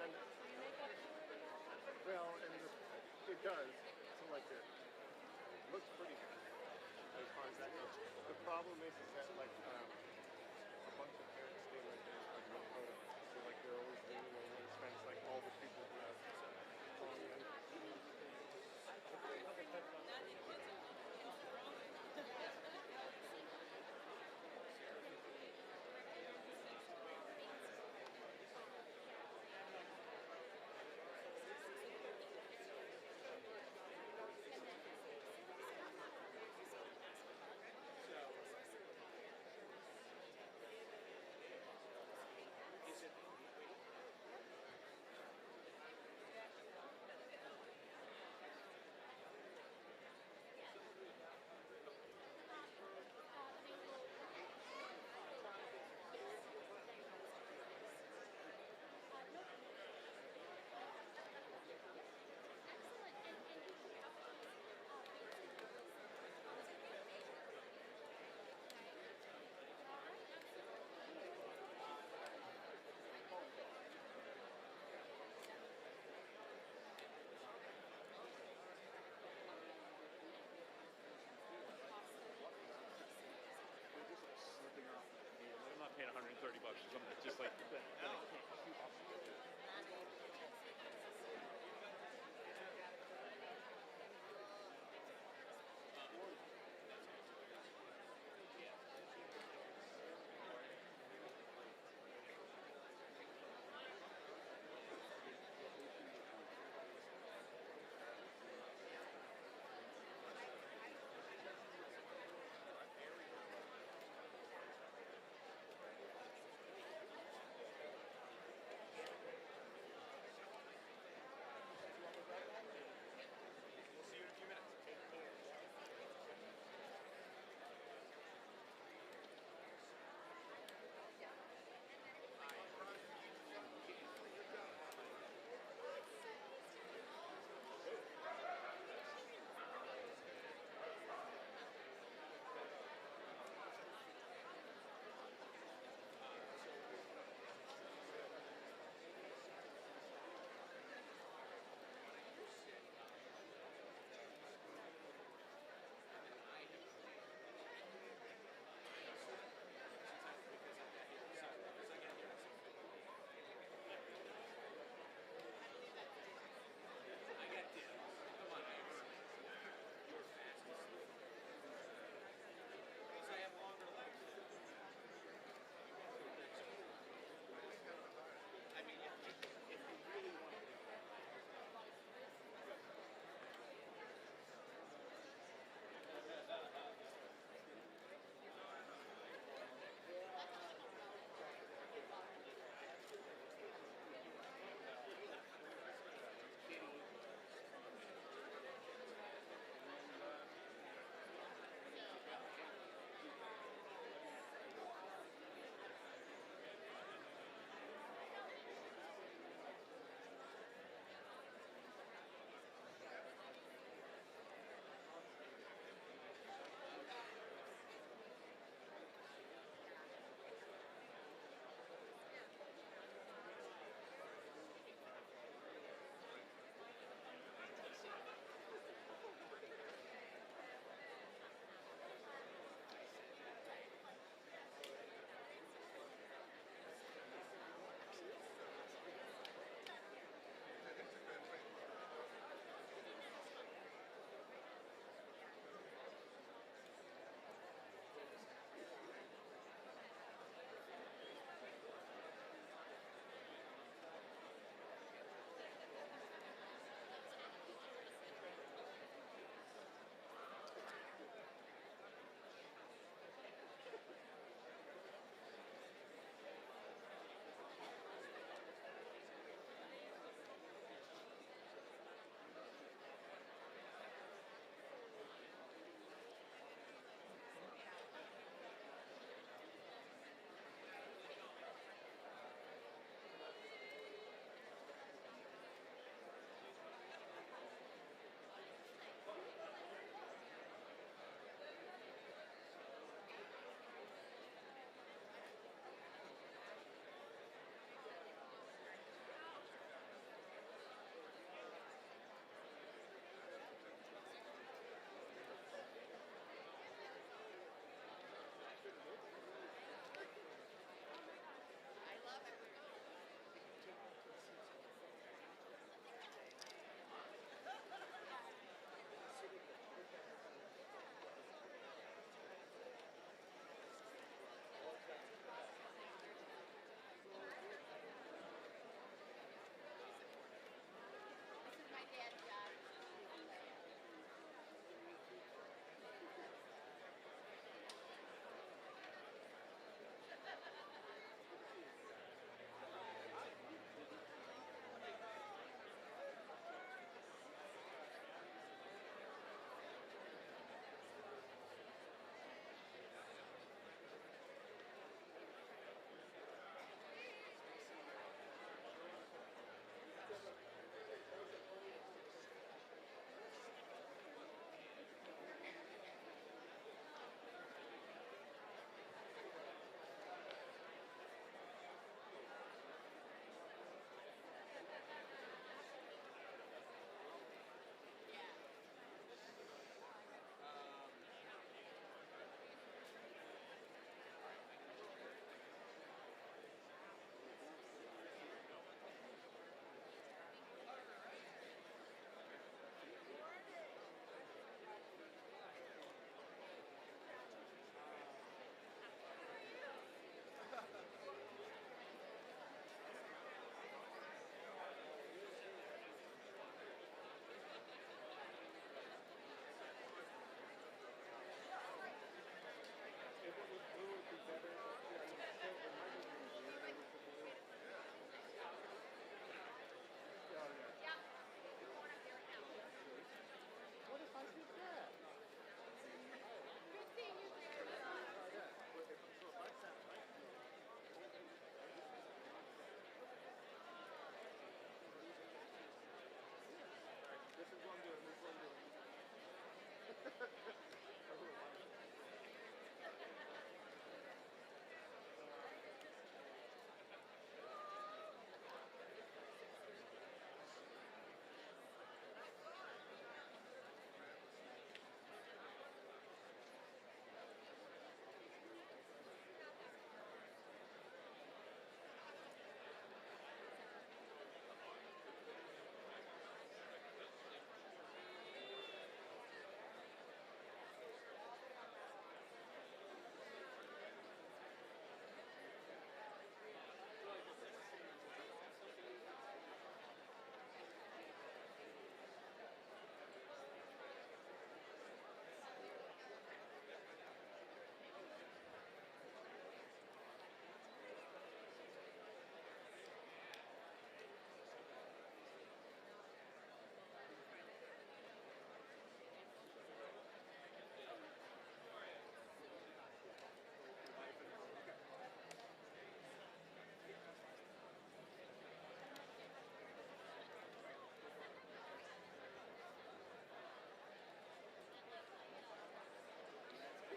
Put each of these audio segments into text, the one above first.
then, well, and it does. So like it looks pretty good as far as that goes. The problem is that like a bunch of parents feel like there's like no photos. So like they're always leaning over the fence, like all the people who have fallen in.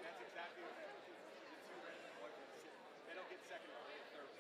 That's exactly what happens with the two random boyfriends. They don't get second, they get third.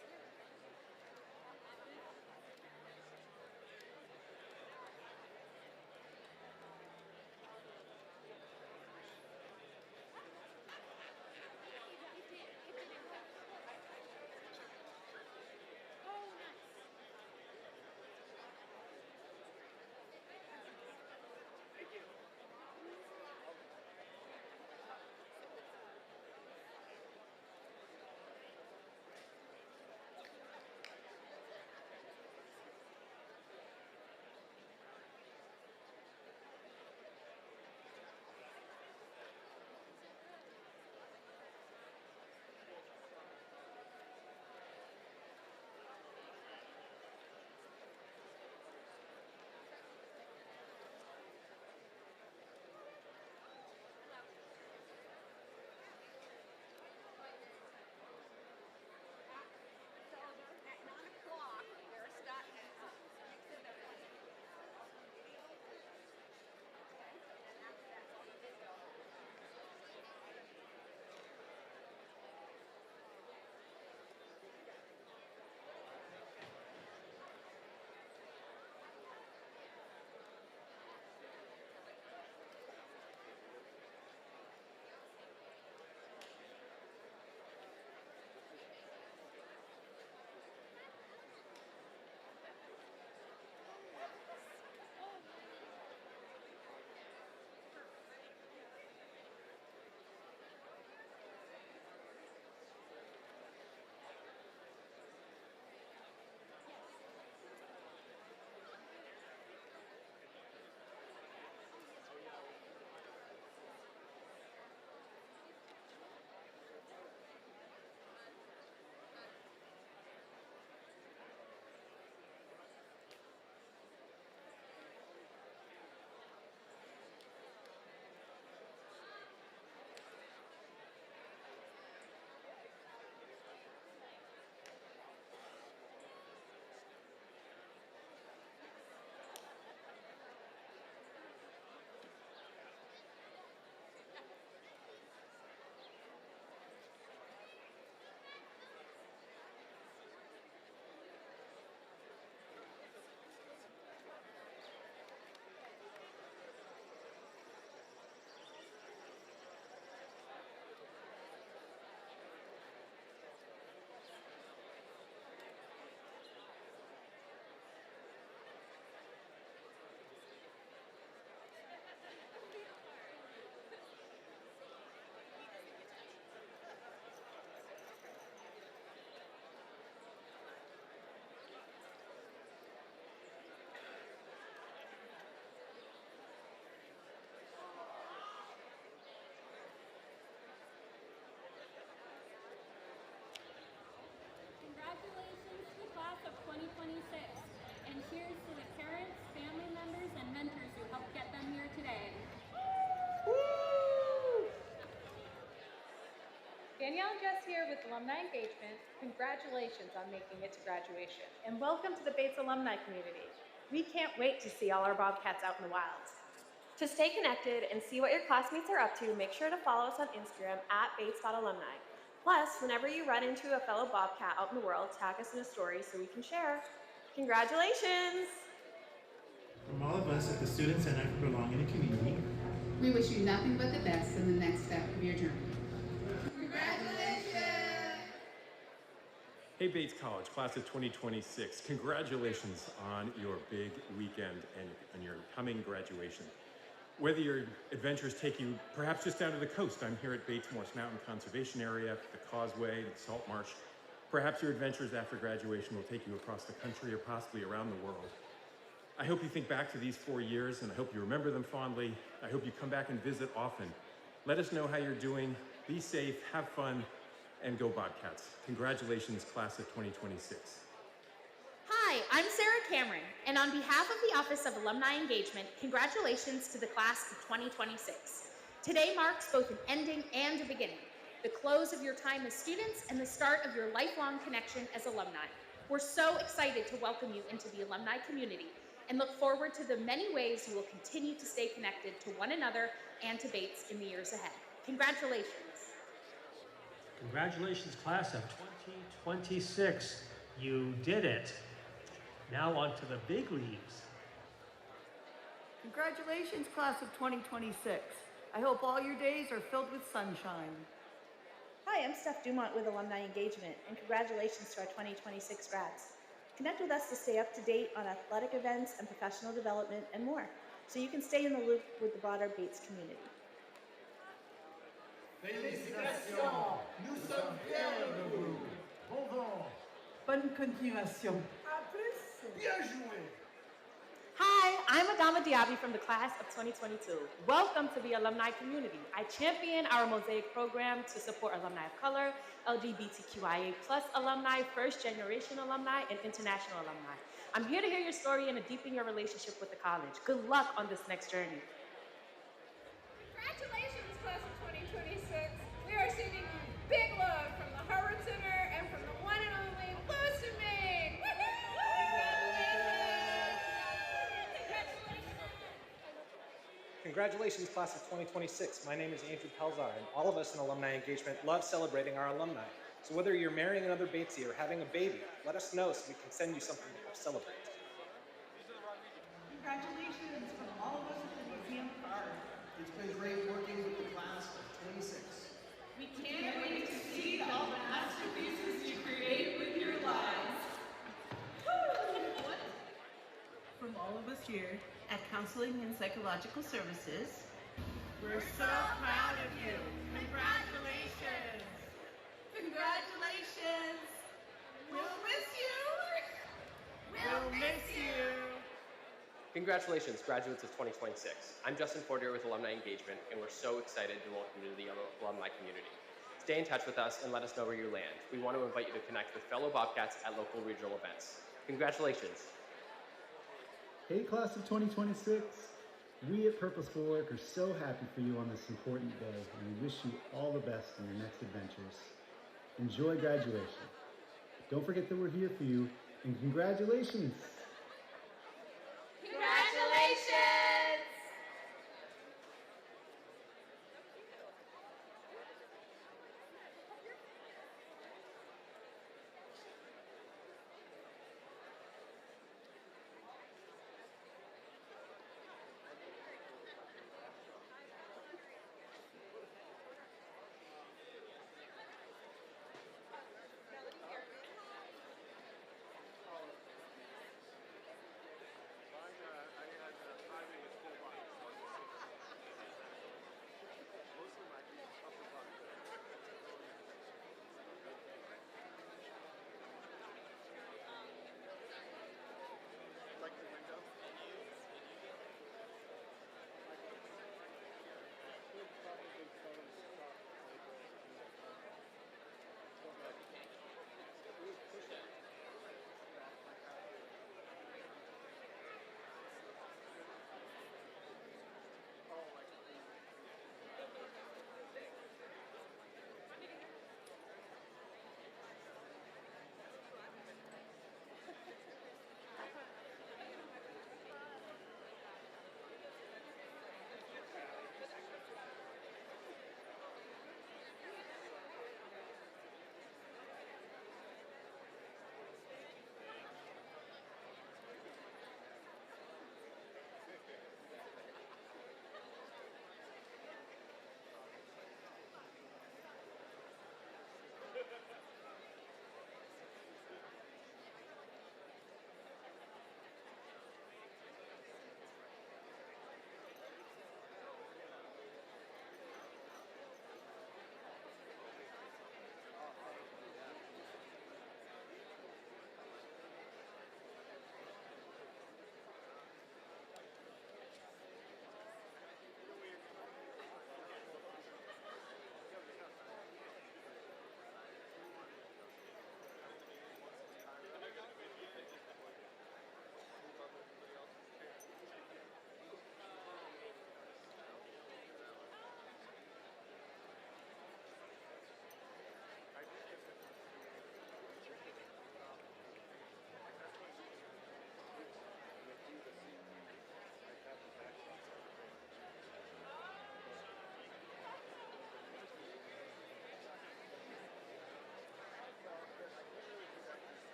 Congratulations to the class of 2026, and cheers to the parents, family members, and mentors who helped get them here today. Danielle and Jess here with Alumni Engagement. Congratulations on making it to graduation, and welcome to the Bates alumni community. We can't wait to see all our Bobcats out in the wilds. To stay connected and see what your classmates are up to, make sure to follow us on Instagram at Bates.alumni. Plus, whenever you run into a fellow Bobcat out in the world, tag us in a story so we can share. Congratulations! From all of us at the Student Center for Belonging in the Community, we wish you nothing but the best in the next step of your journey. Hey Bates College, class of 2026, congratulations on your big weekend and your coming graduation. Whether your adventures take you perhaps just down to the coast, I'm here at Bates Morse Mountain Conservation Area, the Causeway, the Salt Marsh. Perhaps your adventures after graduation will take you across the country or possibly around the world. I hope you think back to these 4 years and I hope you remember them fondly. I hope you come back and visit often. Let us know how you're doing. Be safe, have fun, and go Bobcats. Congratulations, class of 2026. Hi, I'm Sarah Cameron, and on behalf of the Office of Alumni Engagement, congratulations to the class of 2026. Today marks both an ending and a beginning, the close of your time as students and the start of your lifelong connection as alumni. We're so excited to welcome you into the alumni community and look forward to the many ways you will continue to stay connected to one another and to Bates in the years ahead. Congratulations. Congratulations, class of 2026. You did it. Now on to the big leagues. Congratulations, class of 2026. I hope all your days are filled with sunshine. Hi, I'm Steph Dumont with Alumni Engagement, and congratulations to our 2026 grads. Connect with us to stay up to date on athletic events and professional development and more, so you can stay in the loop with the broader Bates community. Félicitations! Nous sommes fiers de vous! Bon vent! Bonne continuation. À plus! Bien joué! Hi, I'm Adama Diaby from the class of 2022. Welcome to the alumni community. I champion our Mosaic program to support alumni of color, LGBTQIA+ alumni, first-generation alumni, and international alumni. I'm here to hear your story and to deepen your relationship with the college. Good luck on this next journey. Congratulations, class of 2026. We are sending you big love from the Harvard Center and from the one and only Lucy Main. Congratulations, class of 2026. My name is Andrew Pelzar, and all of us in Alumni Engagement love celebrating our alumni. So whether you're marrying another Batesy or having a baby, let us know so we can send you something to help celebrate. Congratulations from all of us at the Museum of Art. It's been great working with the class of 26. We can't wait to see all the masterpieces you create with your lives. From all of us here at Counseling and Psychological Services, We're so proud of you. Congratulations. Congratulations. We'll miss you. We'll miss you. Congratulations, graduates of 2026. I'm Justin Fortier with Alumni Engagement, and we're so excited to welcome you to the alumni community. Stay in touch with us and let us know where you land. We want to invite you to connect with fellow Bobcats at local regional events. Congratulations. Hey, class of 2026. We at Purposeful Work are so happy for you on this important day, and we wish you all the best in your next adventures. Enjoy graduation. Don't forget that we're here for you, and congratulations! Congratulations.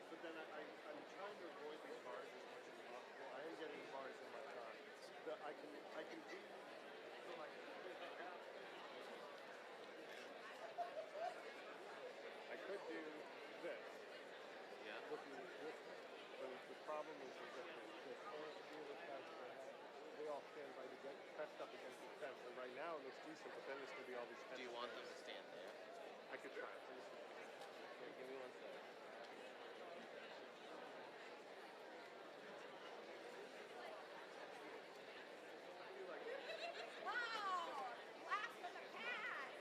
But then I'm trying to avoid these bars as much as possible. I am getting bars in my car. I can do so like I could do this. Yeah. Looking this way. But the problem is that the fence here, the fence, they all stand right against, pressed up against the fence. And right now it looks decent, but then there's going to be all these fences. Do you want them to stand there? I could try. Here, give me one second. Wow! Last of the pack!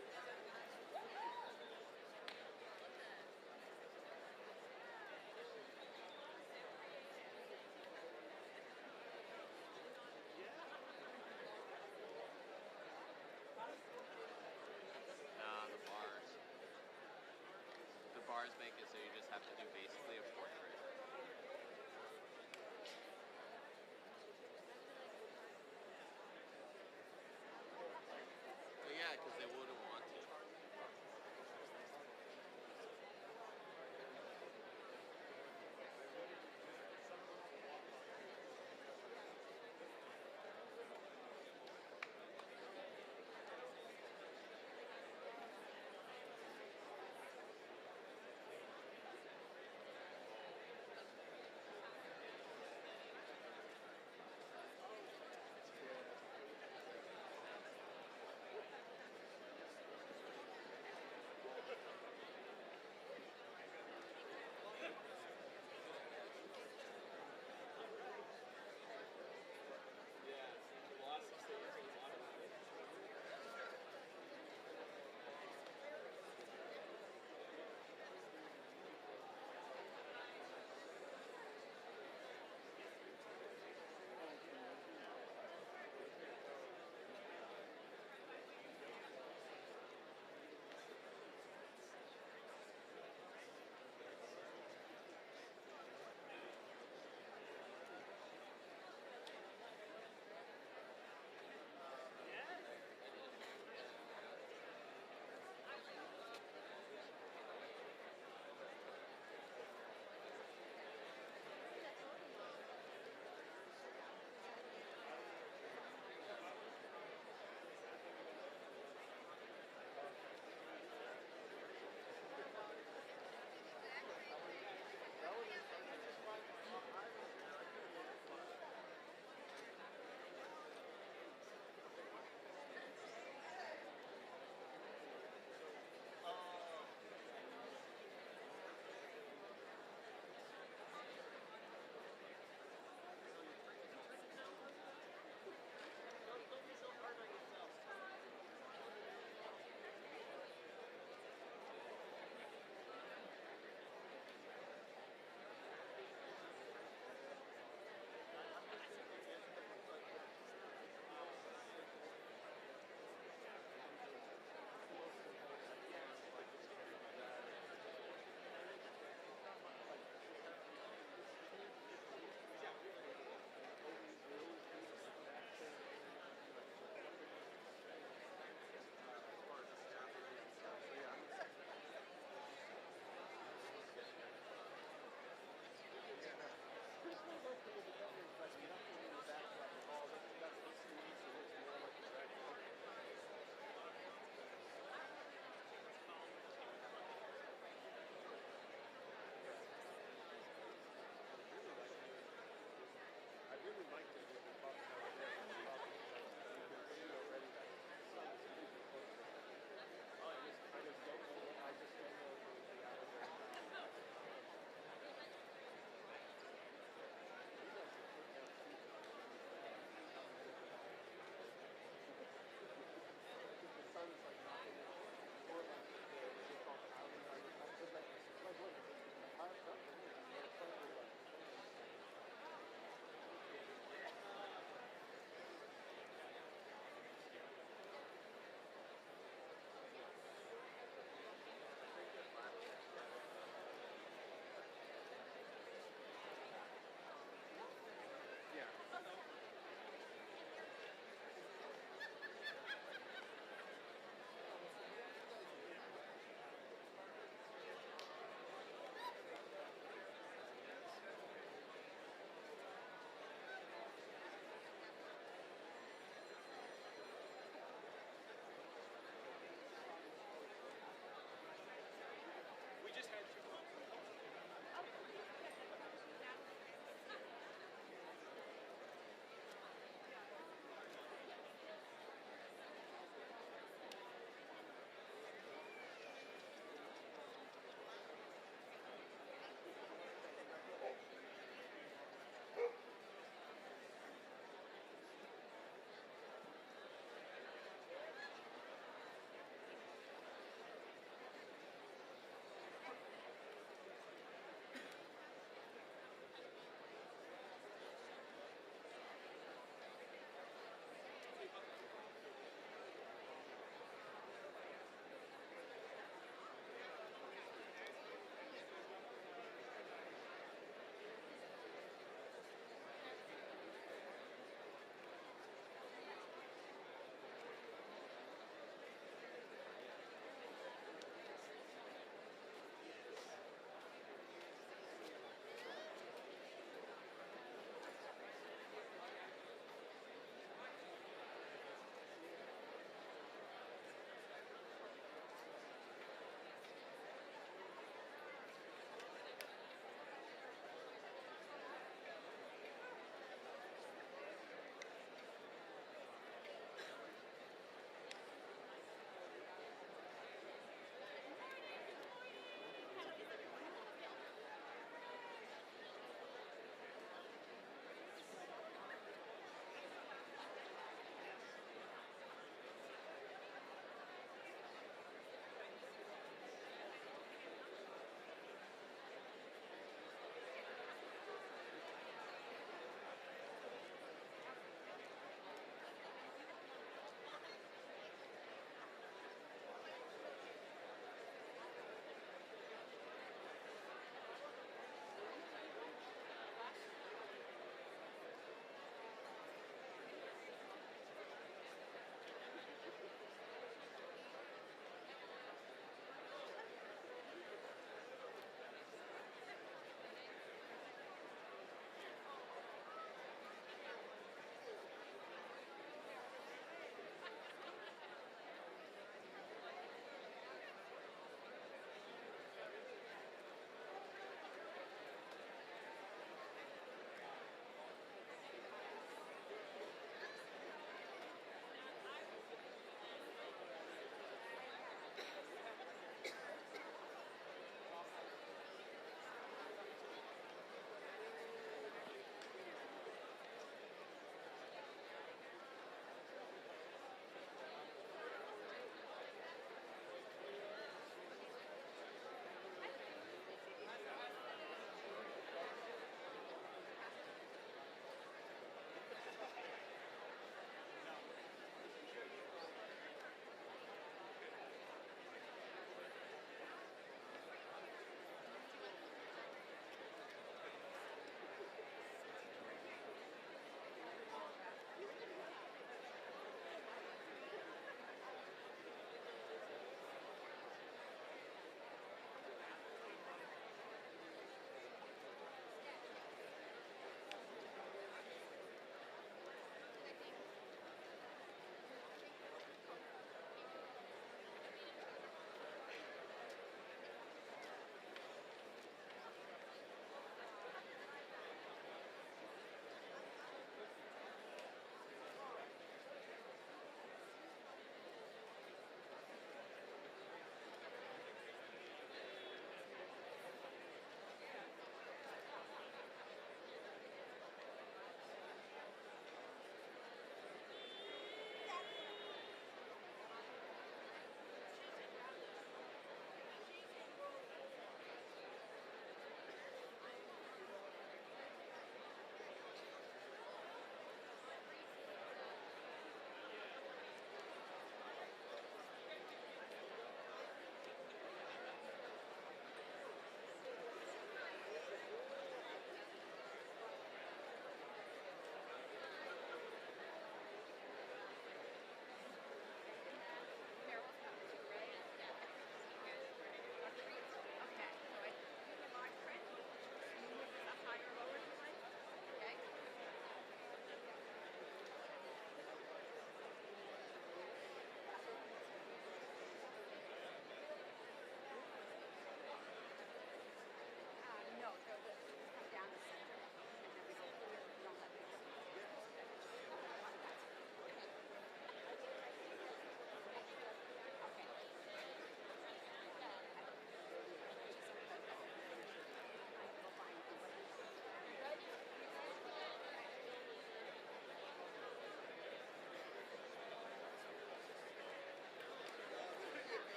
The bars. The bars make it so you just have to do basically a portrait. Well, yeah, because they wouldn't want to.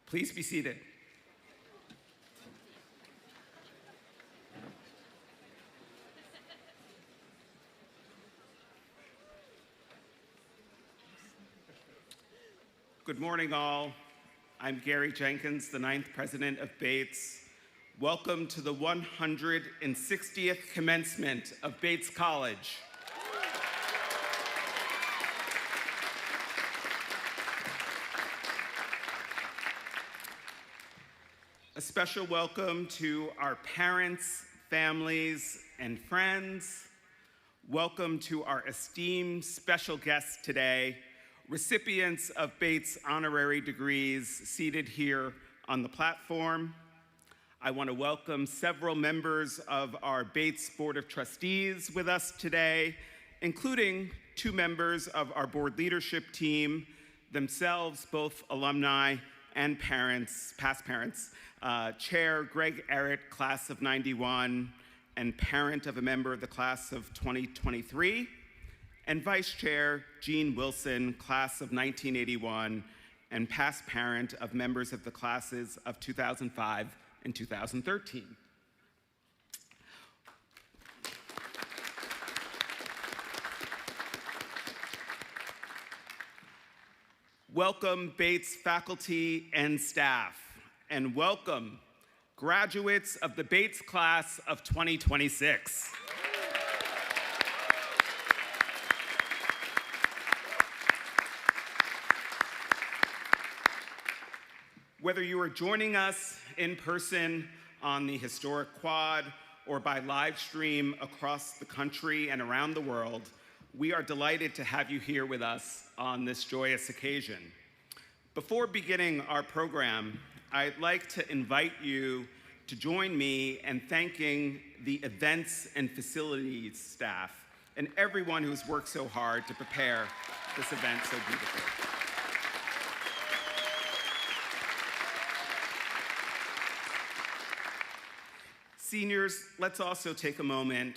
Please be seated. Good morning, all. I'm Gary Jenkins, the 9th president of Bates. Welcome to the 160th commencement of Bates College. A special welcome to our parents, families, and friends. Welcome to our esteemed special guests today, recipients of Bates honorary degrees seated here on the platform. I want to welcome several members of our Bates Board of Trustees with us today, including 2 members of our board leadership team, themselves both alumni and parents, past parents, Chair Greg Errett, class of '91, and parent of a member of the class of 2023, and Vice Chair Jean Wilson, class of 1981, and past parent of members of the classes of 2005 and 2013. Welcome Bates faculty and staff, and welcome graduates of the Bates class of 2026. Whether you are joining us in person on the historic quad or by live stream across the country and around the world, we are delighted to have you here with us on this joyous occasion. Before beginning our program, I'd like to invite you to join me in thanking the events and facilities staff and everyone who's worked so hard to prepare this event so beautifully. Seniors, let's also take a moment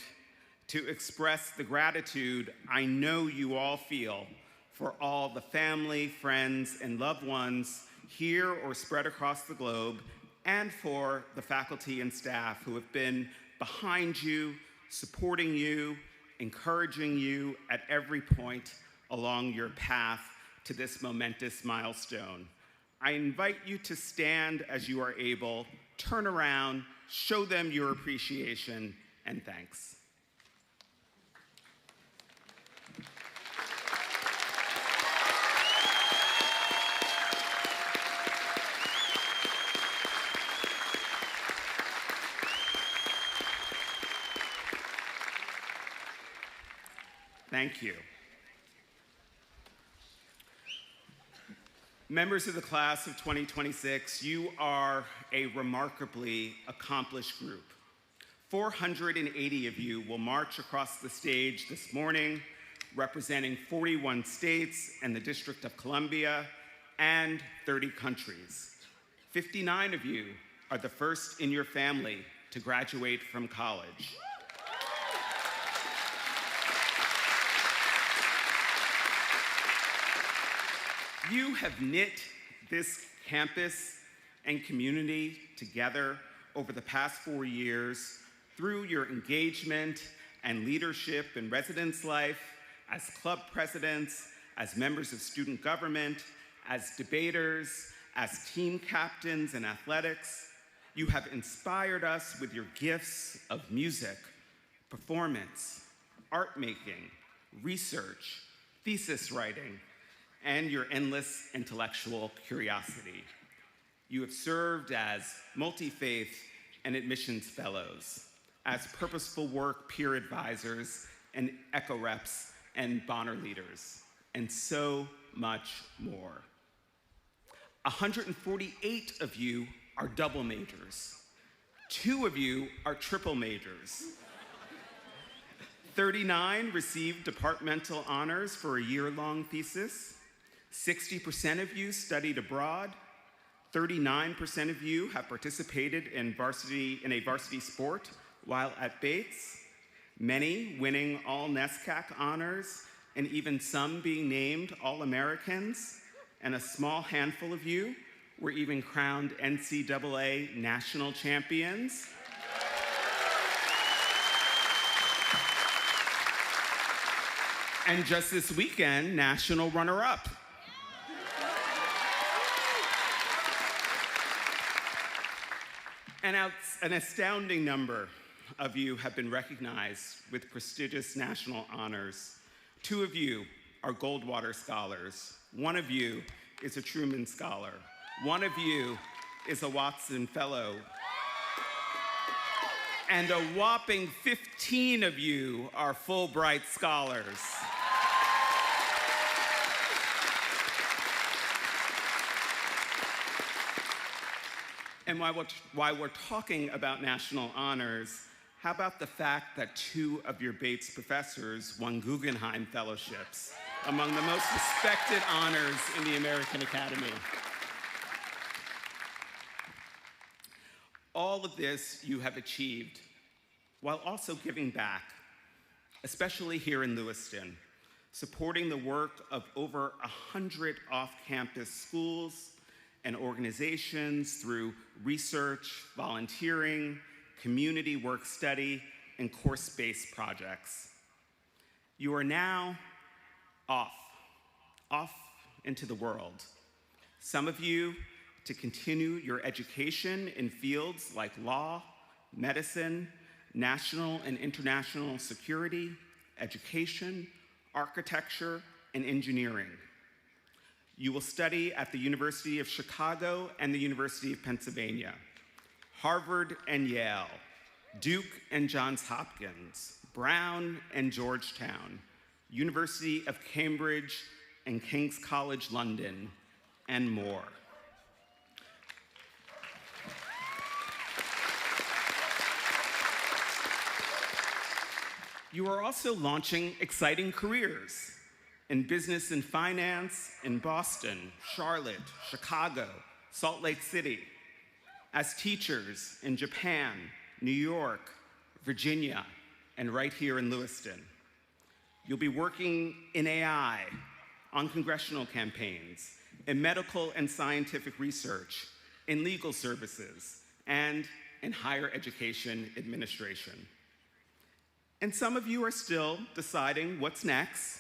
to express the gratitude I know you all feel for all the family, friends, and loved ones here or spread across the globe, and for the faculty and staff who have been behind you, supporting you, encouraging you at every point along your path to this momentous milestone. I invite you to stand as you are able, turn around, show them your appreciation and thanks. Thank you. Members of the class of 2026, you are a remarkably accomplished group. 480 of you will march across the stage this morning, representing 41 states and the District of Columbia and 30 countries. 59 of you are the first in your family to graduate from college. You have knit this campus and community together over the past 4 years through your engagement and leadership in residence life, as club presidents, as members of student government, as debaters, as team captains in athletics. You have inspired us with your gifts of music, performance, art making, research, thesis writing, and your endless intellectual curiosity. You have served as multi-faith and admissions fellows, as purposeful work peer advisors and echo reps and Bonner leaders, and so much more. 148 of you are double majors. 2 of you are triple majors. 39 received departmental honors for a year-long thesis. 60% of you studied abroad. 39% of you have participated in a varsity sport while at Bates, many winning all NESCAC honors, and even some being named All-Americans, and a small handful of you were even crowned NCAA national champions. And just this weekend, national runner-up. An astounding number of you have been recognized with prestigious national honors. 2 of you are Goldwater Scholars. 1 of you is a Truman Scholar. 1 of you is a Watson Fellow. And a whopping 15 of you are Fulbright Scholars. And while we're talking about national honors, how about the fact that 2 of your Bates professors won Guggenheim Fellowships, among the most respected honors in the American Academy? All of this you have achieved while also giving back, especially here in Lewiston, supporting the work of over 100 off-campus schools and organizations through research, volunteering, community work study, and course-based projects. You are now off into the world. Some of you to continue your education in fields like law, medicine, national and international security, education, architecture, and engineering. You will study at the University of Chicago and the University of Pennsylvania, Harvard and Yale, Duke and Johns Hopkins, Brown and Georgetown, University of Cambridge and King's College London, and more. You are also launching exciting careers in business and finance in Boston, Charlotte, Chicago, Salt Lake City, as teachers in Japan, New York, Virginia, and right here in Lewiston. You'll be working in AI, on congressional campaigns, in medical and scientific research, in legal services, and in higher education administration. And some of you are still deciding what's next,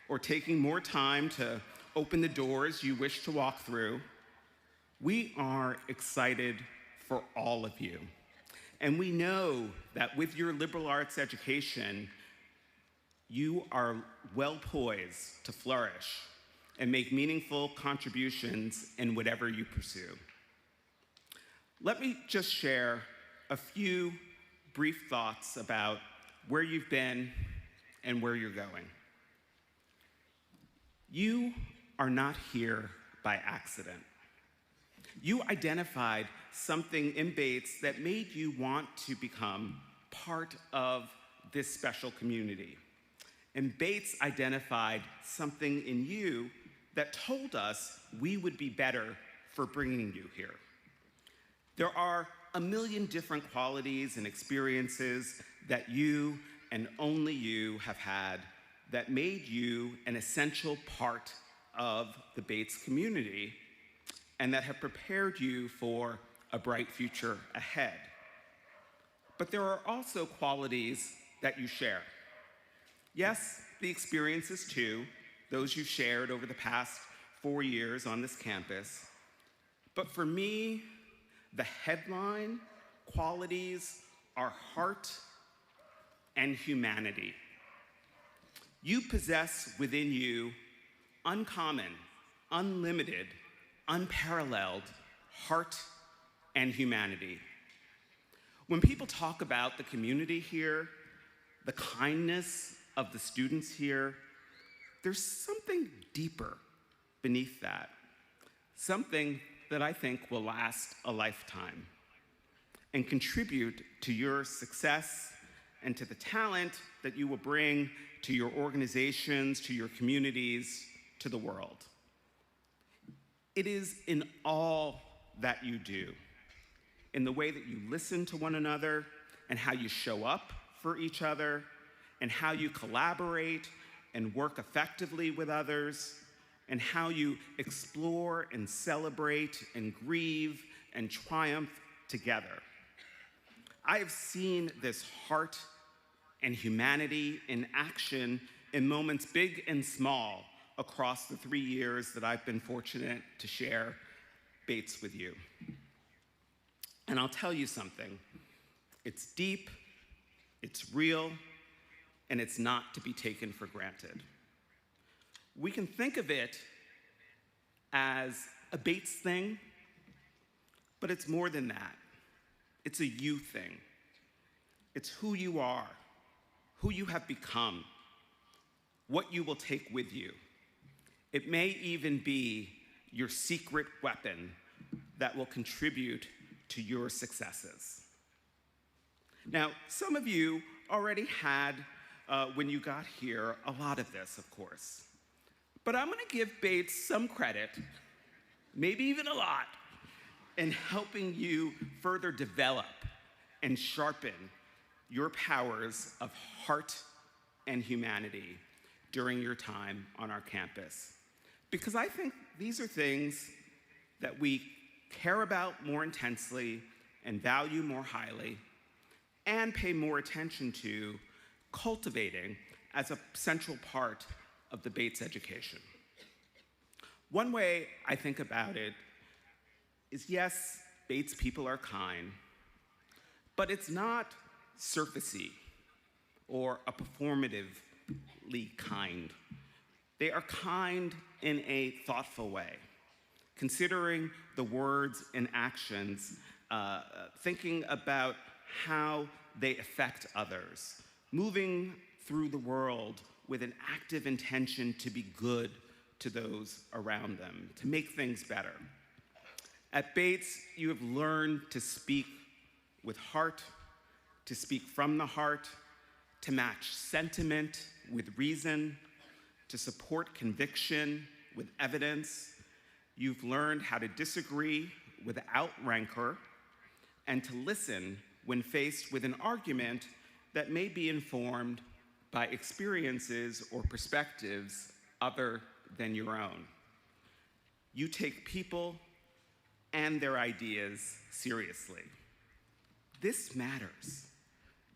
or taking more time to open the doors you wish to walk through. We are excited for all of you. And we know that with your liberal arts education, you are well poised to flourish and make meaningful contributions in whatever you pursue. Let me just share a few brief thoughts about where you've been and where you're going. You are not here by accident. You identified something in Bates that made you want to become part of this special community. And Bates identified something in you that told us we would be better for bringing you here. There are a million different qualities and experiences that you and only you have had that made you an essential part of the Bates community and that have prepared you for a bright future ahead. But there are also qualities that you share. Yes, the experiences too, those you shared over the past 4 years on this campus. But for me, the headline qualities are heart and humanity. You possess within you uncommon, unlimited, unparalleled heart and humanity. When people talk about the community here, the kindness of the students here, there's something deeper beneath that, something that I think will last a lifetime and contribute to your success and to the talent that you will bring to your organizations, to your communities, to the world. It is in all that you do, in the way that you listen to one another and how you show up for each other and how you collaborate and work effectively with others and how you explore and celebrate and grieve and triumph together. I have seen this heart and humanity in action in moments big and small across the 3 years that I've been fortunate to share Bates with you. And I'll tell you something, it's deep, it's real, and it's not to be taken for granted. We can think of it as a Bates thing, but it's more than that. It's a you thing. It's who you are, who you have become, what you will take with you. It may even be your secret weapon that will contribute to your successes. Now, some of you already had, when you got here, a lot of this, of course. But I'm gonna give Bates some credit, maybe even a lot, in helping you further develop and sharpen your powers of heart and humanity during your time on our campus. Because I think these are things that we care about more intensely and value more highly and pay more attention to cultivating as a central part of the Bates education. One way I think about it is, yes, Bates people are kind, but it's not surfacey or a performatively kind. They are kind in a thoughtful way, considering the words and actions, thinking about how they affect others, moving through the world with an active intention to be good to those around them, to make things better. At Bates, you have learned to speak with heart, to speak from the heart, to match sentiment with reason, to support conviction with evidence. You've learned how to disagree without rancor and to listen when faced with an argument that may be informed by experiences or perspectives other than your own. You take people and their ideas seriously. This matters.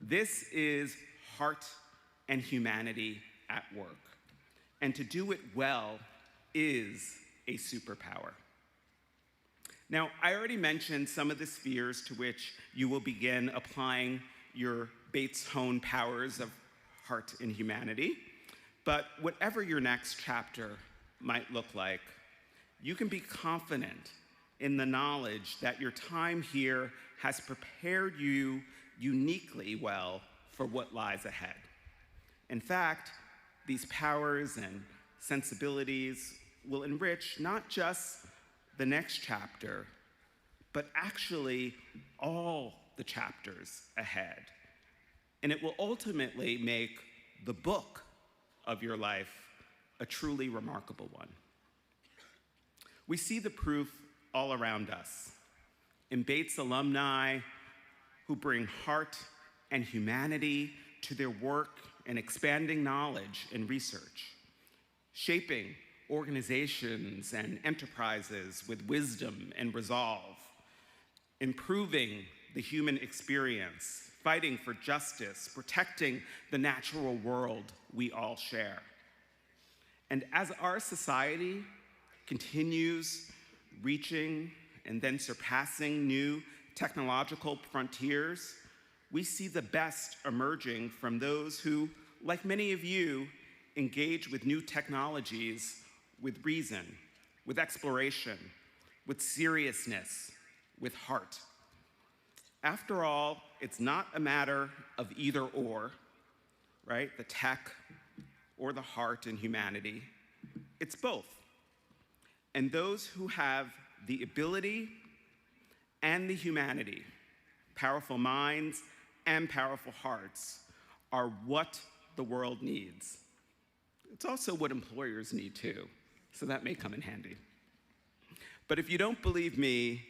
This is heart and humanity at work. And to do it well is a superpower. Now, I already mentioned some of the spheres to which you will begin applying your Bates-honed powers of heart and humanity, but whatever your next chapter might look like, you can be confident in the knowledge that your time here has prepared you uniquely well for what lies ahead. In fact, these powers and sensibilities will enrich not just the next chapter, but actually all the chapters ahead. And it will ultimately make the book of your life a truly remarkable one. We see the proof all around us in Bates alumni who bring heart and humanity to their work in expanding knowledge and research, shaping organizations and enterprises with wisdom and resolve, improving the human experience, fighting for justice, protecting the natural world we all share. And as our society continues reaching and then surpassing new technological frontiers, we see the best emerging from those who, like many of you, engage with new technologies with reason, with exploration, with seriousness, with heart. After all, it's not a matter of either or, right? The tech or the heart and humanity. It's both. And those who have the ability and the humanity, powerful minds and powerful hearts, are what the world needs. It's also what employers need too, so that may come in handy. But if you don't believe me,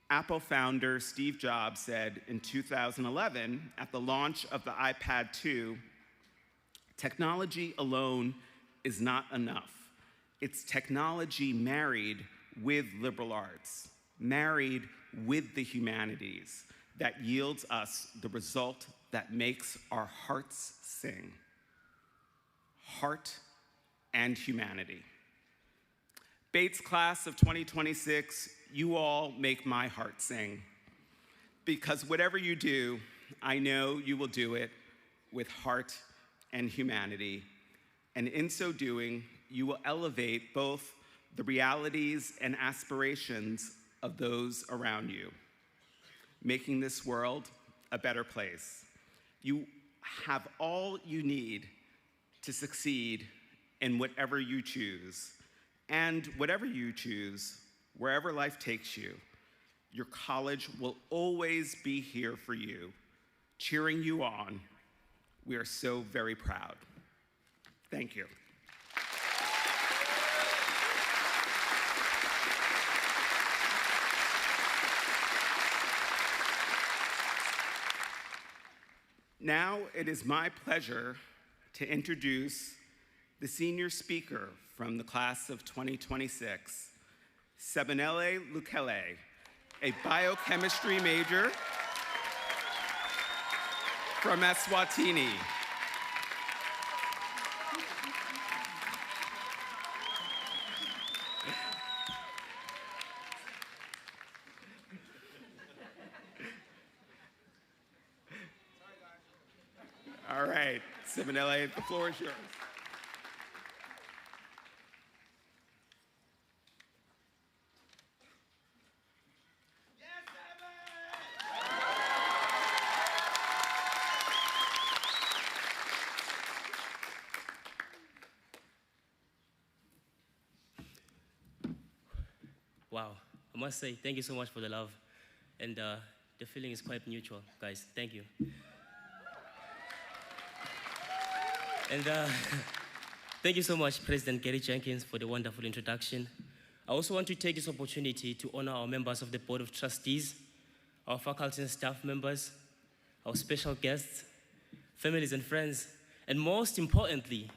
Apple founder Steve Jobs said in 2011 at the launch of the iPad 2, technology alone is not enough. It's technology married with liberal arts, married with the humanities, that yields us the result that makes our hearts sing. Heart and humanity. Bates class of 2026, you all make my heart sing. Because whatever you do, I know you will do it with heart and humanity. And in so doing, you will elevate both the realities and aspirations of those around you, making this world a better place. You have all you need to succeed in whatever you choose. And whatever you choose, wherever life takes you, your college will always be here for you, cheering you on. We are so very proud. Thank you. Now it is my pleasure to introduce the senior speaker from the class of 2026, Sebonele Lukele, a biochemistry major from Eswatini. All right, Sebonele, the floor is yours. Wow, I must say thank you so much for the love, and the feeling is quite mutual, guys. Thank you. And thank you so much, President Gary Jenkins, for the wonderful introduction. I also want to take this opportunity to honor our members of the Board of Trustees, our faculty and staff members, our special guests, families and friends, and most importantly,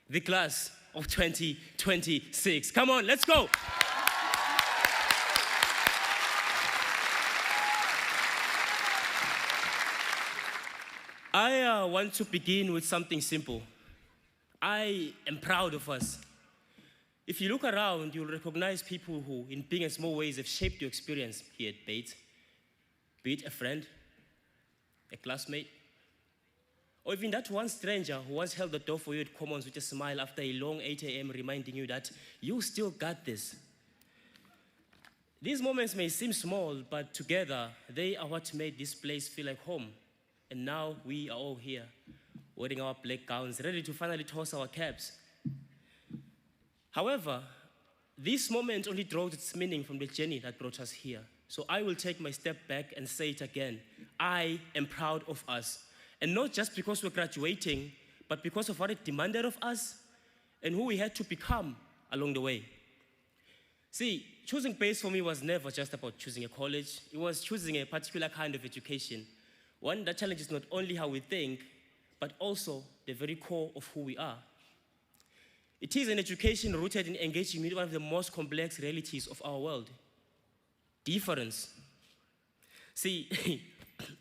the class of 2026. Come on, let's go! I want to begin with something simple. I am proud of us. If you look around, you'll recognize people who, in big and small ways, have shaped your experience here at Bates. Be it a friend, a classmate, or even that one stranger who once held the door for you at Commons with a smile after a long 8 a.m. reminding you that you still got this. These moments may seem small, but together, they are what made this place feel like home. And now we are all here, wearing our black gowns, ready to finally toss our caps. However, this moment only draws its meaning from the journey that brought us here. So I will take my step back and say it again. I am proud of us. And not just because we're graduating, but because of what it demanded of us and who we had to become along the way. See, choosing Bates for me was never just about choosing a college. It was choosing a particular kind of education, one that challenges not only how we think, but also the very core of who we are. It is an education rooted in engaging with one of the most complex realities of our world: difference. See,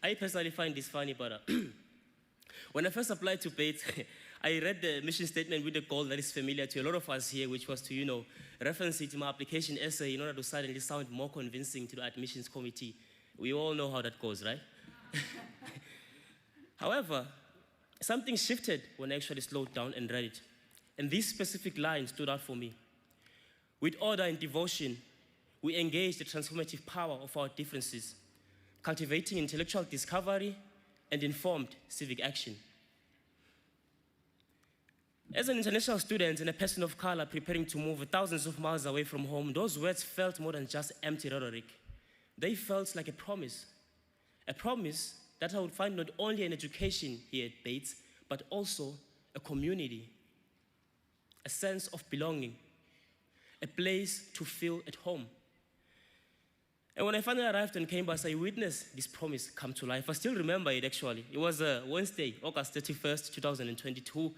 I personally find this funny, but when I first applied to Bates, I read the mission statement with a goal that is familiar to a lot of us here, which was to, reference it in my application essay in order to suddenly sound more convincing to the admissions committee. We all know how that goes, right? However, something shifted when I actually slowed down and read it. And this specific line stood out for me. With order and devotion, we engage the transformative power of our differences, cultivating intellectual discovery and informed civic action. As an international student and a person of color preparing to move thousands of miles away from home, those words felt more than just empty rhetoric. They felt like a promise that I would find not only an education here at Bates, but also a community, a sense of belonging, a place to feel at home. And when I finally arrived on campus, I witnessed this promise come to life. I still remember it, actually. It was Wednesday, August 31st, 2022.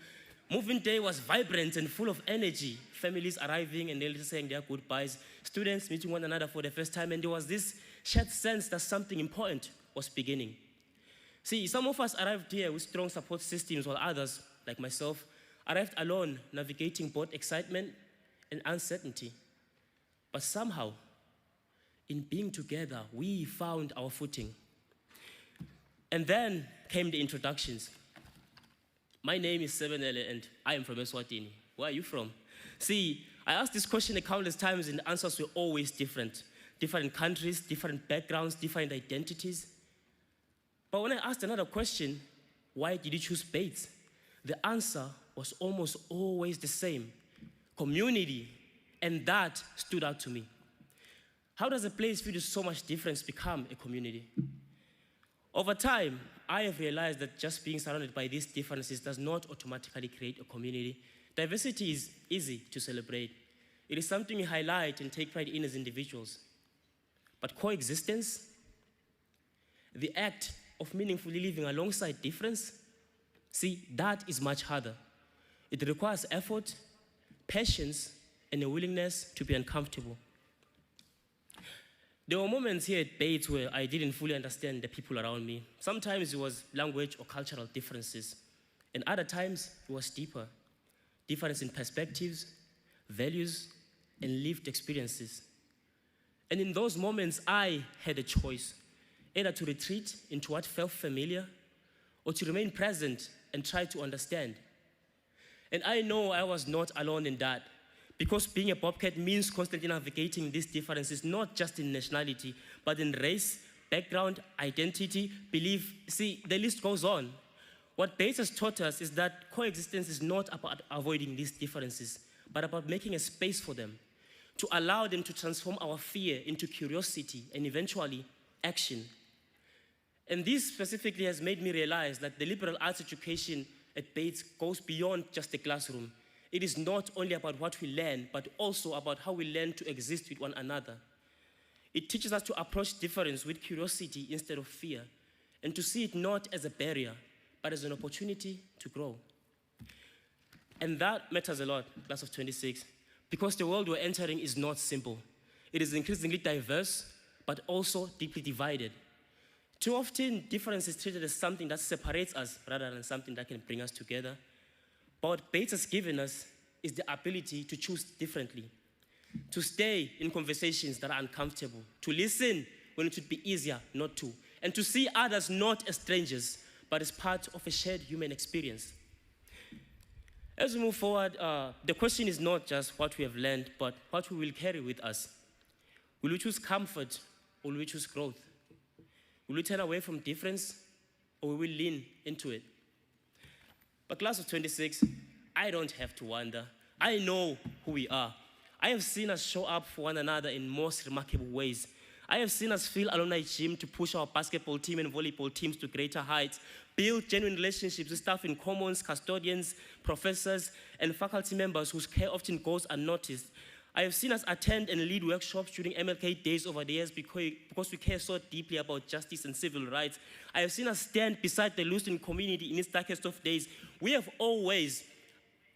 Moving day was vibrant and full of energy. Families arriving and nearly saying their goodbyes. Students meeting one another for the first time. And there was this shared sense that something important was beginning. See, some of us arrived here with strong support systems, while others, like myself, arrived alone, navigating both excitement and uncertainty. But somehow, in being together, we found our footing. And then came the introductions. My name is Sebenele and I am from Eswatini. Where are you from? See, I asked this question countless times and the answers were always different. Different countries, different backgrounds, different identities. But when I asked another question, why did you choose Bates? The answer was almost always the same: community. And that stood out to me. How does a place filled with so much difference become a community? Over time, I have realized that just being surrounded by these differences does not automatically create a community. Diversity is easy to celebrate. It is something we highlight and take pride in as individuals. But coexistence, the act of meaningfully living alongside difference, see, that is much harder. It requires effort, patience, and a willingness to be uncomfortable. There were moments here at Bates where I didn't fully understand the people around me. Sometimes it was language or cultural differences, and other times it was deeper. Difference in perspectives, values, and lived experiences. And in those moments, I had a choice, either to retreat into what felt familiar or to remain present and try to understand. And I know I was not alone in that, because being a Bobcat means constantly navigating these differences, not just in nationality, but in race, background, identity, belief. See, the list goes on. What Bates has taught us is that coexistence is not about avoiding these differences, but about making a space for them, to allow them to transform our fear into curiosity and eventually action. And this specifically has made me realize that the liberal arts education at Bates goes beyond just the classroom. It is not only about what we learn, but also about how we learn to exist with one another. It teaches us to approach difference with curiosity instead of fear, and to see it not as a barrier, but as an opportunity to grow. And that matters a lot, class of 26, because the world we're entering is not simple. It is increasingly diverse, but also deeply divided. Too often, difference is treated as something that separates us rather than something that can bring us together. But what Bates has given us is the ability to choose differently, to stay in conversations that are uncomfortable, to listen when it would be easier not to, and to see others not as strangers, but as part of a shared human experience. As we move forward, the question is not just what we have learned, but what we will carry with us. Will we choose comfort, or will we choose growth? Will we turn away from difference, or will we lean into it? But class of 26, I don't have to wonder. I know who we are. I have seen us show up for one another in most remarkable ways. I have seen us fill alumni gym to push our basketball team and volleyball teams to greater heights, build genuine relationships with staff in commons, custodians, professors, and faculty members whose care often goes unnoticed. I have seen us attend and lead workshops during MLK days over the years because we care so deeply about justice and civil rights. I have seen us stand beside the Lewiston community in its darkest of days. We have always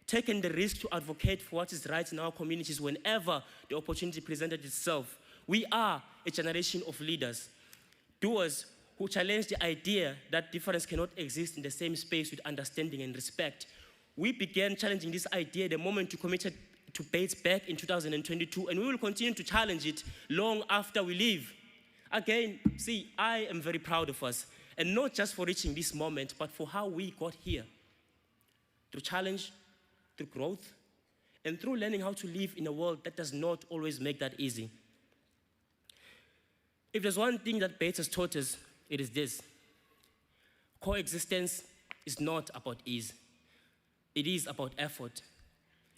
taken the risk to advocate for what is right in our communities whenever the opportunity presented itself. We are a generation of leaders, doers who challenge the idea that difference cannot exist in the same space with understanding and respect. We began challenging this idea the moment we committed to Bates back in 2022, and we will continue to challenge it long after we leave. Again, see, I am very proud of us, and not just for reaching this moment, but for how we got here. Through challenge, through growth, and through learning how to live in a world that does not always make that easy. If there's one thing that Bates has taught us, it is this. Coexistence is not about ease. It is about effort.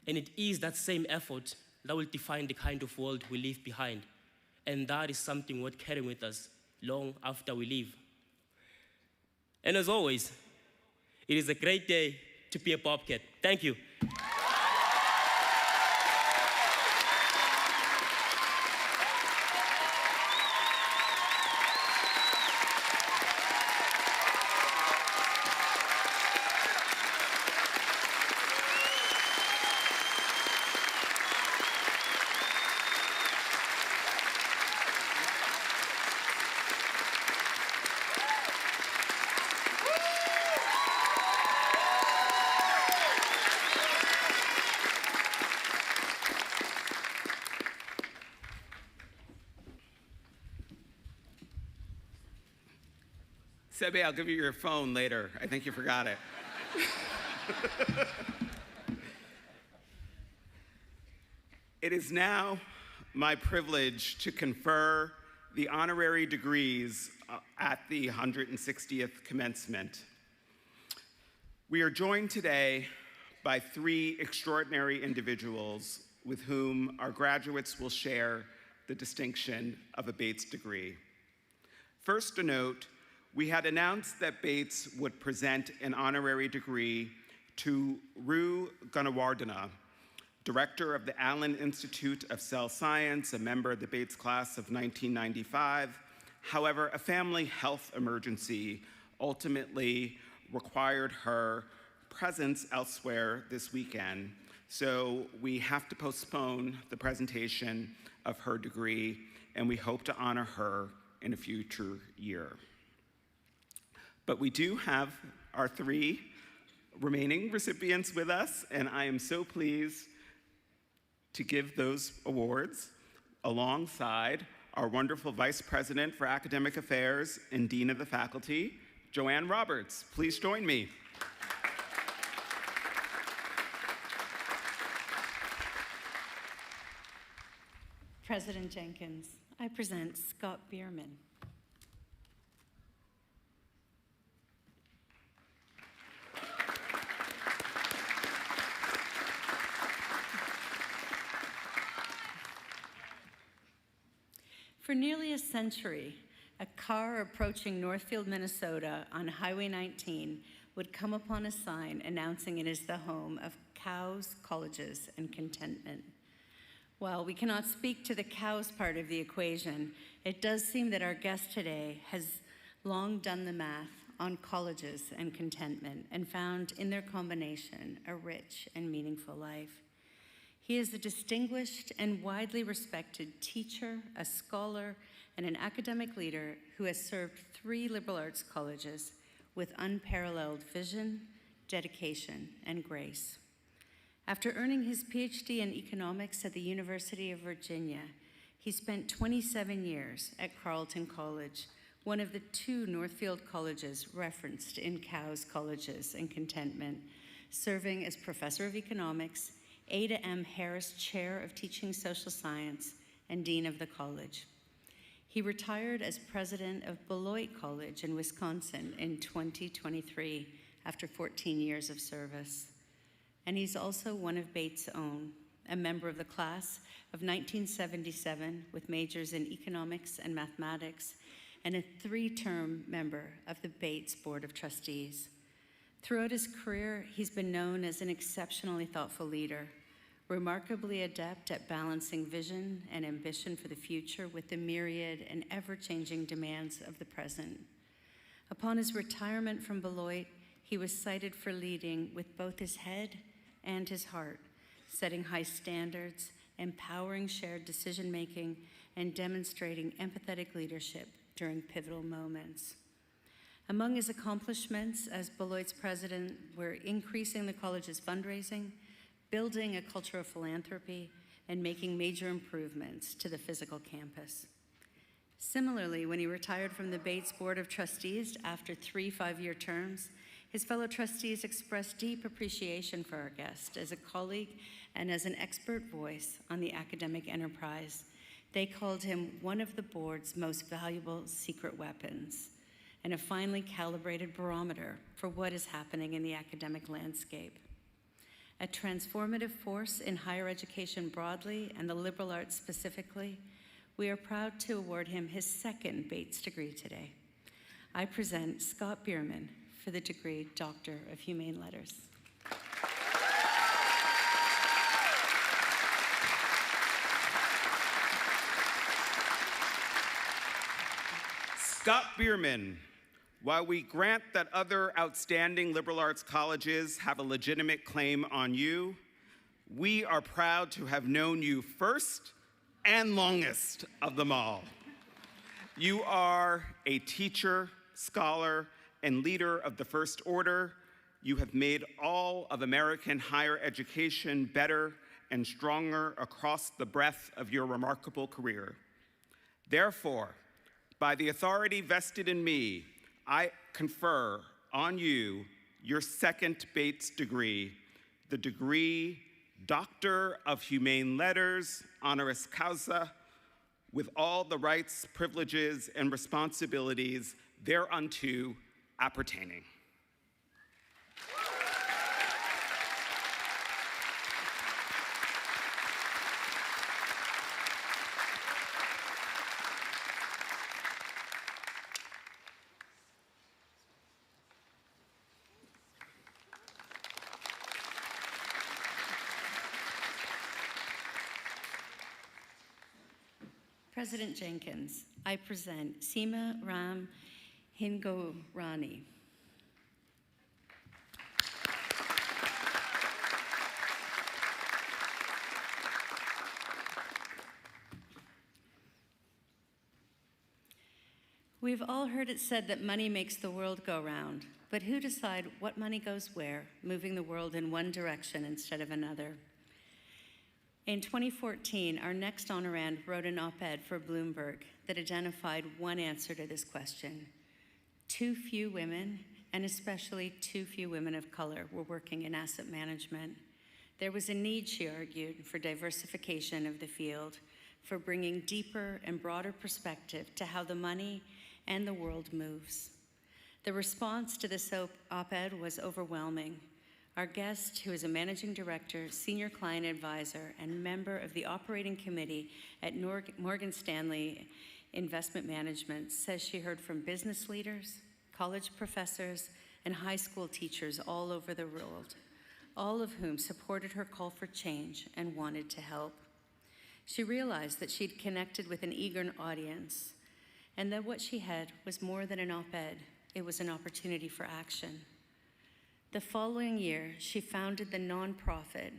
And it is that same effort that will define the kind of world we leave behind. And that is something worth carrying with us long after we leave. And as always, it is a great day to be a Bobcat. Thank you. Sebe, I'll give you your phone later. I think you forgot it. It is now my privilege to confer the honorary degrees at the 160th commencement. We are joined today by three extraordinary individuals with whom our graduates will share the distinction of a Bates degree. First, a note, we had announced that Bates would present an honorary degree to Ru Gunawardena, director of the Allen Institute of Cell Science, a member of the Bates class of 1995. However, a family health emergency ultimately required her presence elsewhere this weekend, so we have to postpone the presentation of her degree, and we hope to honor her in a future year. But we do have our three remaining recipients with us, and I am so pleased to give those awards alongside our wonderful Vice President for Academic Affairs and Dean of the Faculty, Joanne Roberts. Please join me. President Jenkins, I present Scott Bierman. For nearly a century, a car approaching Northfield, Minnesota on Highway 19 would come upon a sign announcing it is the home of cows, colleges, and contentment. While we cannot speak to the cows part of the equation, it does seem that our guest today has long done the math on colleges and contentment and found in their combination a rich and meaningful life. He is a distinguished and widely respected teacher, a scholar, and an academic leader who has served 3 liberal arts colleges with unparalleled vision, dedication, and grace. After earning his PhD in economics at the University of Virginia, he spent 27 years at Carleton College, one of the 2 Northfield colleges referenced in Cow's Colleges and Contentment, serving as professor of economics, Ada M. Harris Chair of Teaching Social Science, and Dean of the College. He retired as president of Beloit College in Wisconsin in 2023 after 14 years of service. and he's also one of Bates' own, a member of the class of 1977 with majors in economics and mathematics, and a 3-term member of the Bates Board of Trustees. Throughout his career, he's been known as an exceptionally thoughtful leader, remarkably adept at balancing vision and ambition for the future with the myriad and ever-changing demands of the present. Upon his retirement from Beloit, he was cited for leading with both his head and his heart, setting high standards, empowering shared decision-making, and demonstrating empathetic leadership during pivotal moments. Among his accomplishments as Beloit's president were increasing the college's fundraising, building a culture of philanthropy, and making major improvements to the physical campus. Similarly, when he retired from the Bates Board of Trustees after 3 5-year terms, his fellow trustees expressed deep appreciation for our guest as a colleague and as an expert voice on the academic enterprise. They called him one of the board's most valuable secret weapons and a finely calibrated barometer for what is happening in the academic landscape. A transformative force in higher education broadly and the liberal arts specifically, we are proud to award him his 2nd Bates degree today. I present Scott Bierman for the degree Doctor of Humane Letters. Scott Bierman, while we grant that other outstanding liberal arts colleges have a legitimate claim on you, we are proud to have known you first and longest of them all. You are a teacher, scholar, and leader of the First Order. You have made all of American higher education better and stronger across the breadth of your remarkable career. Therefore, by the authority vested in me, I confer on you your 2nd Bates degree, the degree Doctor of Humane Letters, honoris causa, with all the rights, privileges, and responsibilities thereunto appertaining. President Jenkins, I present Seema Ram Hingorani. We've all heard it said that money makes the world go round, but who decide what money goes where, moving the world in one direction instead of another? In 2014, our next honorand wrote an op-ed for Bloomberg that identified one answer to this question. Too few women, and especially too few women of color, were working in asset management. There was a need, she argued, for diversification of the field, for bringing deeper and broader perspective to how the money and the world moves. The response to this op-ed was overwhelming. Our guest, who is a managing director, senior client advisor, and member of the operating committee at Morgan Stanley Investment Management, says she heard from business leaders, college professors, and high school teachers all over the world, all of whom supported her call for change and wanted to help. She realized that she'd connected with an eager audience, and that what she had was more than an op-ed, it was an opportunity for action. The following year, she founded the nonprofit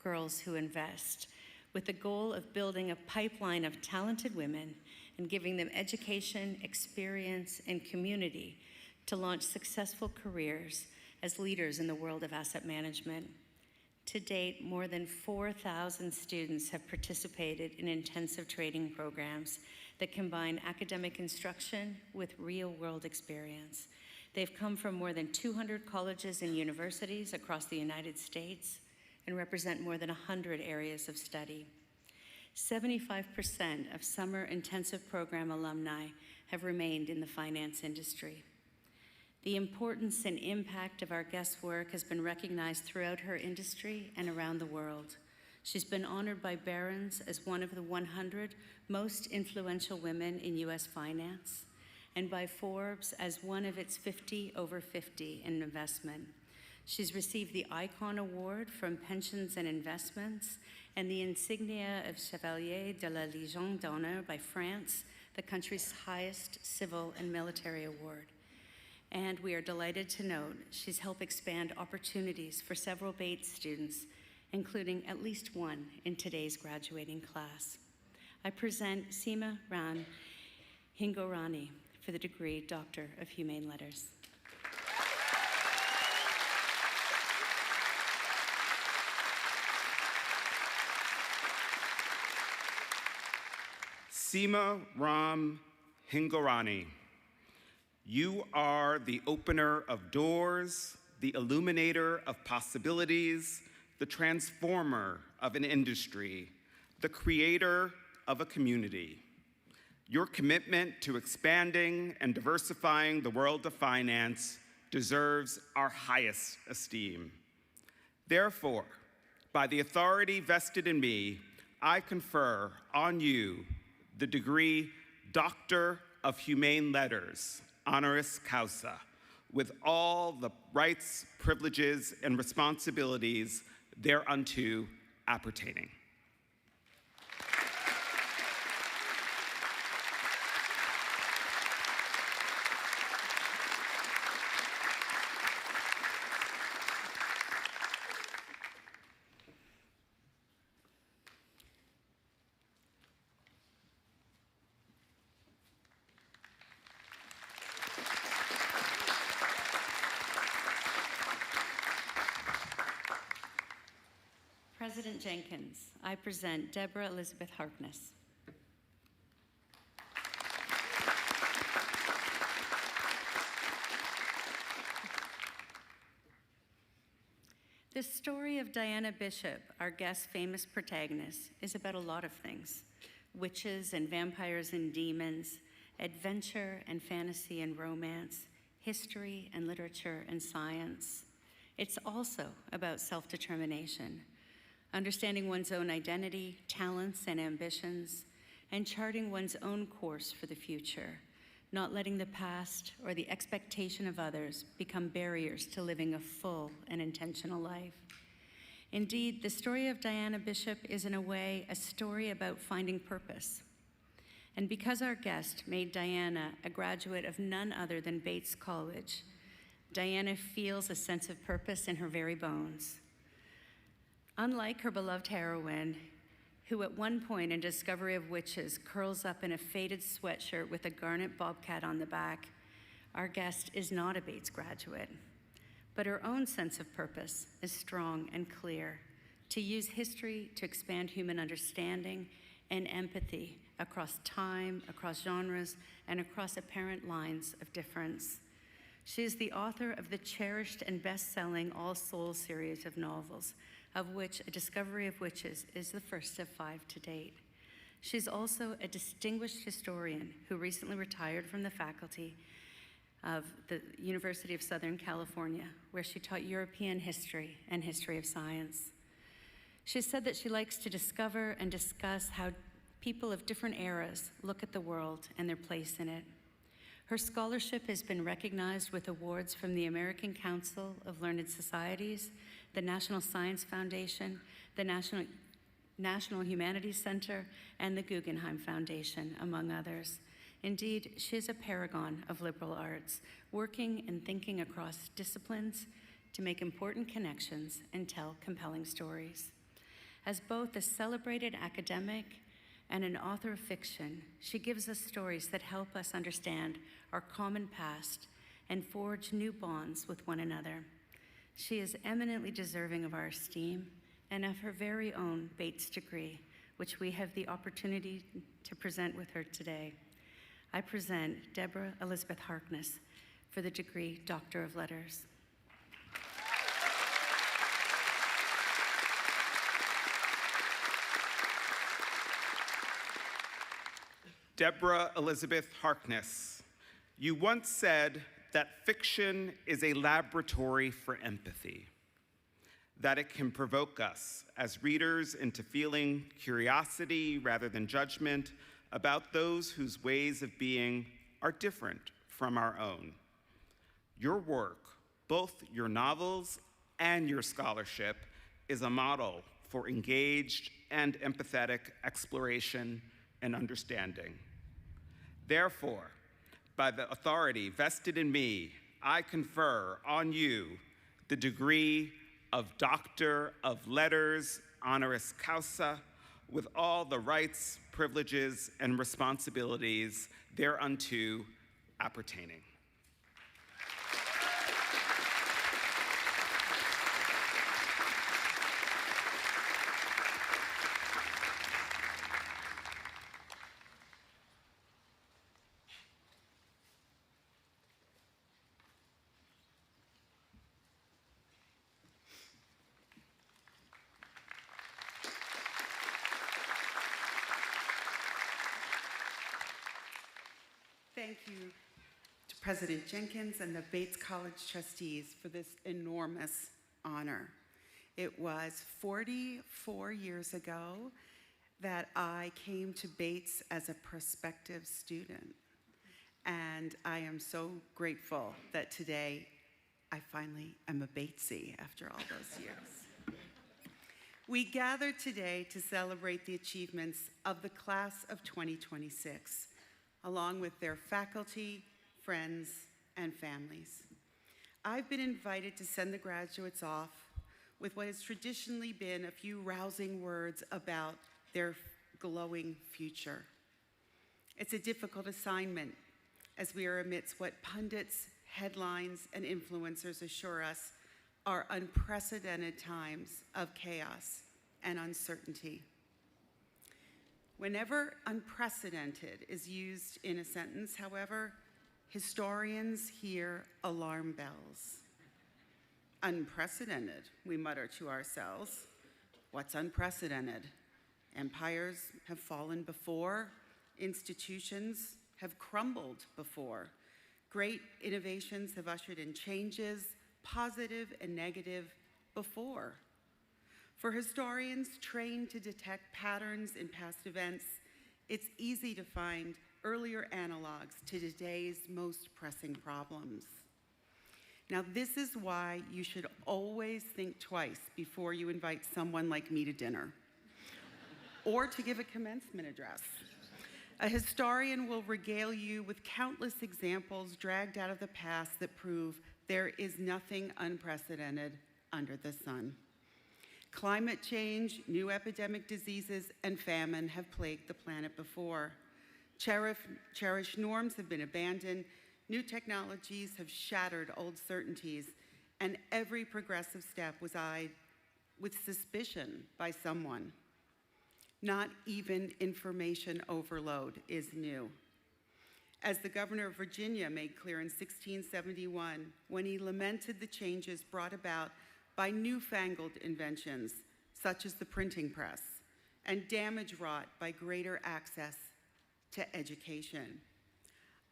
Girls Who Invest, with the goal of building a pipeline of talented women and giving them education, experience, and community to launch successful careers as leaders in the world of asset management. To date, more than 4,000 students have participated in intensive training programs that combine academic instruction with real-world experience. They've come from more than 200 colleges and universities across the United States and represent more than 100 areas of study. 75% of summer intensive program alumni have remained in the finance industry. The importance and impact of our guest's work has been recognized throughout her industry and around the world. She's been honored by Barron's as one of the 100 most influential women in U.S. finance, and by Forbes as one of its 50 over 50 in investment. She's received the Icon Award from Pensions and Investments and the insignia of Chevalier de la Légion d'Honneur by France, the country's highest civil and military award. And we are delighted to note she's helped expand opportunities for several Bates students, including at least one in today's graduating class. I present Seema Ran Hingorani for the degree Doctor of Humane Letters. Seema Ram Hingorani, you are the opener of doors, the illuminator of possibilities, the transformer of an industry, the creator of a community. Your commitment to expanding and diversifying the world of finance deserves our highest esteem. Therefore, by the authority vested in me, I confer on you the degree Doctor of Humane Letters, honoris causa, with all the rights, privileges, and responsibilities thereunto appertaining. President Jenkins, I present Deborah Elizabeth Harkness. The story of Diana Bishop, our guest's famous protagonist, is about a lot of things: witches and vampires and demons, adventure and fantasy and romance, history and literature and science. It's also about self-determination, understanding one's own identity, talents, and ambitions, and charting one's own course for the future, not letting the past or the expectation of others become barriers to living a full and intentional life. Indeed, the story of Diana Bishop is, in a way, a story about finding purpose. And because our guest made Diana a graduate of none other than Bates College, Diana feels a sense of purpose in her very bones. Unlike her beloved heroine, who at one point in Discovery of Witches curls up in a faded sweatshirt with a garnet bobcat on the back, our guest is not a Bates graduate. But her own sense of purpose is strong and clear: to use history to expand human understanding and empathy across time, across genres, and across apparent lines of difference. She is the author of the cherished and best-selling All Souls series of novels, of which A Discovery of Witches is the first of 5 to date. She's also a distinguished historian who recently retired from the faculty of the University of Southern California, where she taught European history and history of science. She said that she likes to discover and discuss how people of different eras look at the world and their place in it. Her scholarship has been recognized with awards from the American Council of Learned Societies, the National Science Foundation, the National Humanities Center, and the Guggenheim Foundation, among others. Indeed, she is a paragon of liberal arts, working and thinking across disciplines to make important connections and tell compelling stories. As both a celebrated academic and an author of fiction, she gives us stories that help us understand our common past and forge new bonds with one another. She is eminently deserving of our esteem and of her very own Bates degree, which we have the opportunity to present with her today. I present Deborah Elizabeth Harkness for the degree Doctor of Letters. Deborah Elizabeth Harkness, you once said that fiction is a laboratory for empathy, that it can provoke us as readers into feeling curiosity rather than judgment about those whose ways of being are different from our own. Your work, both your novels and your scholarship, is a model for engaged and empathetic exploration and understanding. Therefore, by the authority vested in me, I confer on you the degree of Doctor of Letters honoris causa, with all the rights, privileges, and responsibilities thereunto appertaining. Thank you to President Jenkins and the Bates College trustees for this enormous honor. It was 44 years ago that I came to Bates as a prospective student. And I am so grateful that today I finally am a Batesy after all those years. We gather today to celebrate the achievements of the class of 2026, along with their faculty, friends, and families. I've been invited to send the graduates off with what has traditionally been a few rousing words about their glowing future. It's a difficult assignment as we are amidst what pundits, headlines, and influencers assure us are unprecedented times of chaos and uncertainty. Whenever unprecedented is used in a sentence, however, historians hear alarm bells. Unprecedented, we mutter to ourselves. What's unprecedented? Empires have fallen before, institutions have crumbled before. Great innovations have ushered in changes, positive and negative, before. For historians trained to detect patterns in past events, it's easy to find earlier analogs to today's most pressing problems. Now, this is why you should always think twice before you invite someone like me to dinner or to give a commencement address. A historian will regale you with countless examples dragged out of the past that prove there is nothing unprecedented under the sun. Climate change, new epidemic diseases, and famine have plagued the planet before. Cherished norms have been abandoned, new technologies have shattered old certainties, and every progressive step was eyed with suspicion by someone. Not even information overload is new. As the governor of Virginia made clear in 1671, when he lamented the changes brought about by newfangled inventions, such as the printing press, and damage wrought by greater access to education.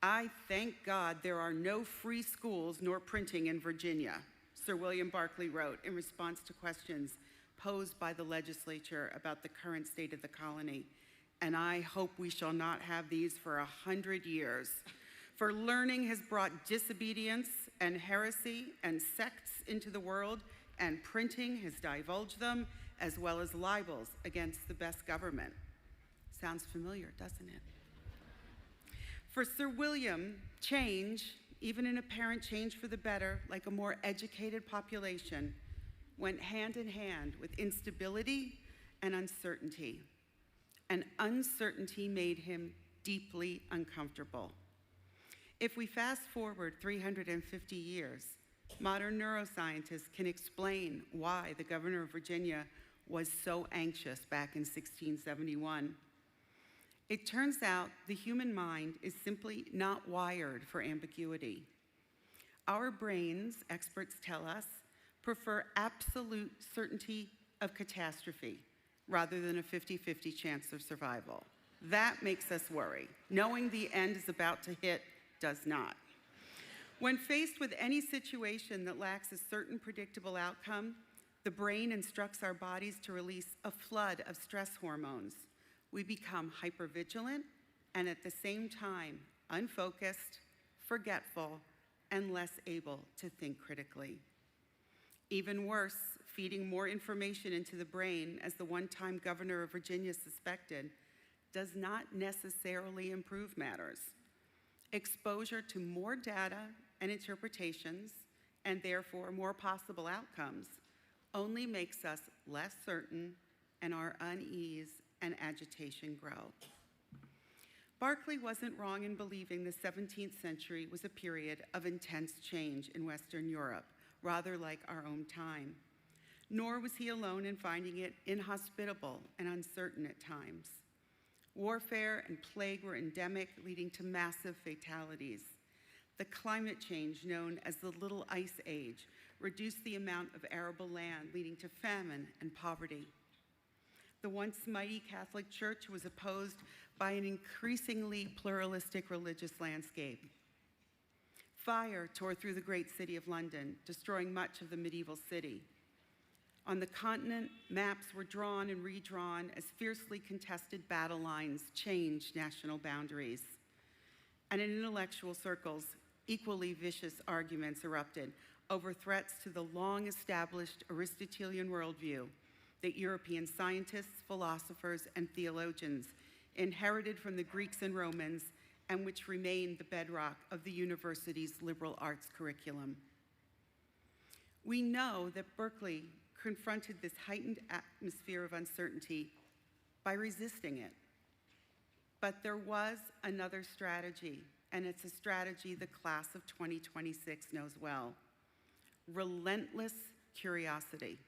I thank God there are no free schools nor printing in Virginia, Sir William Barclay wrote in response to questions posed by the legislature about the current state of the colony. And I hope we shall not have these for 100 years. For learning has brought disobedience and heresy and sects into the world, and printing has divulged them, as well as libels against the best government. Sounds familiar, doesn't it? For Sir William, change, even an apparent change for the better, like a more educated population, went hand in hand with instability and uncertainty. And uncertainty made him deeply uncomfortable. If we fast forward 350 years, modern neuroscientists can explain why the governor of Virginia was so anxious back in 1671. It turns out the human mind is simply not wired for ambiguity. Our brains, experts tell us, prefer absolute certainty of catastrophe rather than a 50-50 chance of survival. That makes us worry. Knowing the end is about to hit does not. When faced with any situation that lacks a certain predictable outcome, the brain instructs our bodies to release a flood of stress hormones. We become hypervigilant and at the same time unfocused, forgetful, and less able to think critically. Even worse, feeding more information into the brain, as the one-time governor of Virginia suspected, does not necessarily improve matters. Exposure to more data and interpretations, and therefore more possible outcomes, only makes us less certain, and our unease and agitation grow. Berkeley wasn't wrong in believing the 17th century was a period of intense change in Western Europe, rather like our own time. Nor was he alone in finding it inhospitable and uncertain at times. Warfare and plague were endemic, leading to massive fatalities. The climate change known as the Little Ice Age reduced the amount of arable land, leading to famine and poverty. The once mighty Catholic Church was opposed by an increasingly pluralistic religious landscape. Fire tore through the great city of London, destroying much of the medieval city. On the continent, maps were drawn and redrawn as fiercely contested battle lines changed national boundaries. And in intellectual circles, equally vicious arguments erupted over threats to the long-established Aristotelian worldview that European scientists, philosophers, and theologians inherited from the Greeks and Romans, and which remained the bedrock of the university's liberal arts curriculum. We know that Berkeley confronted this heightened atmosphere of uncertainty by resisting it. But there was another strategy, and it's a strategy the class of 2026 knows well: relentless curiosity.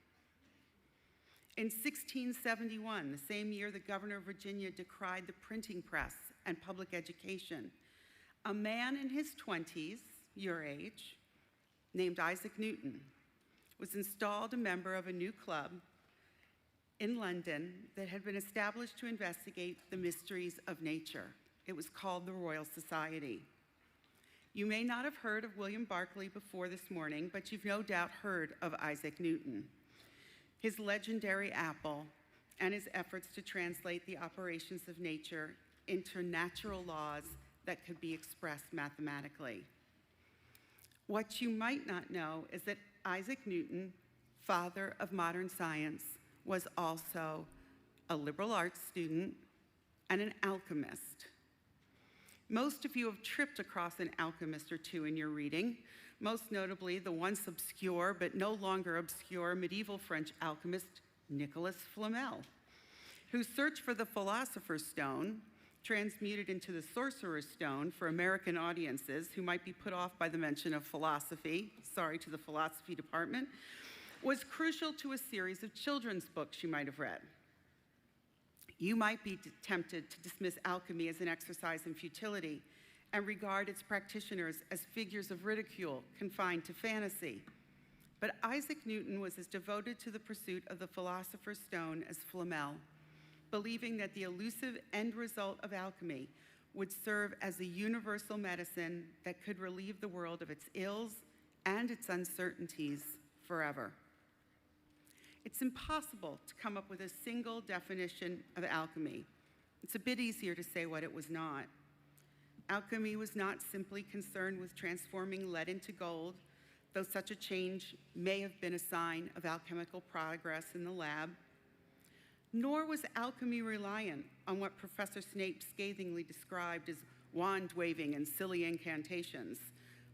In 1671, the same year the governor of Virginia decried the printing press and public education, a man in his 20s, your age, named Isaac Newton, was installed a member of a new club in London that had been established to investigate the mysteries of nature. It was called the Royal Society. You may not have heard of William Berkeley before this morning, but you've no doubt heard of Isaac Newton, his legendary apple, and his efforts to translate the operations of nature into natural laws that could be expressed mathematically. What you might not know is that Isaac Newton, father of modern science, was also a liberal arts student and an alchemist. Most of you have tripped across an alchemist or two in your reading, most notably the once obscure but no longer obscure medieval French alchemist Nicolas Flamel, who searched for the Philosopher's Stone, transmuted into the Sorcerer's Stone for American audiences who might be put off by the mention of philosophy, sorry to the philosophy department, was crucial to a series of children's books you might have read. You might be tempted to dismiss alchemy as an exercise in futility and regard its practitioners as figures of ridicule confined to fantasy. But Isaac Newton was as devoted to the pursuit of the Philosopher's Stone as Flamel, believing that the elusive end result of alchemy would serve as a universal medicine that could relieve the world of its ills and its uncertainties forever. It's impossible to come up with a single definition of alchemy. It's a bit easier to say what it was not. Alchemy was not simply concerned with transforming lead into gold, though such a change may have been a sign of alchemical progress in the lab. Nor was alchemy reliant on what Professor Snape scathingly described as wand-waving and silly incantations,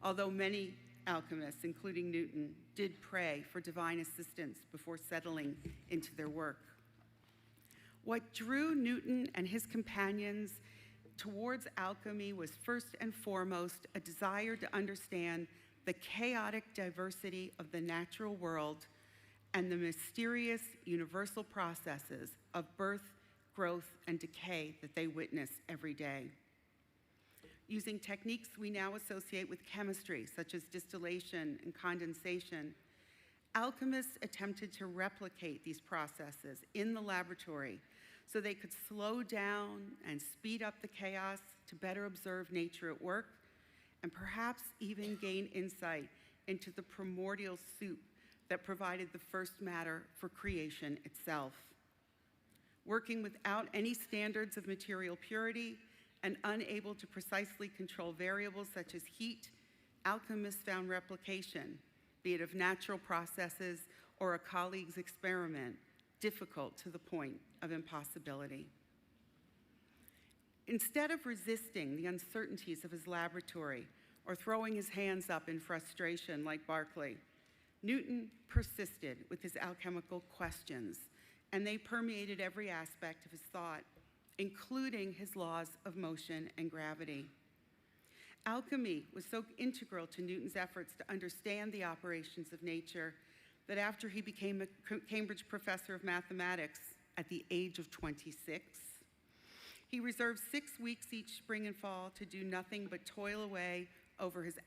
although many alchemists, including Newton, did pray for divine assistance before settling into their work. What drew Newton and his companions towards alchemy was first and foremost a desire to understand the chaotic diversity of the natural world and the mysterious universal processes of birth, growth, and decay that they witness every day. Using techniques we now associate with chemistry, such as distillation and condensation, alchemists attempted to replicate these processes in the laboratory so they could slow down and speed up the chaos to better observe nature at work and perhaps even gain insight into the primordial soup that provided the first matter for creation itself. Working without any standards of material purity and unable to precisely control variables such as heat, alchemists found replication, be it of natural processes or a colleague's experiment, difficult to the point of impossibility. Instead of resisting the uncertainties of his laboratory or throwing his hands up in frustration like Berkeley, Newton persisted with his alchemical questions, and they permeated every aspect of his thought, including his laws of motion and gravity. Alchemy was so integral to Newton's efforts to understand the operations of nature that after he became a Cambridge professor of mathematics at the age of 26, he reserved 6 weeks each spring and fall to do nothing but toil away over his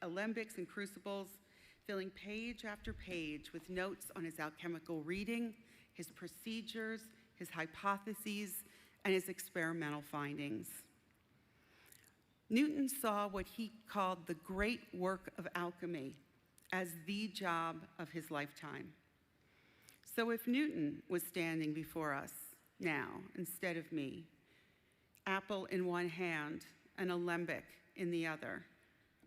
alembics and crucibles, filling page after page with notes on his alchemical reading, his procedures, his hypotheses, and his experimental findings. Newton saw what he called the great work of alchemy as the job of his lifetime. So if Newton was standing before us now instead of me, apple in one hand and alembic in the other,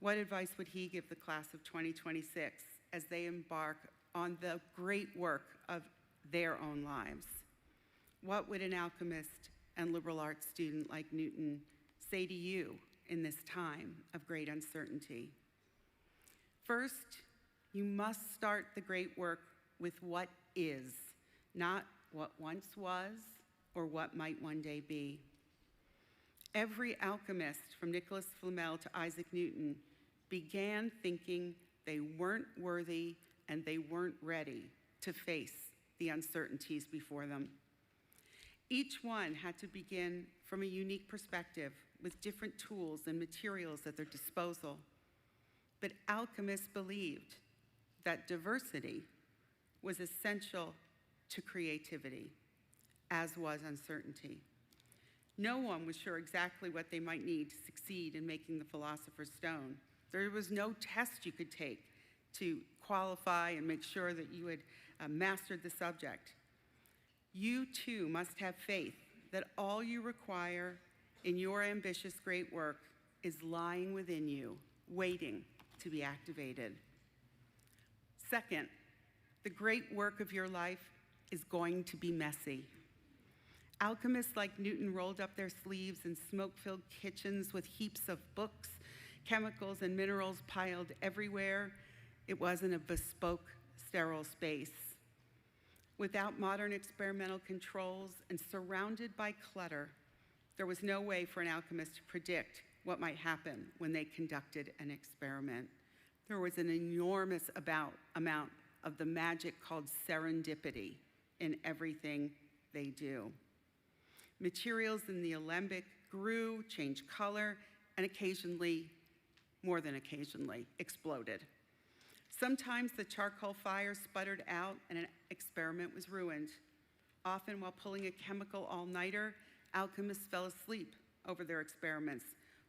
what advice would he give the class of 2026 as they embark on the great work of their own lives? What would an alchemist and liberal arts student like Newton say to you in this time of great uncertainty? First, you must start the great work with what is, not what once was or what might one day be. Every alchemist, from Nicholas Flamel to Isaac Newton, began thinking they weren't worthy and they weren't ready to face the uncertainties before them. Each one had to begin from a unique perspective with different tools and materials at their disposal. But alchemists believed that diversity was essential to creativity, as was uncertainty. No one was sure exactly what they might need to succeed in making the Philosopher's Stone. There was no test you could take to qualify and make sure that you had mastered the subject. You too must have faith that all you require in your ambitious great work is lying within you, waiting to be activated. Second, the great work of your life is going to be messy. Alchemists like Newton rolled up their sleeves in smoke-filled kitchens with heaps of books, chemicals, and minerals piled everywhere. It wasn't a bespoke, sterile space. Without modern experimental controls and surrounded by clutter, there was no way for an alchemist to predict what might happen when they conducted an experiment. There was an enormous amount of the magic called serendipity in everything they do. Materials in the alembic grew, changed color, and occasionally, more than occasionally, exploded. Sometimes the charcoal fire sputtered out and an experiment was ruined. Often while pulling a chemical all-nighter, alchemists fell asleep over their experiments,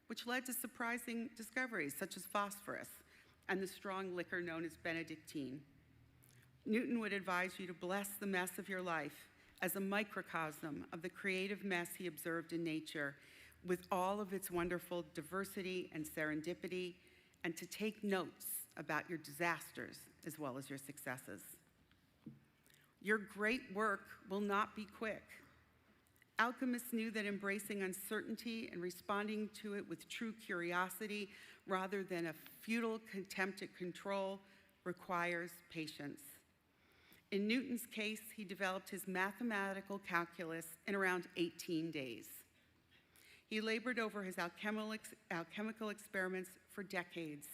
which led to surprising discoveries such as phosphorus and the strong liquor known as Benedictine. Newton would advise you to bless the mess of your life as a microcosm of the creative mess he observed in nature with all of its wonderful diversity and serendipity, and to take notes about your disasters as well as your successes. Your great work will not be quick. Alchemists knew that embracing uncertainty and responding to it with true curiosity rather than a futile contempt at control requires patience. In Newton's case, he developed his mathematical calculus in around 18 days. He labored over his alchemical experiments for decades,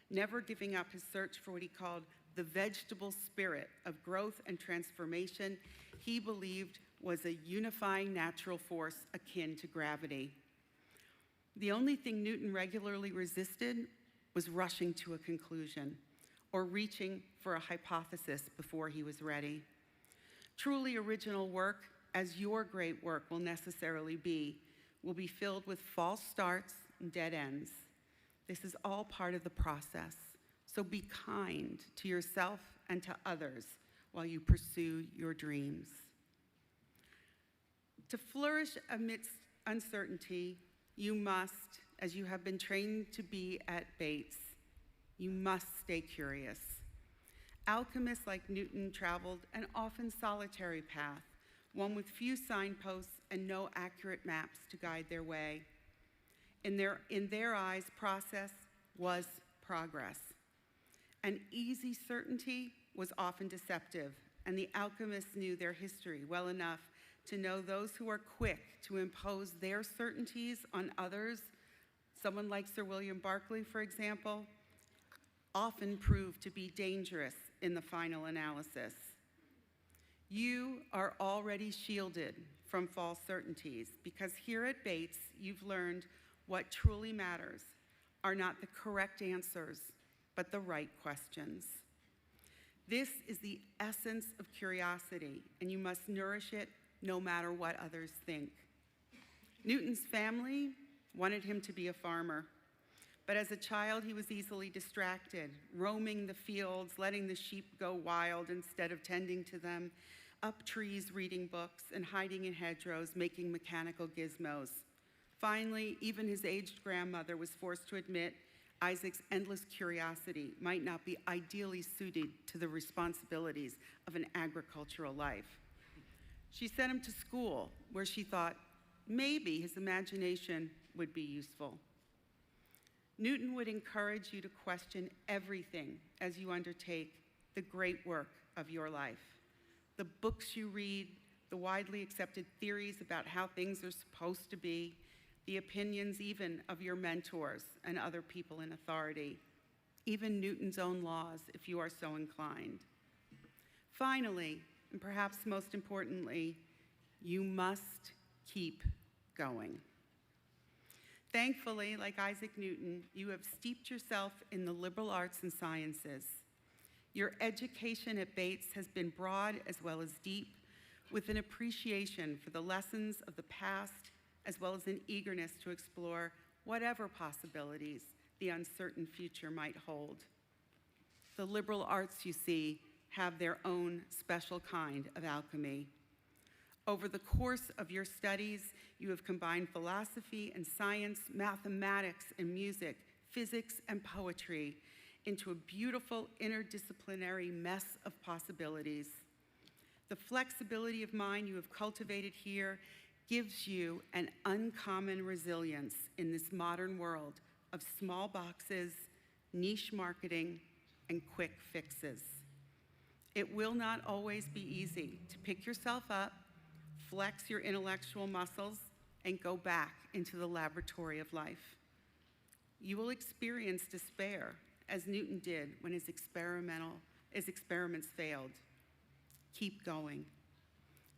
never giving up his search for what he called the vegetable spirit of growth and transformation he believed was a unifying natural force akin to gravity. The only thing Newton regularly resisted was rushing to a conclusion or reaching for a hypothesis before he was ready. Truly original work, as your great work will necessarily be, will be filled with false starts and dead ends, This is all part of the process. So be kind to yourself and to others while you pursue your dreams. To flourish amidst uncertainty, you must, as you have been trained to be at Bates, you must stay curious. Alchemists like Newton traveled an often solitary path, one with few signposts and no accurate maps to guide their way. In their eyes, process was progress. An easy certainty was often deceptive, and the alchemists knew their history well enough to know those who are quick to impose their certainties on others, someone like Sir William Berkeley, for example, often prove to be dangerous in the final analysis. You are already shielded from false certainties because here at Bates, you've learned what truly matters are not the correct answers, but the right questions. This is the essence of curiosity, and you must nourish it no matter what others think. Newton's family wanted him to be a farmer, but as a child, he was easily distracted, roaming the fields, letting the sheep go wild instead of tending to them, up trees reading books, and hiding in hedgerows making mechanical gizmos. Finally, even his aged grandmother was forced to admit Isaac's endless curiosity might not be ideally suited to the responsibilities of an agricultural life. She sent him to school, where she thought maybe his imagination would be useful. Newton would encourage you to question everything as you undertake the great work of your life. The books you read, the widely accepted theories about how things are supposed to be, the opinions even of your mentors and other people in authority, even Newton's own laws, if you are so inclined. Finally, and perhaps most importantly, you must keep going. Thankfully, like Isaac Newton, you have steeped yourself in the liberal arts and sciences. Your education at Bates has been broad as well as deep, with an appreciation for the lessons of the past, as well as an eagerness to explore whatever possibilities the uncertain future might hold. The liberal arts, you see, have their own special kind of alchemy. Over the course of your studies, you have combined philosophy and science, mathematics and music, physics and poetry into a beautiful interdisciplinary mess of possibilities. The flexibility of mind you have cultivated here gives you an uncommon resilience in this modern world of small boxes, niche marketing, and quick fixes. It will not always be easy to pick yourself up, flex your intellectual muscles, and go back into the laboratory of life. You will experience despair, as Newton did when his experiments failed. Keep going.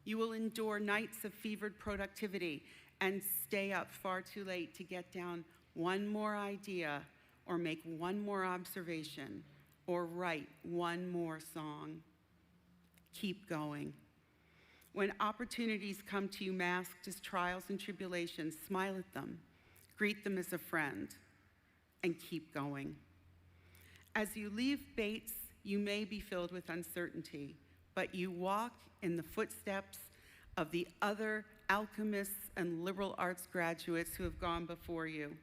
You will endure nights of fevered productivity and stay up far too late to get down one more idea or make one more observation or write one more song. Keep going. When opportunities come to you masked as trials and tribulations, smile at them, greet them as a friend, and keep going. As you leave Bates, you may be filled with uncertainty, but you walk in the footsteps of the other alchemists and liberal arts graduates who have gone before you.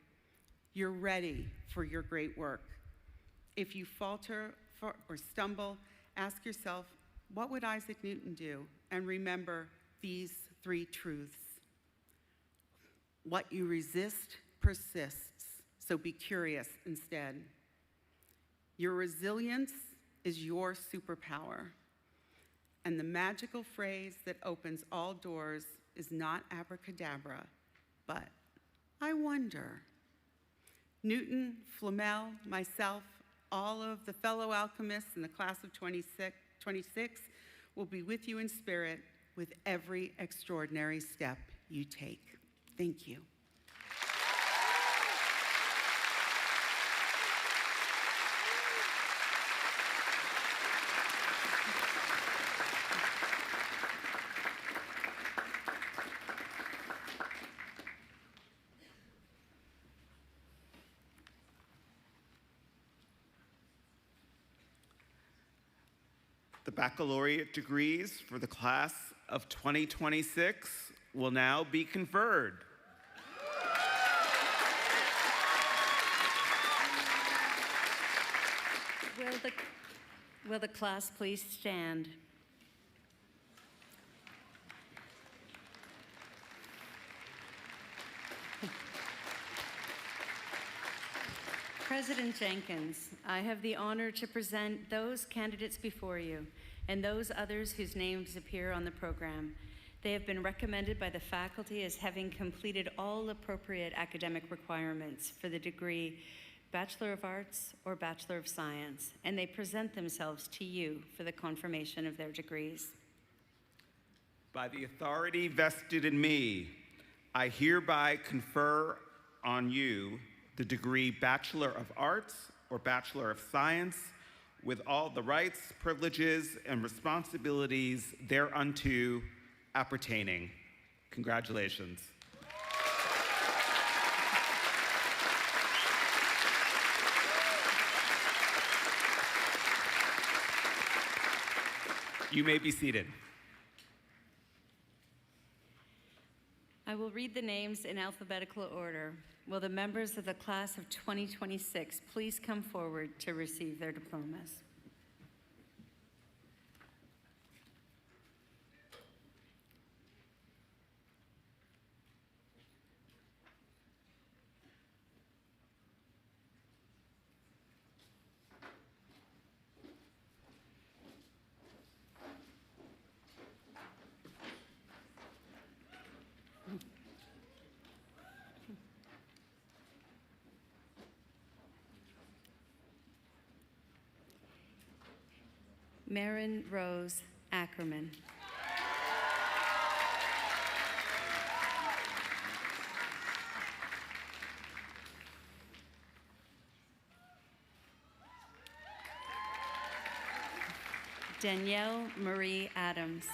You're ready for your great work. If you falter or stumble, ask yourself, what would Isaac Newton do? And remember these three truths. What you resist persists, so be curious instead. Your resilience is your superpower. And the magical phrase that opens all doors is not abracadabra, but I wonder. Newton, Flamel, myself, all of the fellow alchemists in the class of 26 will be with you in spirit with every extraordinary step you take. Thank you. The baccalaureate degrees for the class of 2026 will now be conferred. Will the class please stand? President Jenkins, I have the honor to present those candidates before you and those others whose names appear on the program. They have been recommended by the faculty as having completed all appropriate academic requirements for the degree Bachelor of Arts or Bachelor of Science, and they present themselves to you for the confirmation of their degrees. By the authority vested in me, I hereby confer on you the degree Bachelor of Arts or Bachelor of Science with all the rights, privileges, and responsibilities thereunto appertaining. Congratulations. You may be seated. I will read the names in alphabetical order. Will the members of the class of 2026 please come forward to receive their diplomas? Marin Rose Ackerman. Danielle Marie Adams.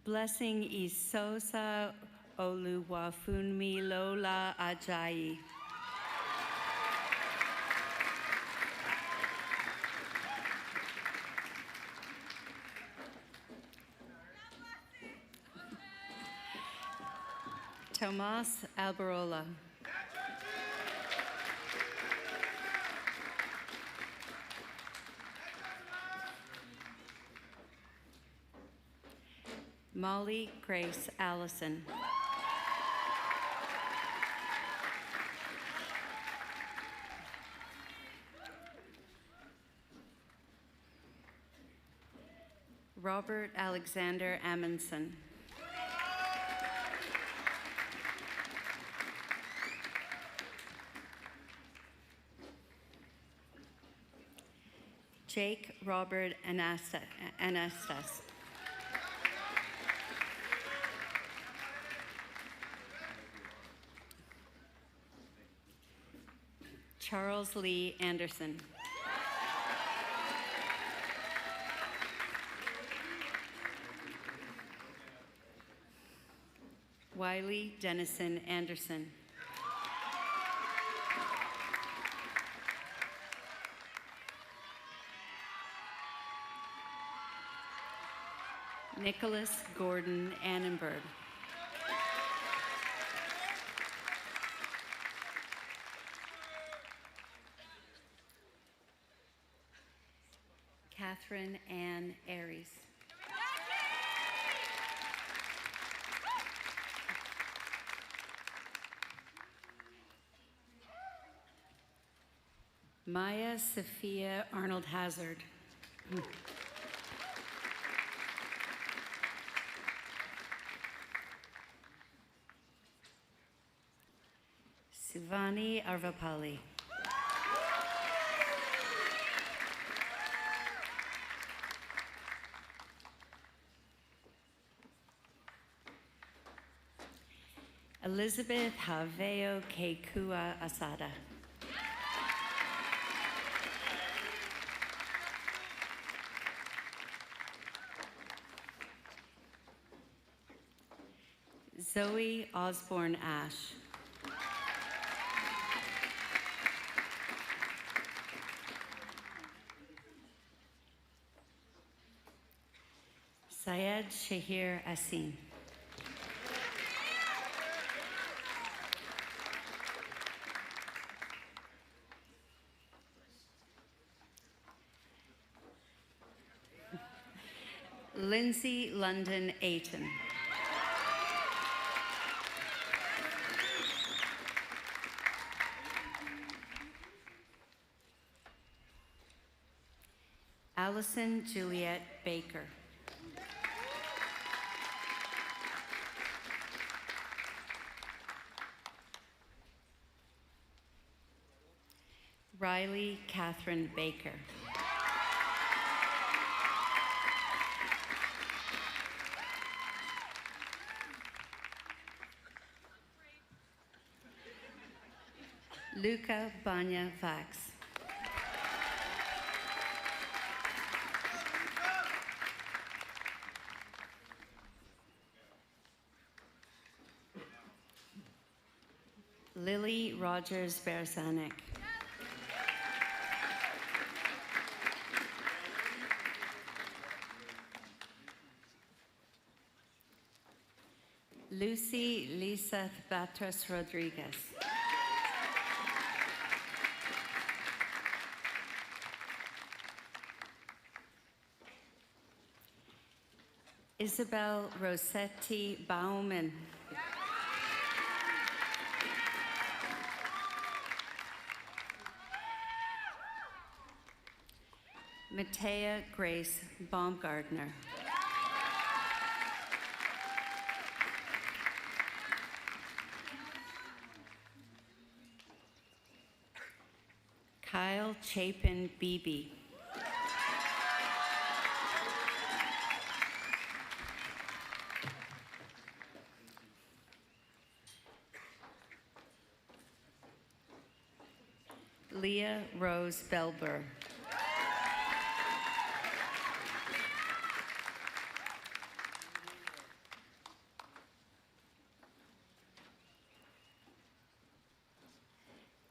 Blessing Isosa Oluwafunmi Lola Ajayi. Tomas Alberola. Molly Grace Allison. Robert Alexander Amundsen. Jake Robert Anastas. Charles Lee Anderson. Wiley Dennison Anderson. Nicholas Gordon Annenberg. Catherine Ann Aries. Maya Sophia Arnold Hazard. Suvani Arvapali. Elizabeth Haveo Kekua Asada. Zoe Osborne Ash. Syed Shahir Asin. Lindsay London Ayton. Allison Juliet Baker. Riley Catherine Baker. Luca Banya Vax. Lily Rogers Berzanek. Lucy Lisa Batras Rodriguez. Isabel Rossetti Bauman. Matea Grace Baumgartner. Kyle Chapin Beebe. Leah Rose Belber.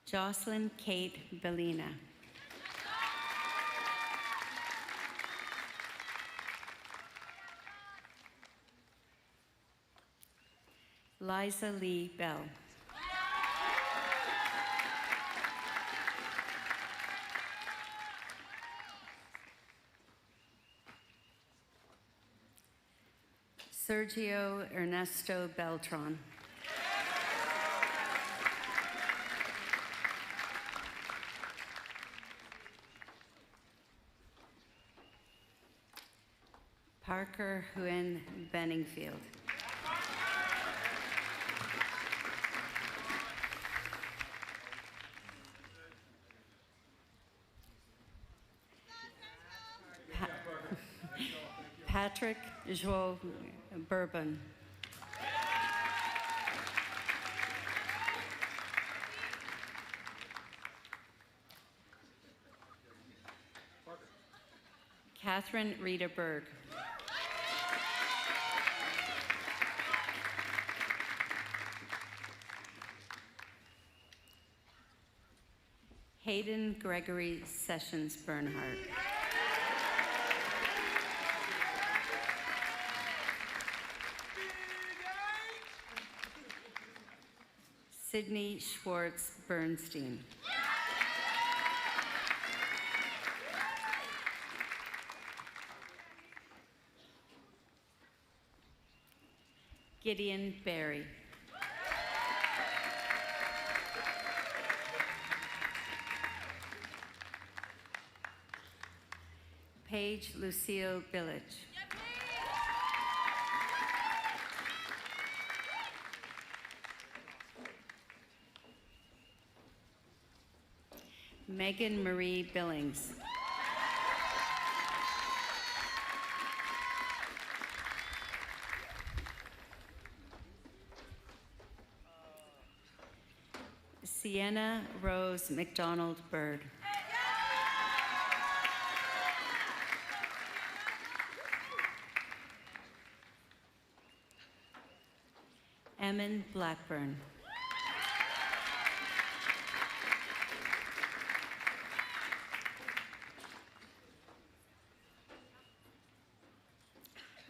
Jocelyn Kate Bellina. Liza Lee Bell. Sergio Ernesto Beltran. Parker Huen Benningfield. Patrick Joe Bourbon. Catherine Rita Berg. Hayden Gregory Sessions Bernhardt. Sydney Schwartz Bernstein. Gideon Berry. Paige Lucille Billage. Megan Marie Billings. Sienna Rose McDonald Bird. Emmon Blackburn.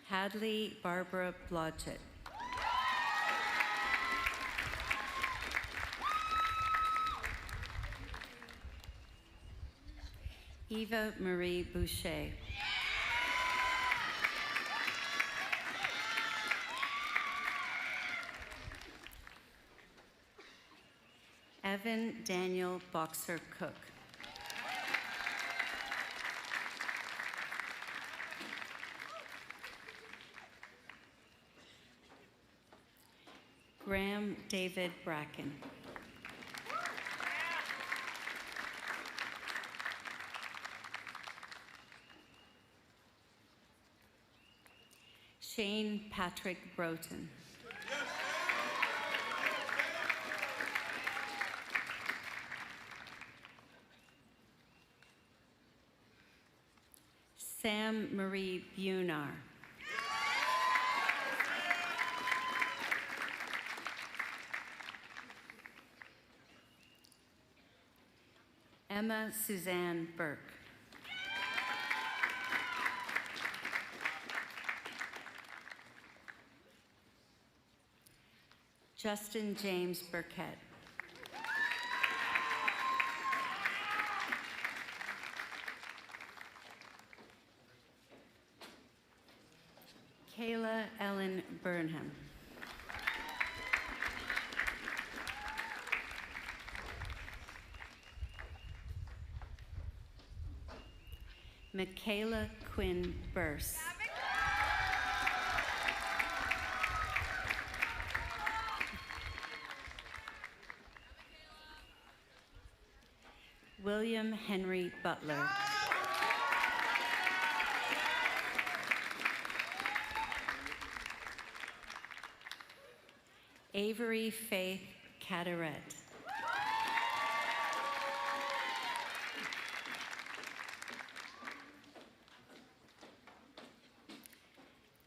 Hadley Barbara Blodgett. Eva Marie Boucher. Evan Daniel Boxer Cook. Graham David Bracken. Shane Patrick Broughton. Sam Marie Bunar. Emma Suzanne Burke. Justin James Burkett. Kayla Ellen Burnham. Michaela Quinn Burse. William Henry Butler. Avery Faith Caderet.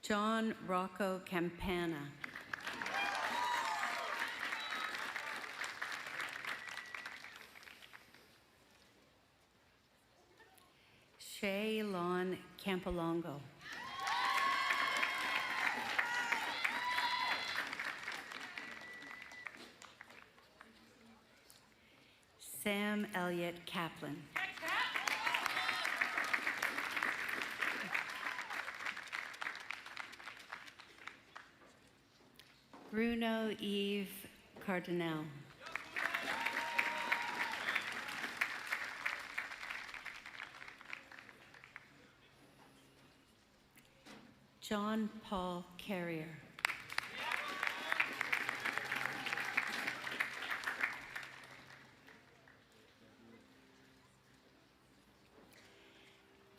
John Rocco Campana. Shay Lon Campolongo. Sam Elliott Kaplan. Bruno Eve Cardinal. John Paul Carrier.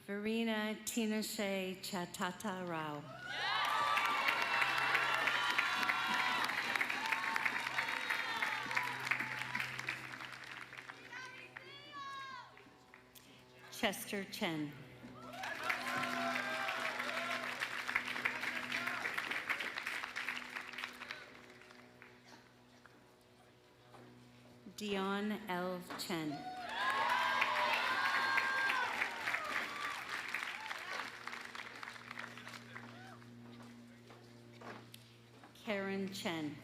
Verena Tinashe Chatata Rao. Chester Chen. Dion L. Chen. Karen Chen.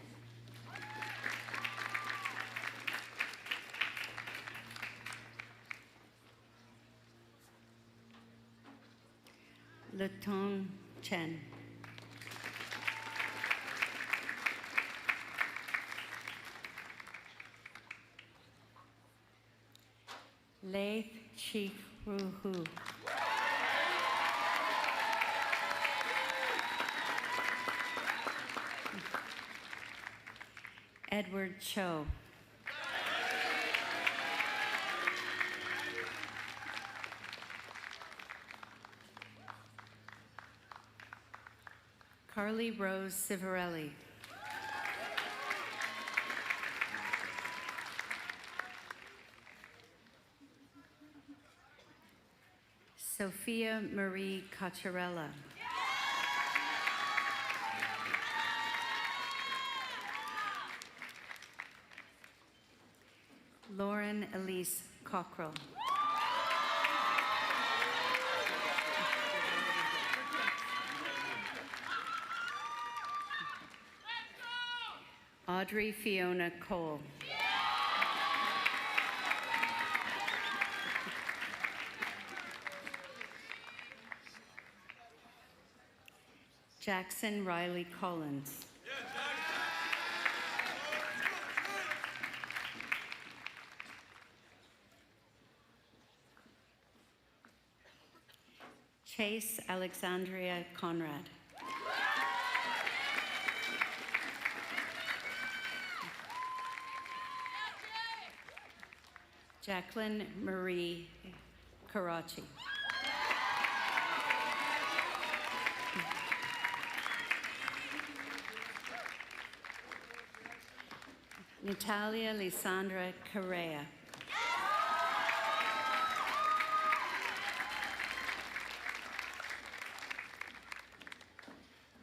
Letong Chen. Laith Chik Ruhu. Edward Cho. Carly Rose Civarelli. Sophia Marie Cacciarella. Lauren Elise Cockrell. Audrey Fiona Cole. Jackson Riley Collins. Chase Alexandria Conrad. Jacqueline Marie Karachi. Natalia Lisandra Correa.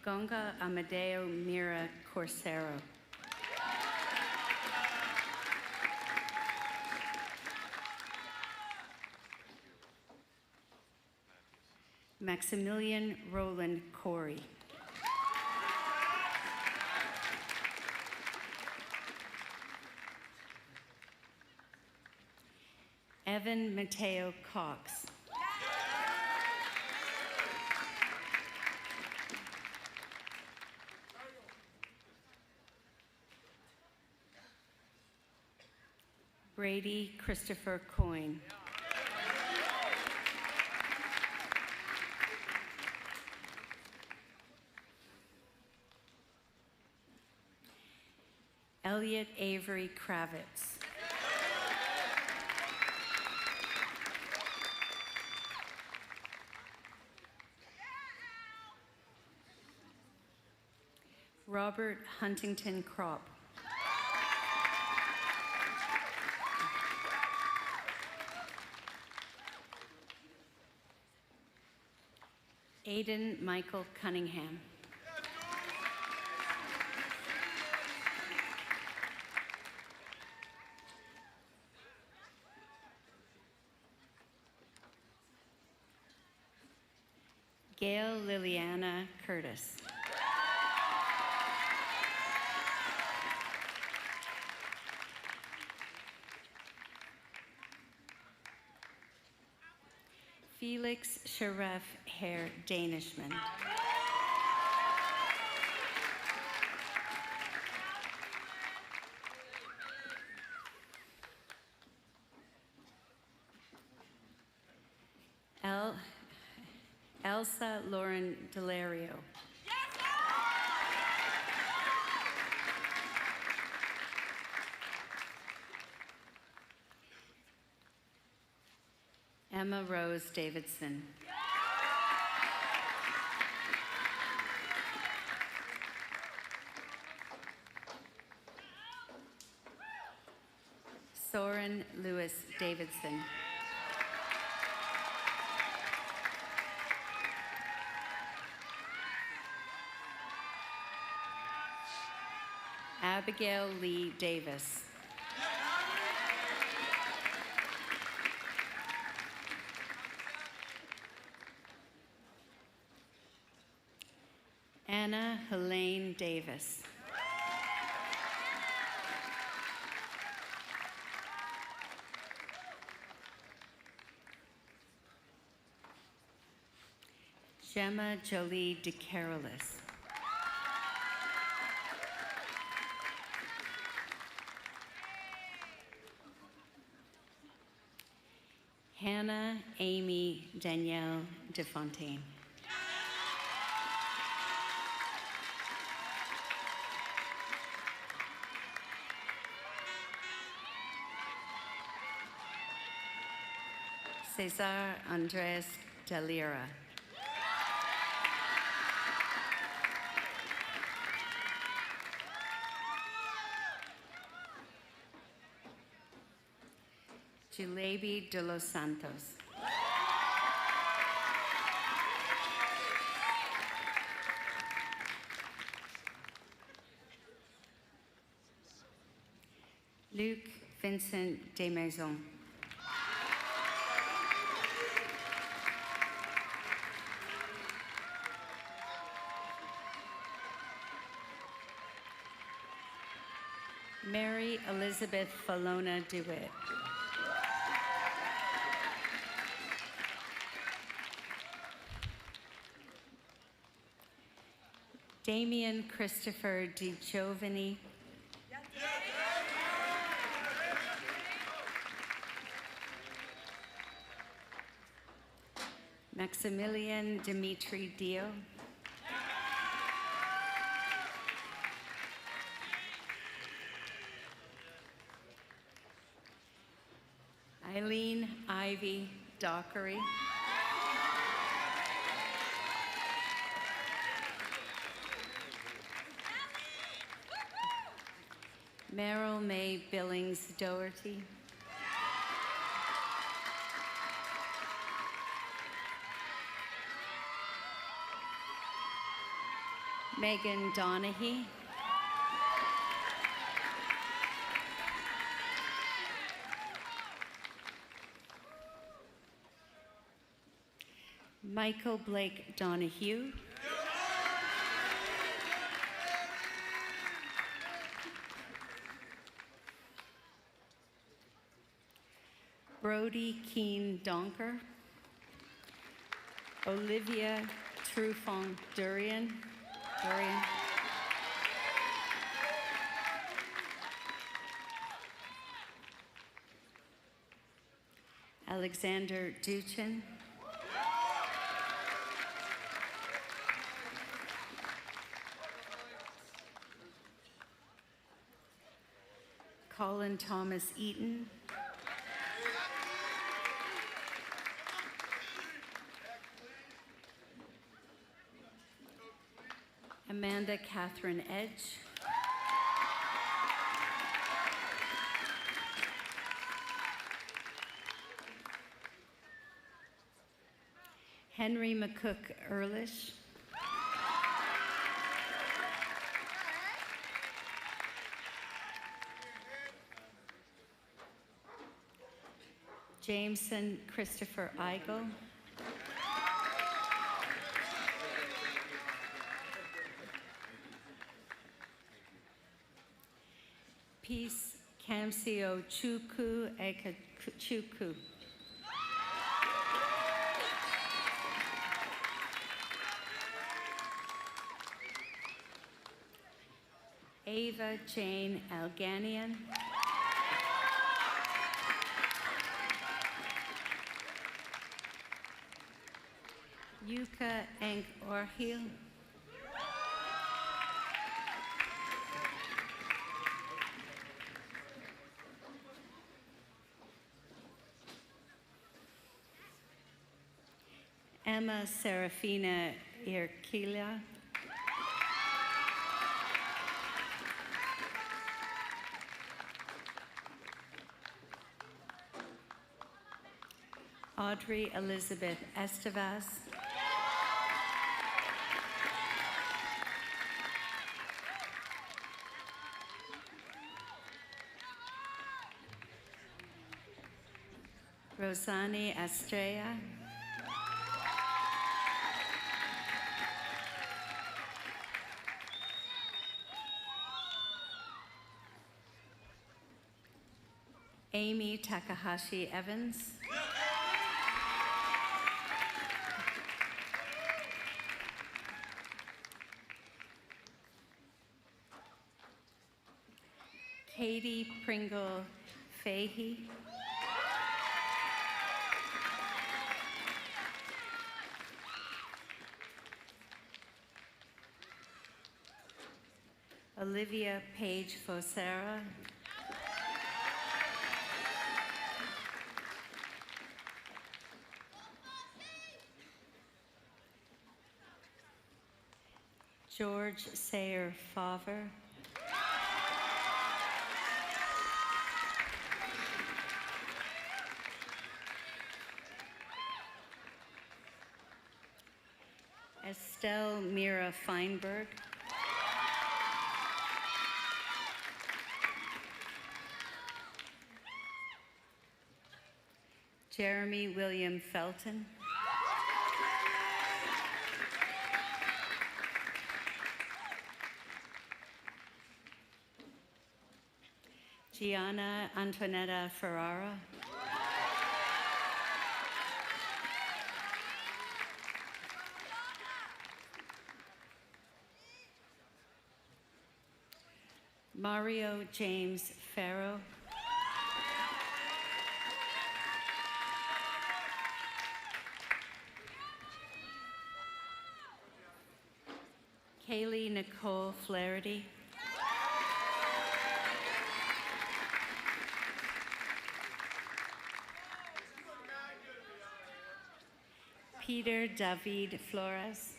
Gonga Amadeo Mira Corsero. Maximilian Roland Corey. Evan Mateo Cox. Brady Christopher Coyne. Elliot Avery Kravitz. Robert Huntington Kropp. Aidan Michael Cunningham. Gail Liliana Curtis. Felix Sharef Herr Danishman. Elsa Lauren Delario. Emma Rose Davidson. Soren Lewis Davidson. Abigail Lee Davis. Anna Helene Davis. Gemma Jolie DeCarolis. Hannah Amy Danielle DeFontaine. Cesar Andres Delira. Julebi de los Santos. Luke Vincent Desmaisons. Mary Elizabeth Falona DeWitt. Damian Christopher DiGiovanni. Maximilian Dimitri Dio. Eileen Ivy Dockery. Meryl May Billings Doherty. Megan Donahue. Michael Blake Donahue. Brody Keene Donker. Olivia Trufant Durian. Alexander Duchin. Colin Thomas Eaton. Amanda Catherine Edge. Henry McCook Ehrlich. Jameson Christopher Igo. Peace Kamsio Chukwu Ekachukwu. Ava Jane Alganian. Yuka Enk Orhil. Emma Serafina Irkila. Audrey Elizabeth Estevas. Rosani Estrella. Amy Takahashi Evans. Katie Pringle Fahey. Olivia Page Fosera. George Sayer Favre. Estelle Mira Feinberg. Jeremy William Felton. Gianna Antonetta Ferrara. Mario James Farrow. Kaylee Nicole Flaherty. Peter David Flores.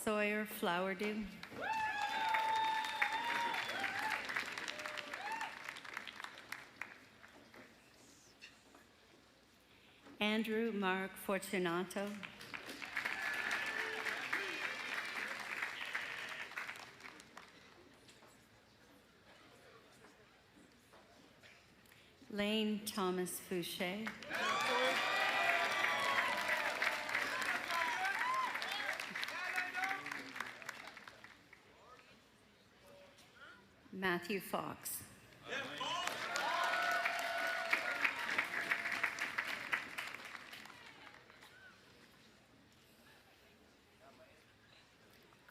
Sawyer Flowerdew. Andrew Mark Fortunato. Lane Thomas Fouché. Matthew Fox.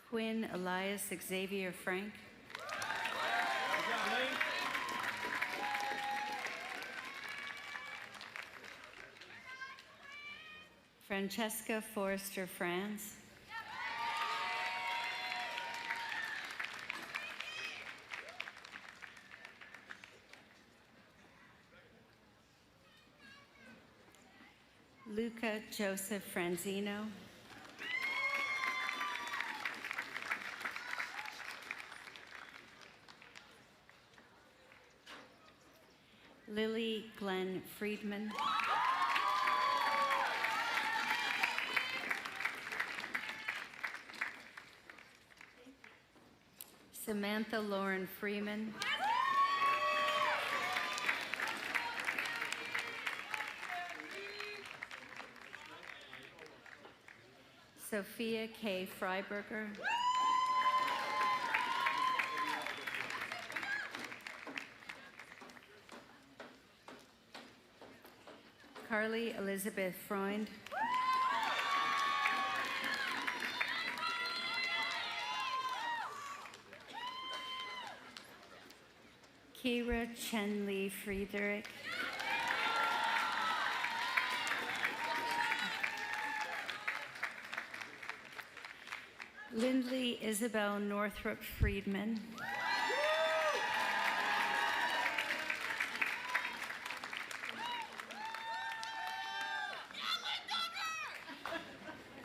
Quinn Elias Xavier Frank. Francesca Forrester Franz. Luca Joseph Franzino. Lily Glenn Friedman. Samantha Lauren Freeman. Sophia K. Freiberger. Carly Elizabeth Freund. Kira Chen-Lee Friedrich. Lindley Isabel Northrop Friedman.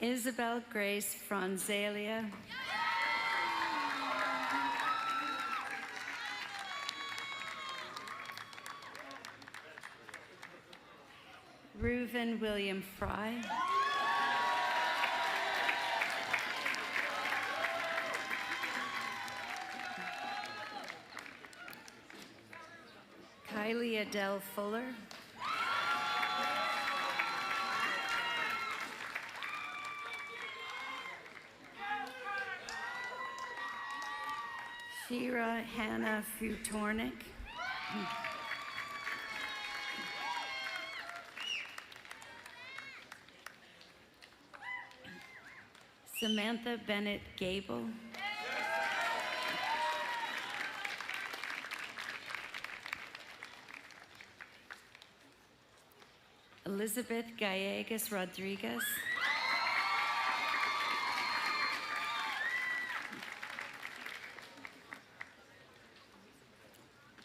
Isabel Grace Franzalia. Reuven William Fry. Kylie Adele Fuller. Shira Hannah Futornik. Samantha Bennett Gable. Elizabeth Gallegos Rodriguez.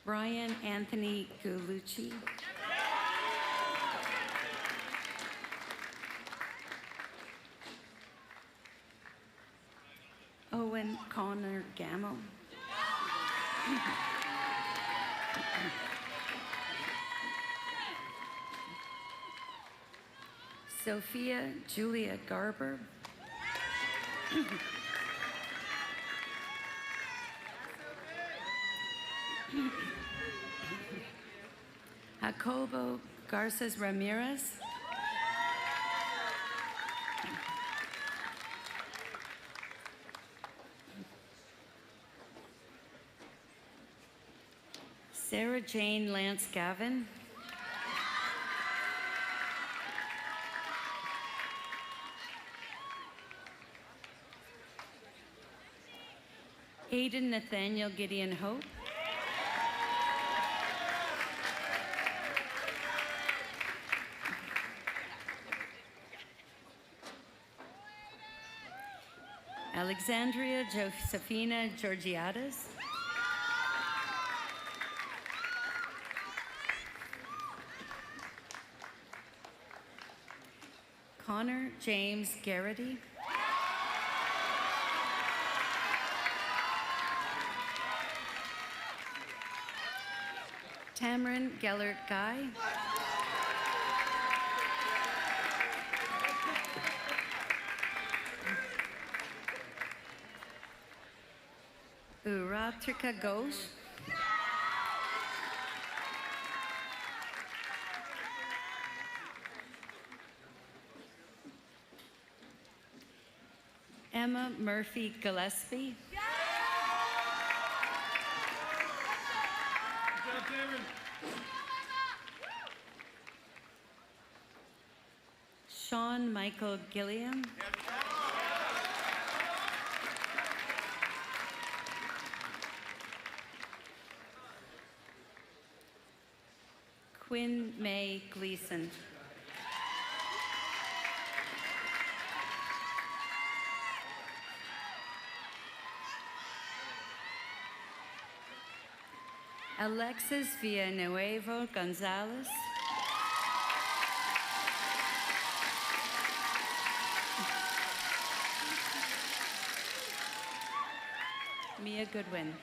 Brian Anthony Gulucci. Owen Connor Gamble. Sophia Julia Garber. Jacobo Garces Ramirez. Sarah Jane Lance Gavin. Aiden Nathaniel Gideon Hope. Alexandria Josephina Georgiades. Connor James Garrity. Tamron Gellert Guy. Uratrika Ghosh. Emma Murphy Gillespie. Sean Michael Gilliam. Quinn May Gleason. Alexis Villanueva Gonzalez. Mia Goodwin.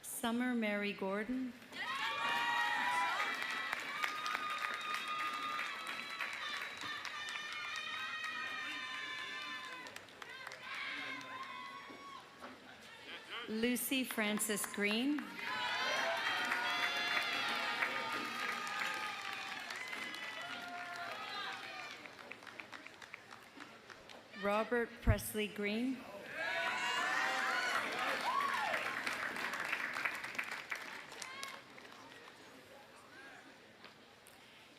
Summer Mary Gordon. Lucy Frances Green. Robert Presley Green.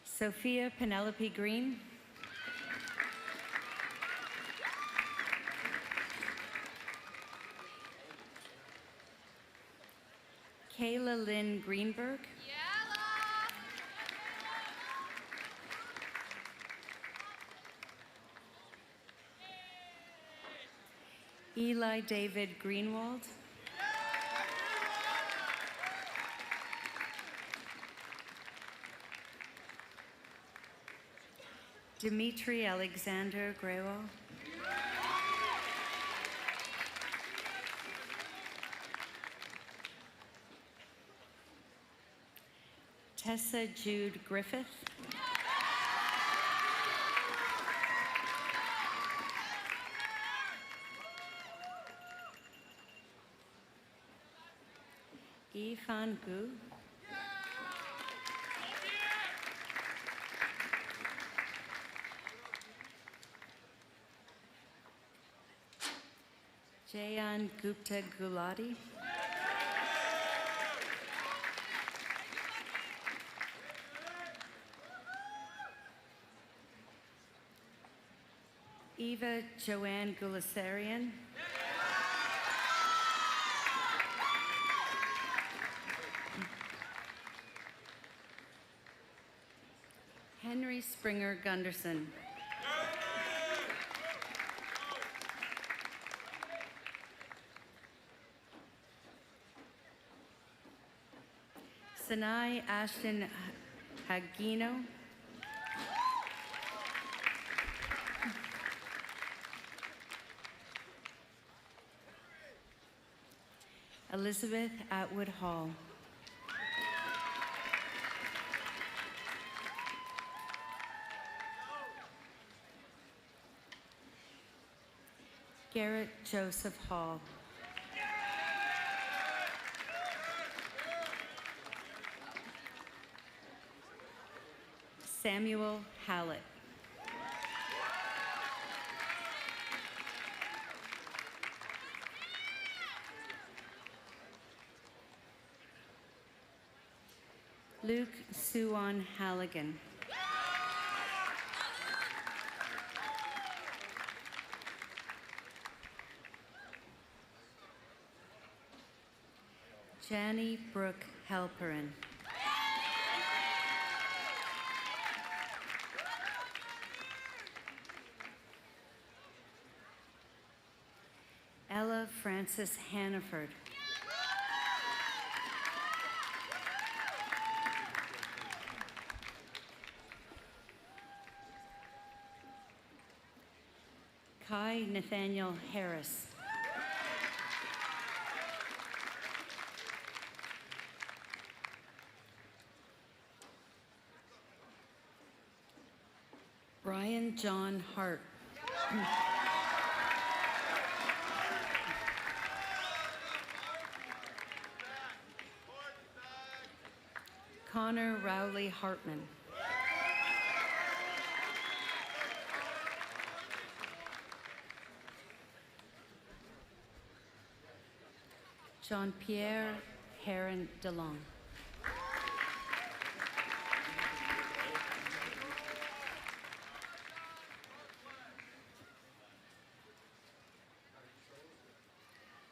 Sophia Penelope Green. Kayla Lynn Greenberg. Eli David Greenwald. Dimitri Alexander Grewo. Tessa Jude Griffith. Yifan Gu. Jayan Gupta Gulati. Eva Joanne Gulasarian. Henry Springer Gunderson. Sinai Ashton Hagino. Elizabeth Atwood Hall. Garrett Joseph Hall. Samuel Hallett. Luke Suwan Halligan. Janie Brooke Halperin. Ella Frances Hannaford. Kai Nathaniel Harris. Brian John Hart. Connor Rowley Hartman. Jean-Pierre Heron DeLong.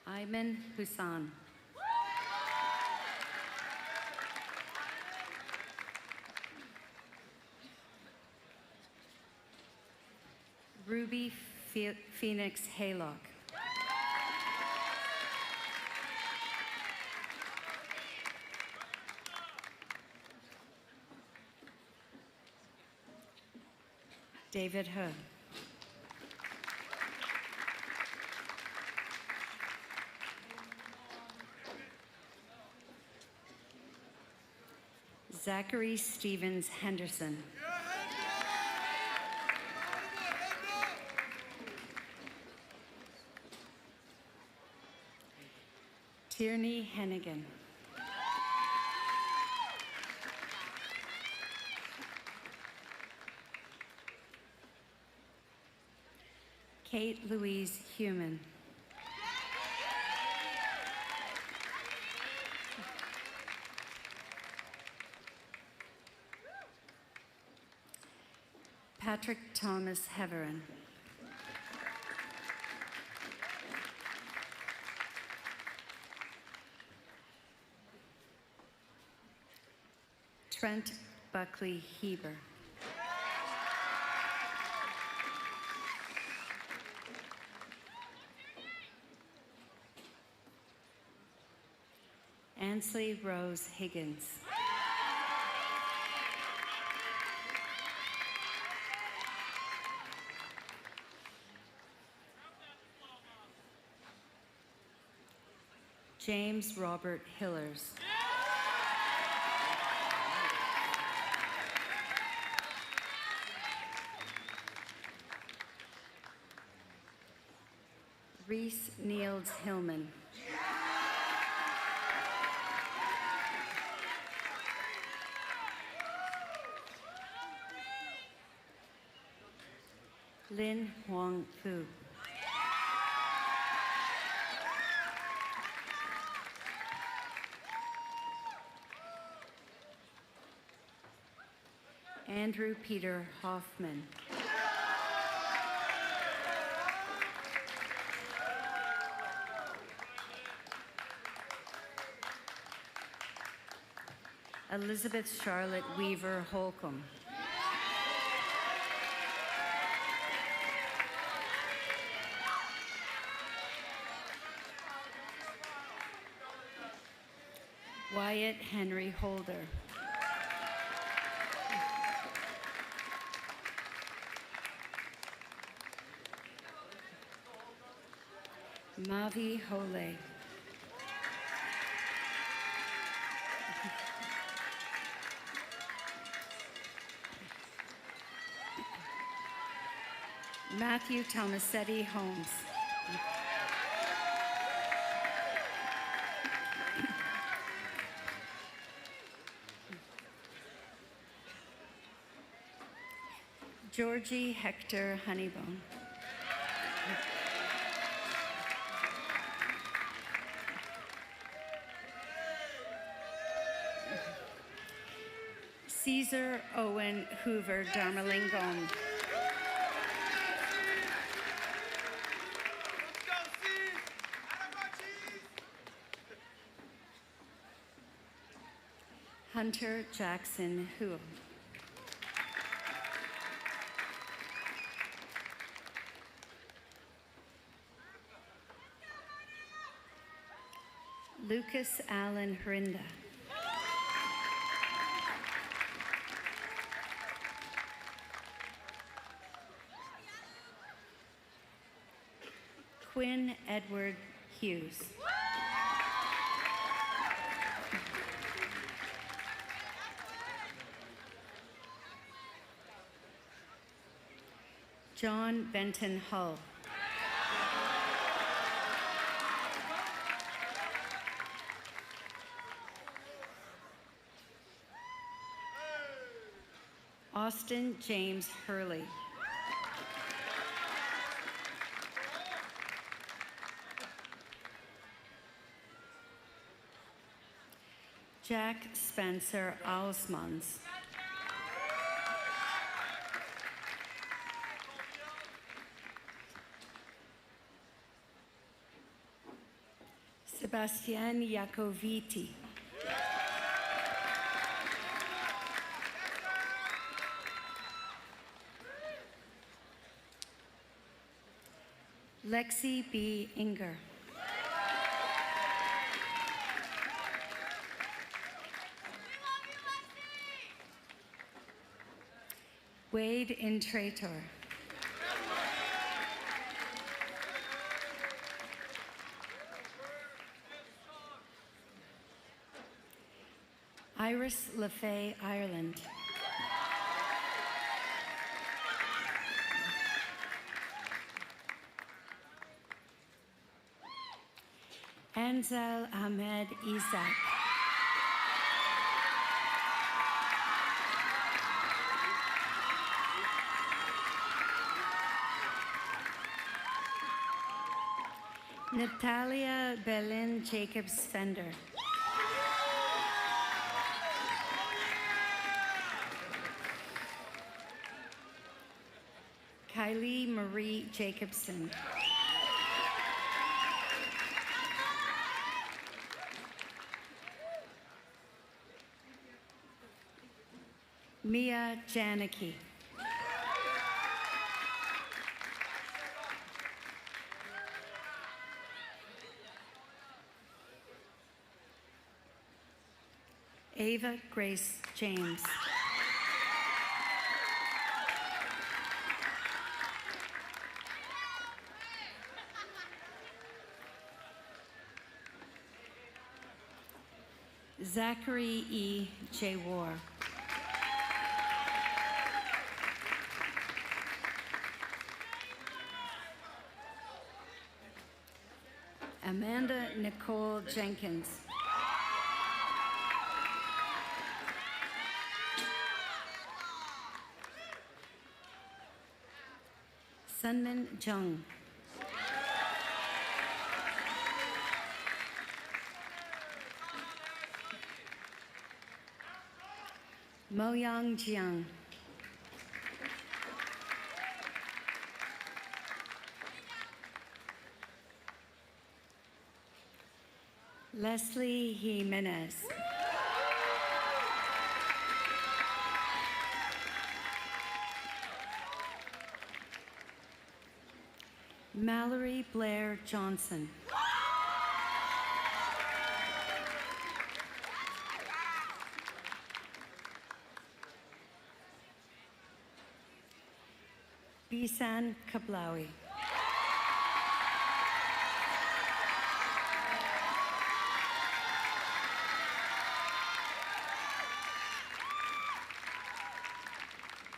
Ayman Hussan. Ruby Phoenix Haylock. David He. Zachary Stevens Henderson. Tierney Hennigan. Kate Louise Human. Patrick Thomas Heverin. Trent Buckley Heber. Ansley Rose Higgins. James Robert Hillers. Reese Niels Hillman. Lin Huang Fu. Andrew Peter Hoffman. Elizabeth Charlotte Weaver Holcomb. Wyatt Henry Holder. Mavi Hole. Matthew Tomasetti Holmes. Georgie Hector Honeybone. Caesar Owen Hoover Darmalingom. Hunter Jackson Hu. Lucas Allen Hrinda. Quinn Edward Hughes. John Benton Hull. Austin James Hurley. Jack Spencer Ausmans. Sebastian Iacoviti. Lexi B. Inger. Wade Intrator. Iris LaFay Ireland. Anzal Ahmed Isaac. Natalia Belen Jacobs Fender. Kylie Marie Jacobson. Mia Janicki. Ava Grace James. Zachary E. J. War. Amanda Nicole Jenkins. Sunmin Jung. Moyang Jiang. Leslie Jimenez. Mallory Blair Johnson. Bisan Kablawi.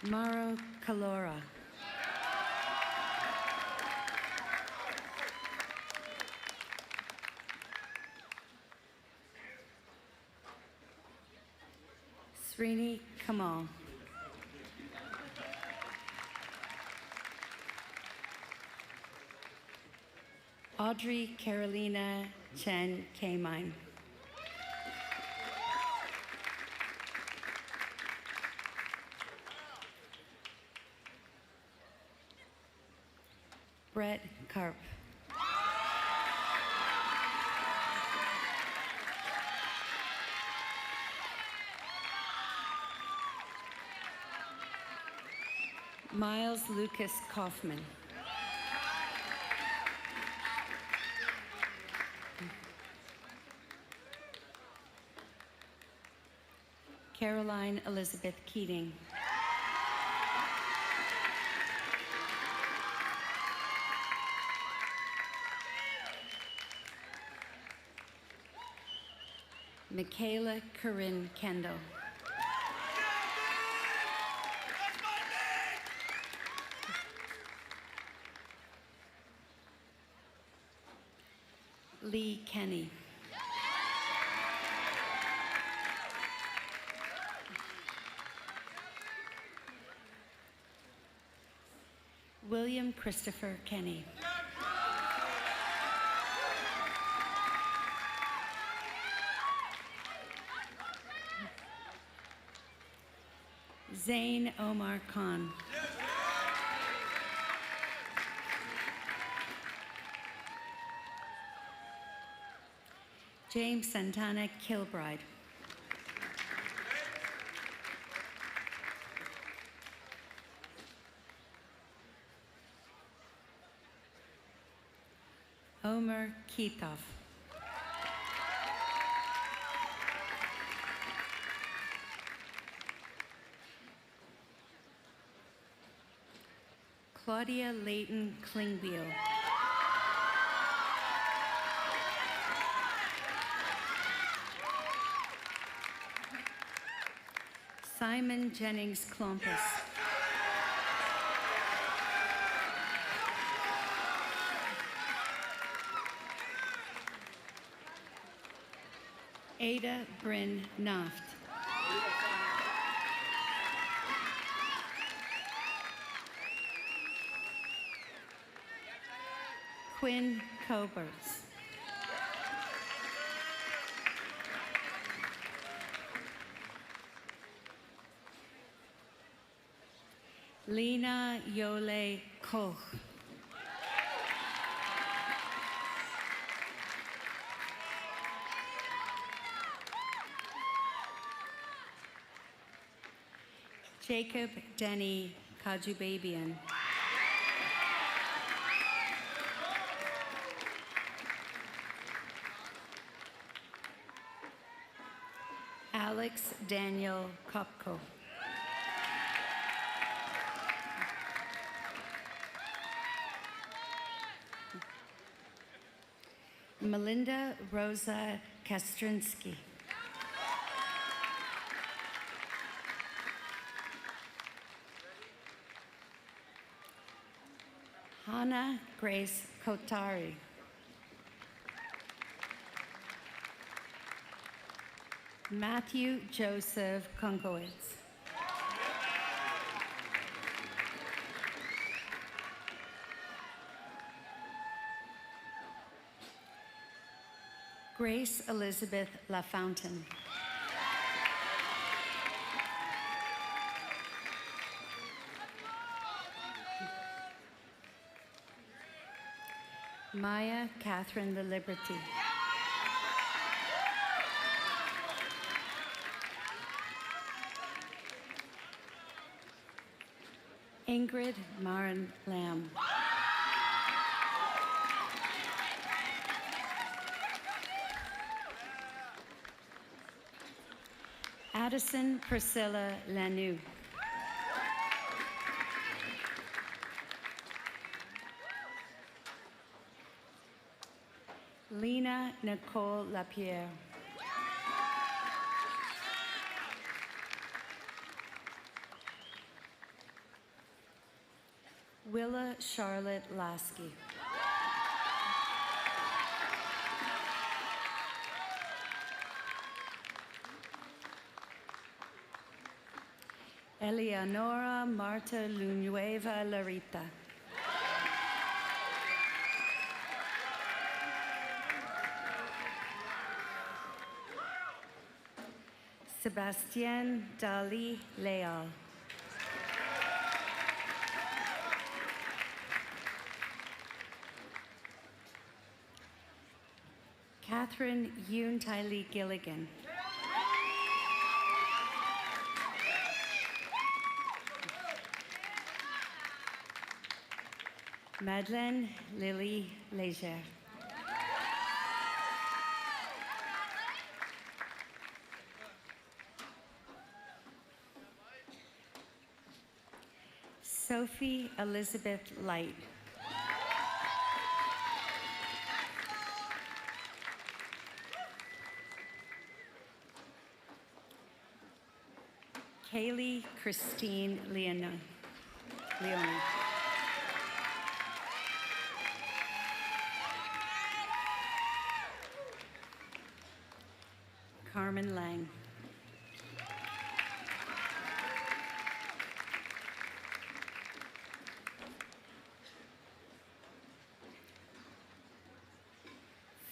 Maro Kalora. Kamal. Audrey Carolina Chen Kamine. Brett Karp. Miles Lucas Kaufman. Caroline Elizabeth Keating. Michaela Corinne Kendall. Lee Kenny. William Christopher Kenny. Zain Omar Khan. James Santana Kilbride. Omer Keithoff. Claudia Leighton Klingbeil. Simon Jennings Klompus. Ada Bryn Naft. Quinn Coberts. Lena Yole Koch. Jacob Denny Kajubabian. Alex Daniel Kopko. Melinda Rosa Kastrinsky. Hannah Grace Kotari. Matthew Joseph Konkowitz. Grace Elizabeth LaFountain. Maya Catherine the Liberty. Ingrid Maren Lamb. Addison Priscilla Lanoux. Lena Nicole Lapierre. Willa Charlotte Lasky. Eleonora Marta Lunueva Larita. Sebastian Dali Leal. Catherine Yoon Tylee Gilligan. Madeleine Lily Leger. Sophie Elizabeth Light. Kaylee Christine Leone. Carmen Lang.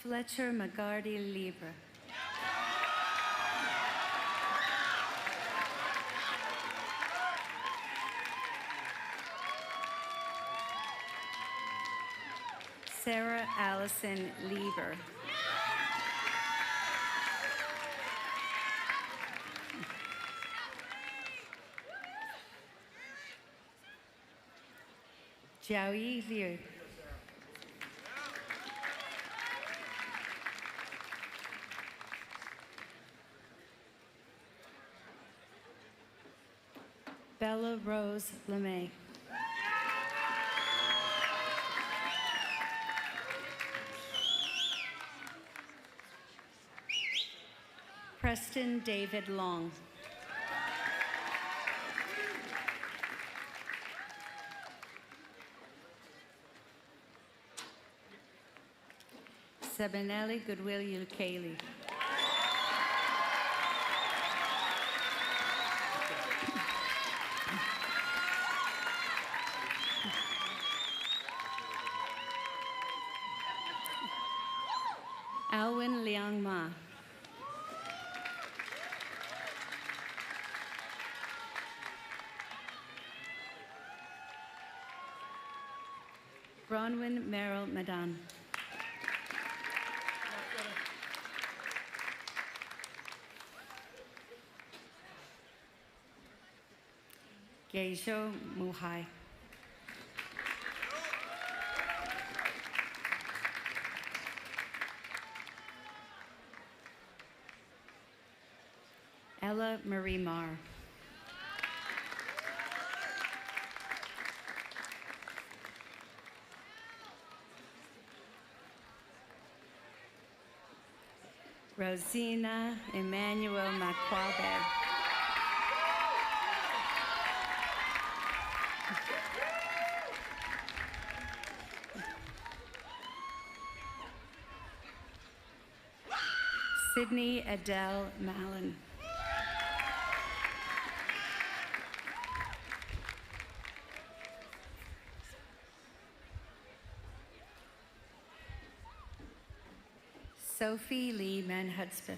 Fletcher McGardy Lieber. Sarah Allison Lieber. Jiaoyi Liu. Bella Rose LeMay. Preston David Long. Sabanelli Goodwill Yulkali. Alwyn Liang Ma. Bronwyn Merrill Madan. Geijo Muhai. Ella Marie Marr. Rosina Emmanuel Makwabe. Sydney Adele Mallon. Sophie Lee Manhudspeth.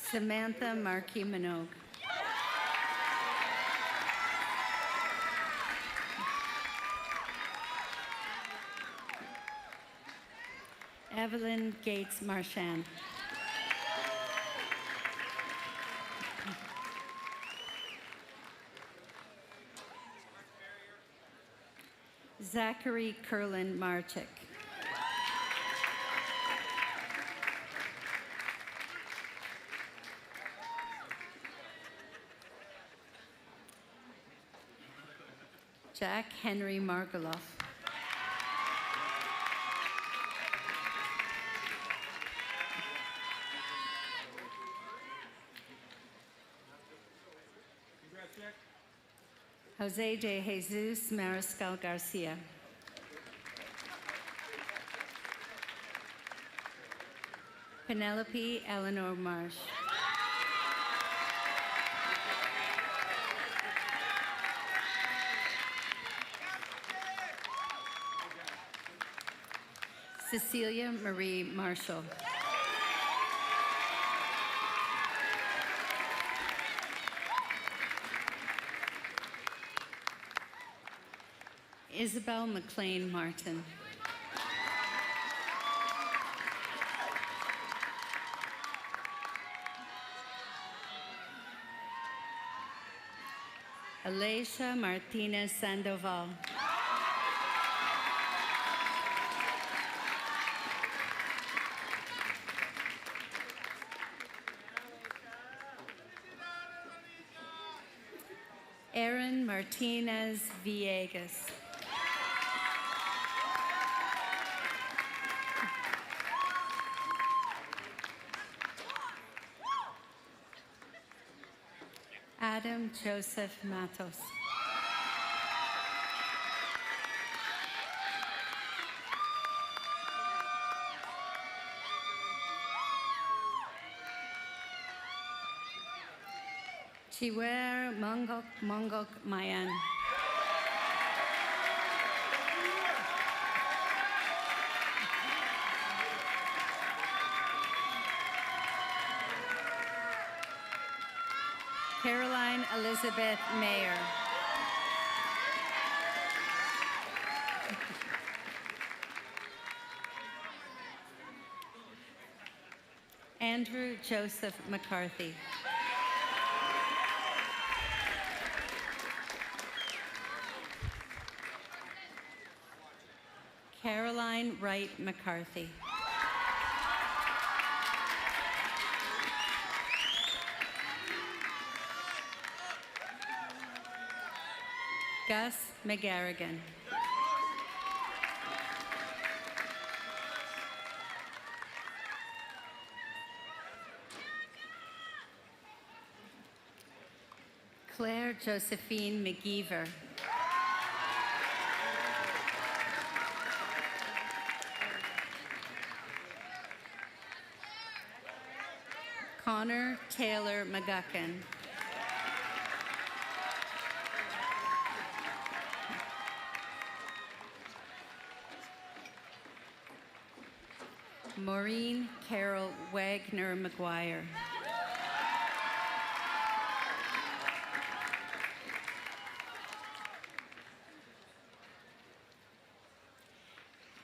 Samantha Markey Minogue. Evelyn Gates Marchand. Zachary Curlin Marchick. Jack Henry Margoloff. Jose de Jesus Mariscal Garcia. Penelope Eleanor Marsh. Cecilia Marie Marshall. Isabel McLean Martin. Alicia Martinez Sandoval. Erin Martinez Villegas. Adam Joseph Matos. Chiwer Mongok Mayan. Caroline Elizabeth Mayer. Andrew Joseph McCarthy. Caroline Wright McCarthy. Gus McGarrigan. Claire Josephine McGeever. Connor Taylor McGuckin. Maureen Carol Wagner McGuire.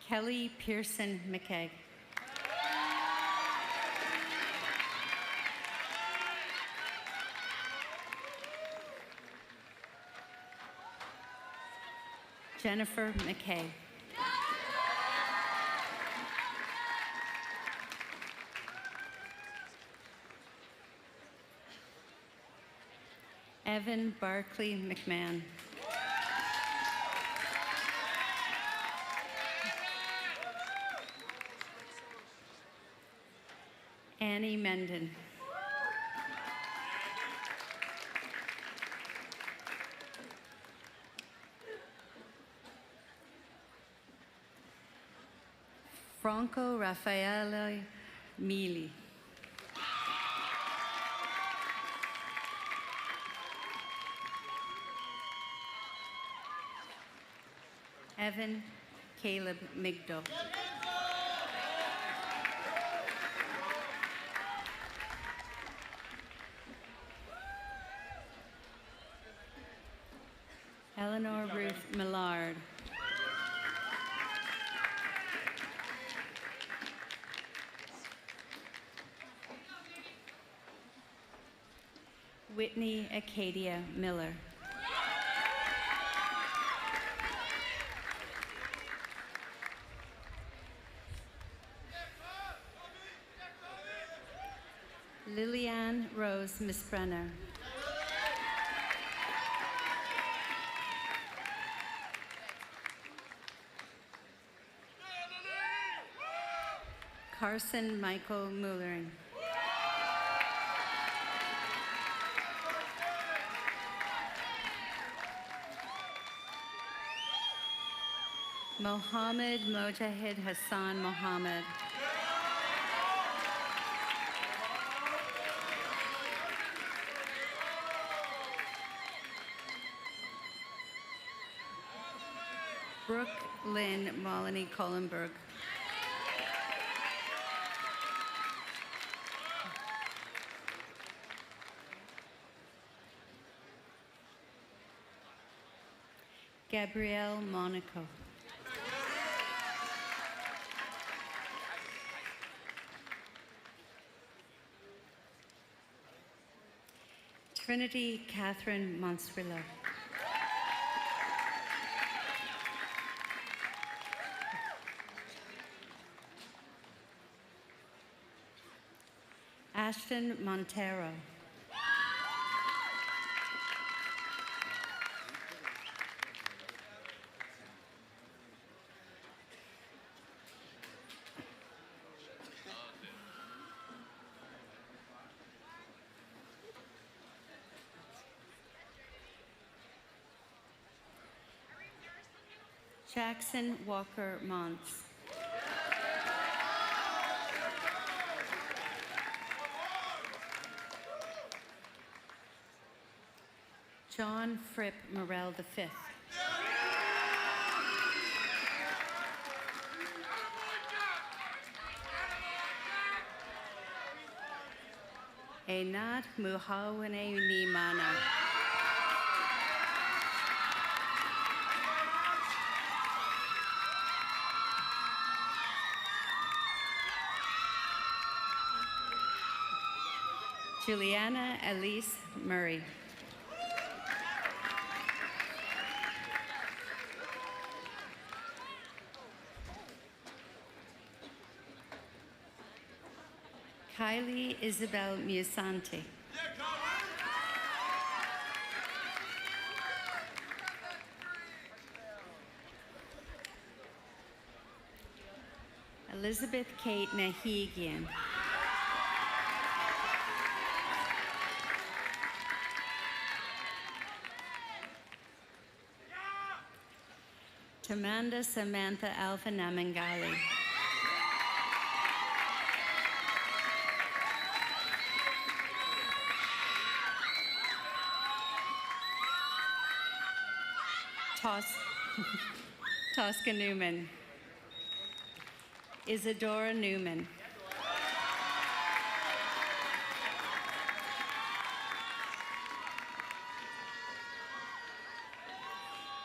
Kelly Pearson McKegg. Jennifer McKay. Evan Barkley McMahon. Annie Menden. Franco Raffaele Mili. Evan Caleb Migdal. Eleanor Ruth Millard. Whitney Acadia Miller. Lillian Rose Misbrenner. Carson Michael Mullering. Mohammed Mojahid Hassan Mohammed. Brooke Lynn Molyneux Kohlenberg. Gabrielle Monaco. Trinity Catherine Monsfrilla. Ashton Montero. Jackson Walker Mons. John Fripp Morel V. Einat Muhawane Nimana. Juliana Elise Murray. Kylie Isabel Musante. Elizabeth Kate Nahigian. Tamanda Samantha Alpha Namangali. Tosca Newman. Isadora Newman.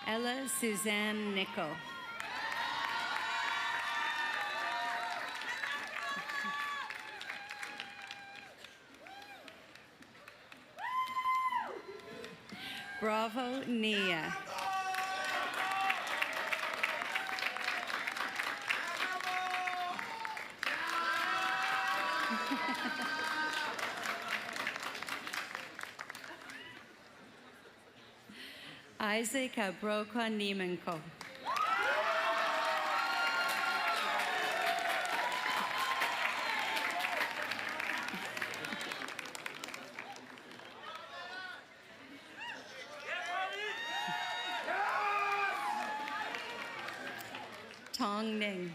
Ella Suzanne Nichol. Bravo Nia. Isaac Abroka Niemenko. Tong Ning.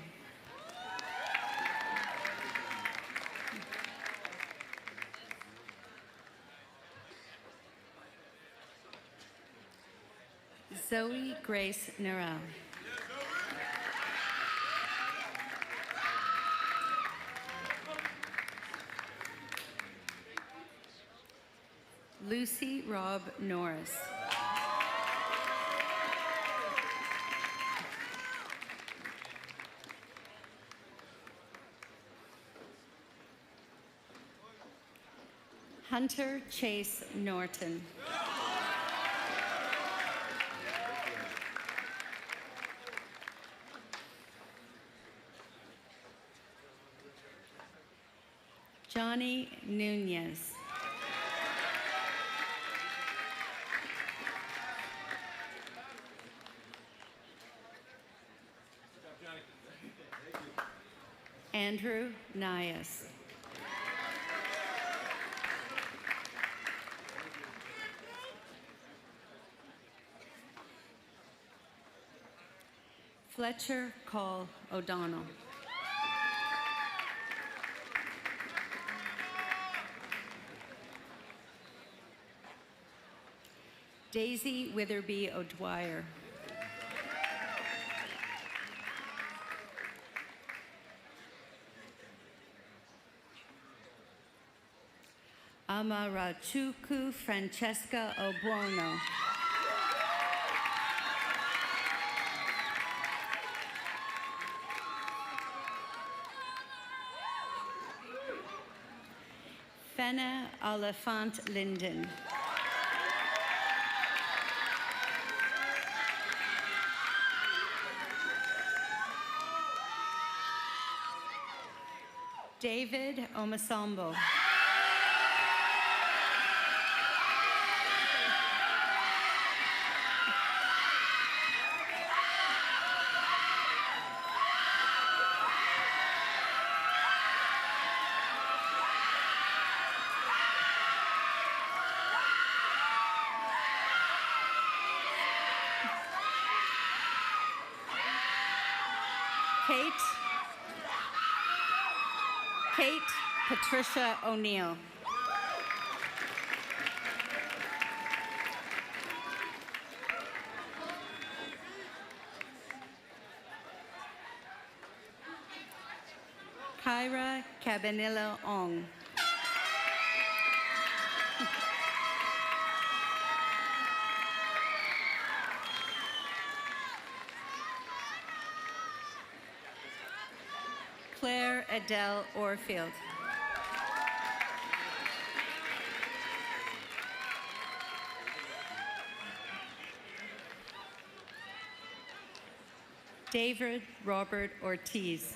Zoe Grace Nerel. Lucy Robb Norris. Hunter Chase Norton. Johnny Nunez. Andrew Nias. Fletcher Call O'Donnell. Daisy Witherby O'Dwyer. Amarachuku Francesca Obuono. Fenna Oliphant Linden. David Omasombo. Kate Patricia O'Neill. Kyra Cabanillo Ong. Claire Adele Orfield. David Robert Ortiz.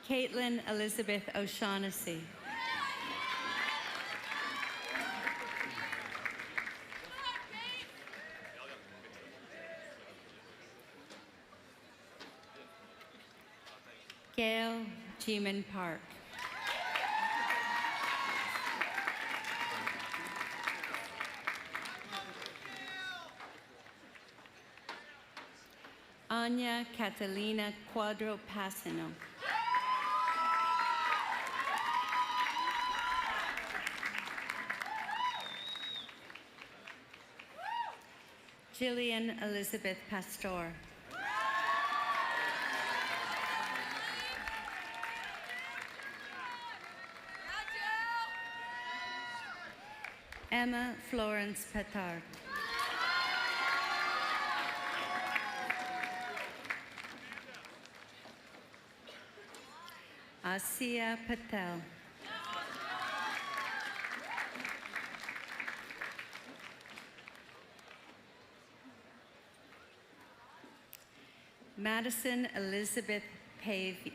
Caitlin Elizabeth O'Shaughnessy. Gail Jeeman Park. Anya Catalina Cuadro Passino. Jillian Elizabeth Pastor. Emma Florence Petard. Asiya Patel. Madison Elizabeth Pavio.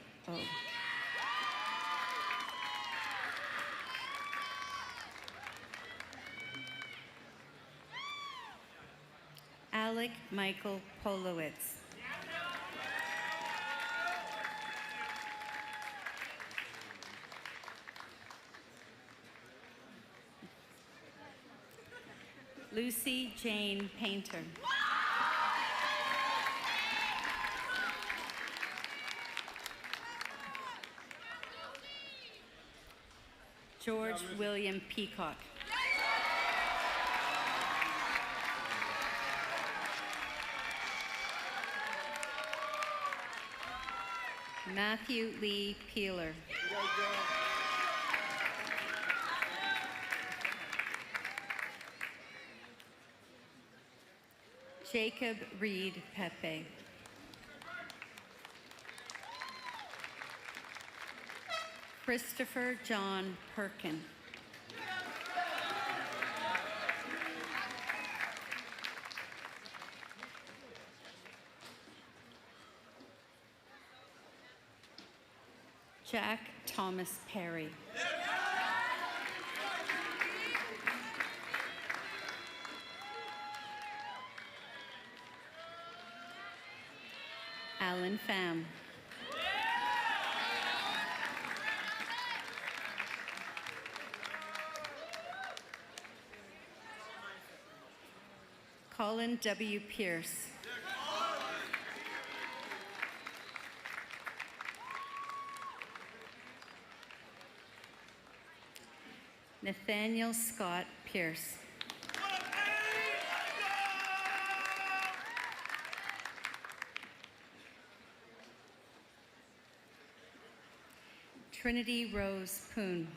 Alec Michael Polowitz. Lucy Jane Painter. George William Peacock. Matthew Lee Peeler. Jacob Reed Pepe. Christopher John Perkin. Jack Thomas Perry. Alan Pham. Colin W. Pierce. Nathaniel Scott Pierce. Trinity Rose Poon.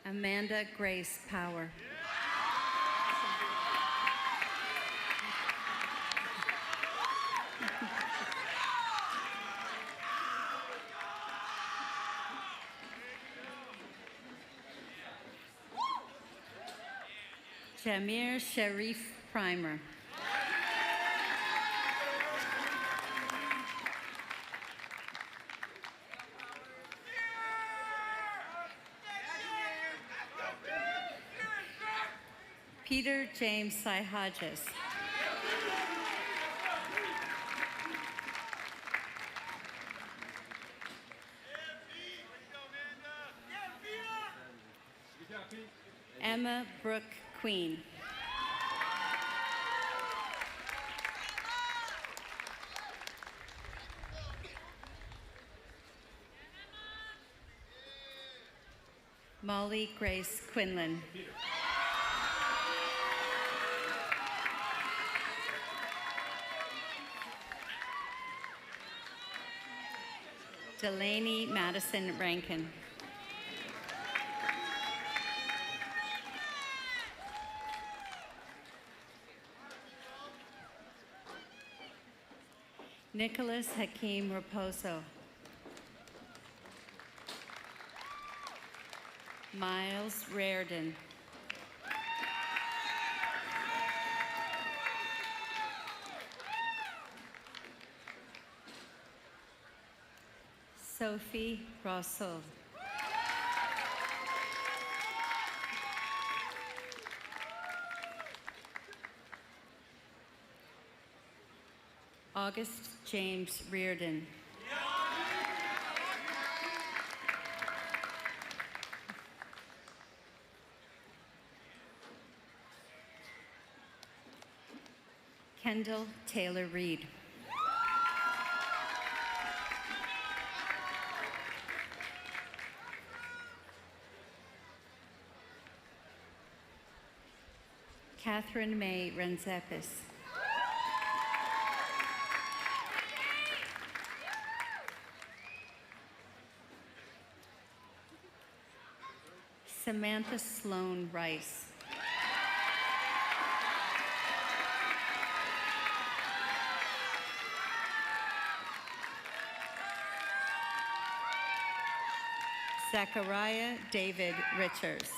Amanda Grace Power. Jamir Sharif Primer. Peter James Saihajas. Emma Brooke Queen. Molly Grace Quinlan. Delaney Madison Rankin. Nicholas Hakeem Raposo. Miles Reardon. Sophie Rousseau. August James Reardon. Kendall Taylor Reed. Catherine May Renzepis. Samantha Sloan Rice. Zachariah David Richards.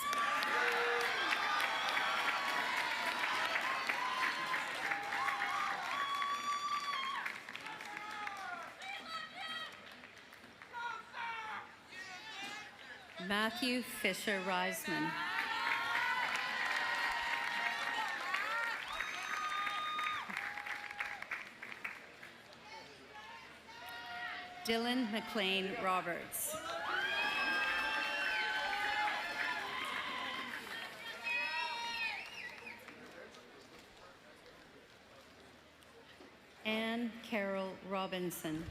Matthew Fisher Reisman. Dylan McLean Roberts. Anne Carol Robinson.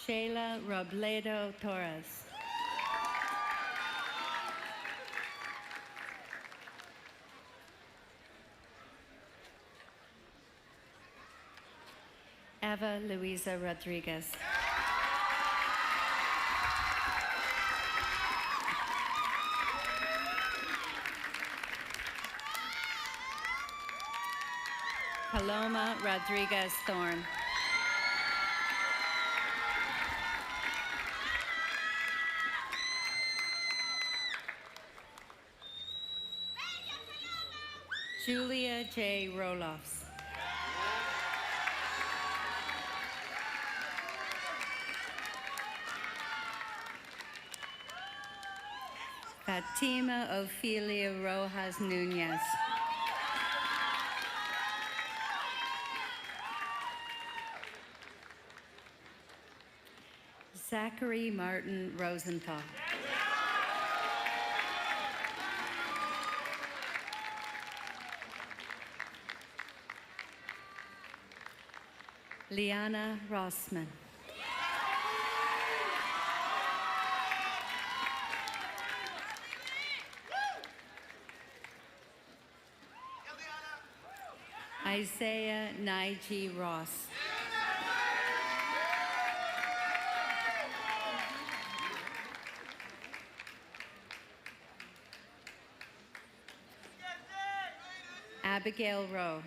Sheila Robledo Torres. Eva Luisa Rodriguez. Paloma Rodriguez Thorne. Julia J. Roloffs. Fatima Ophelia Rojas Nunez. Zachary Martin Rosenthal. Liana Rossman. Isaiah Naiji Ross. Abigail Rowe.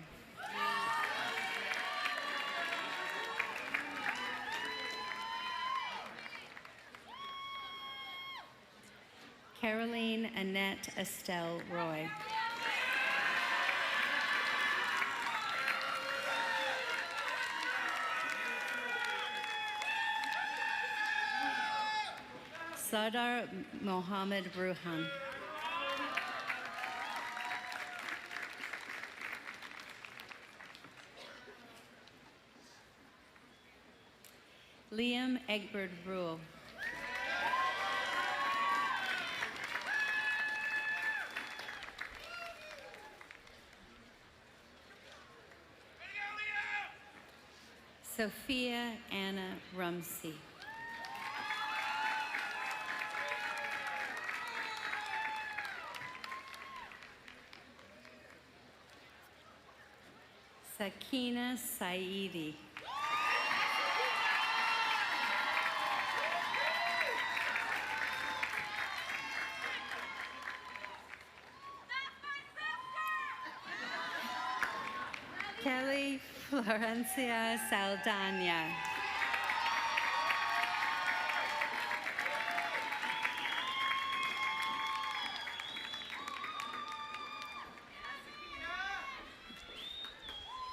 Caroline Annette Estelle Roy. Sardar Mohammed Ruhan. Liam Egbert Rule. Sophia Anna Rumsey. Sakina Saidi. Kelly Florencia Saldana.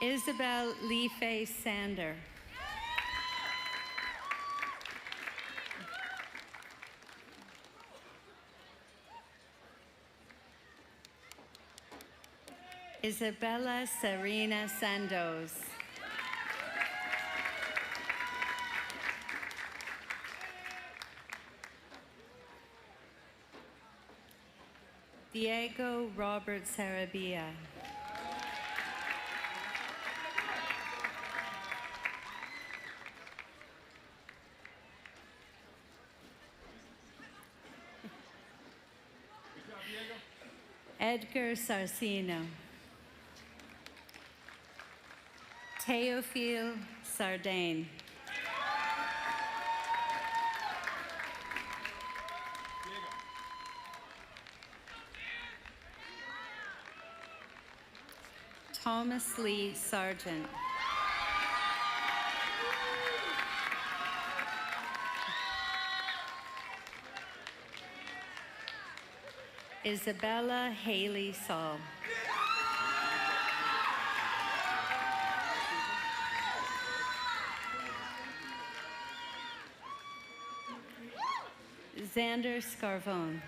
Isabel Leafay Sander. Isabella Serena Sandoz. Diego Robert Sarabia. Edgar Sarcino. Teofil Sardane. Thomas Lee Sargent. Isabella Haley Saul. Xander Scarvone.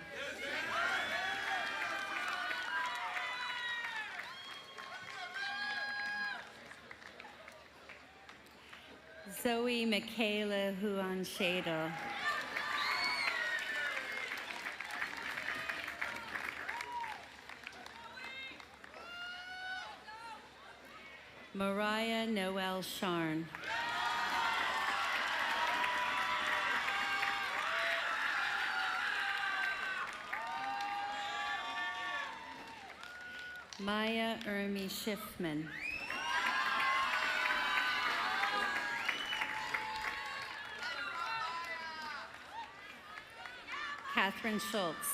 Zoe Michaela Huan Shadel. Mariah Noel Sharn. Maya Ermi Schiffman. Catherine Schultz.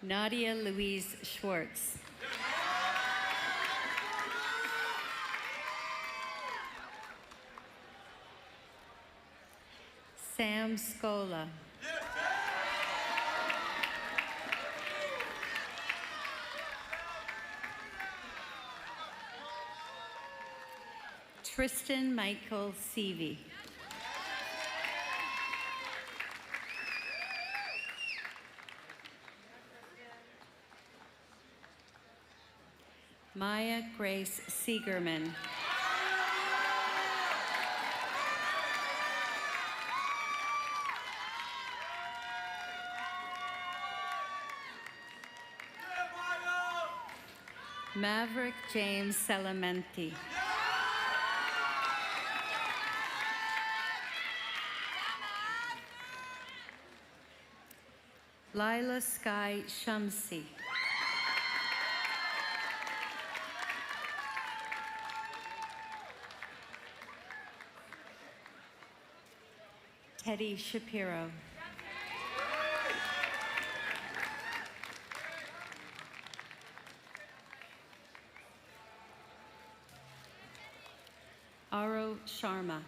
Nadia Louise Schwartz. Sam Scola. Tristan Michael Seavey. Maya Grace Siegerman. Maverick James Salamenti. Lila Sky Shamsi. Teddy Shapiro. Aro Sharma.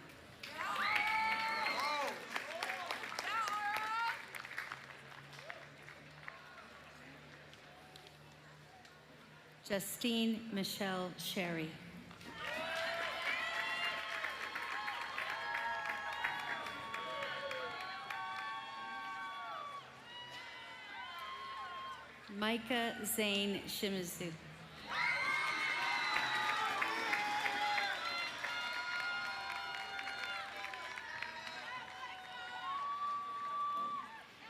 Justine Michelle Sherry. Micah Zane Shimizu.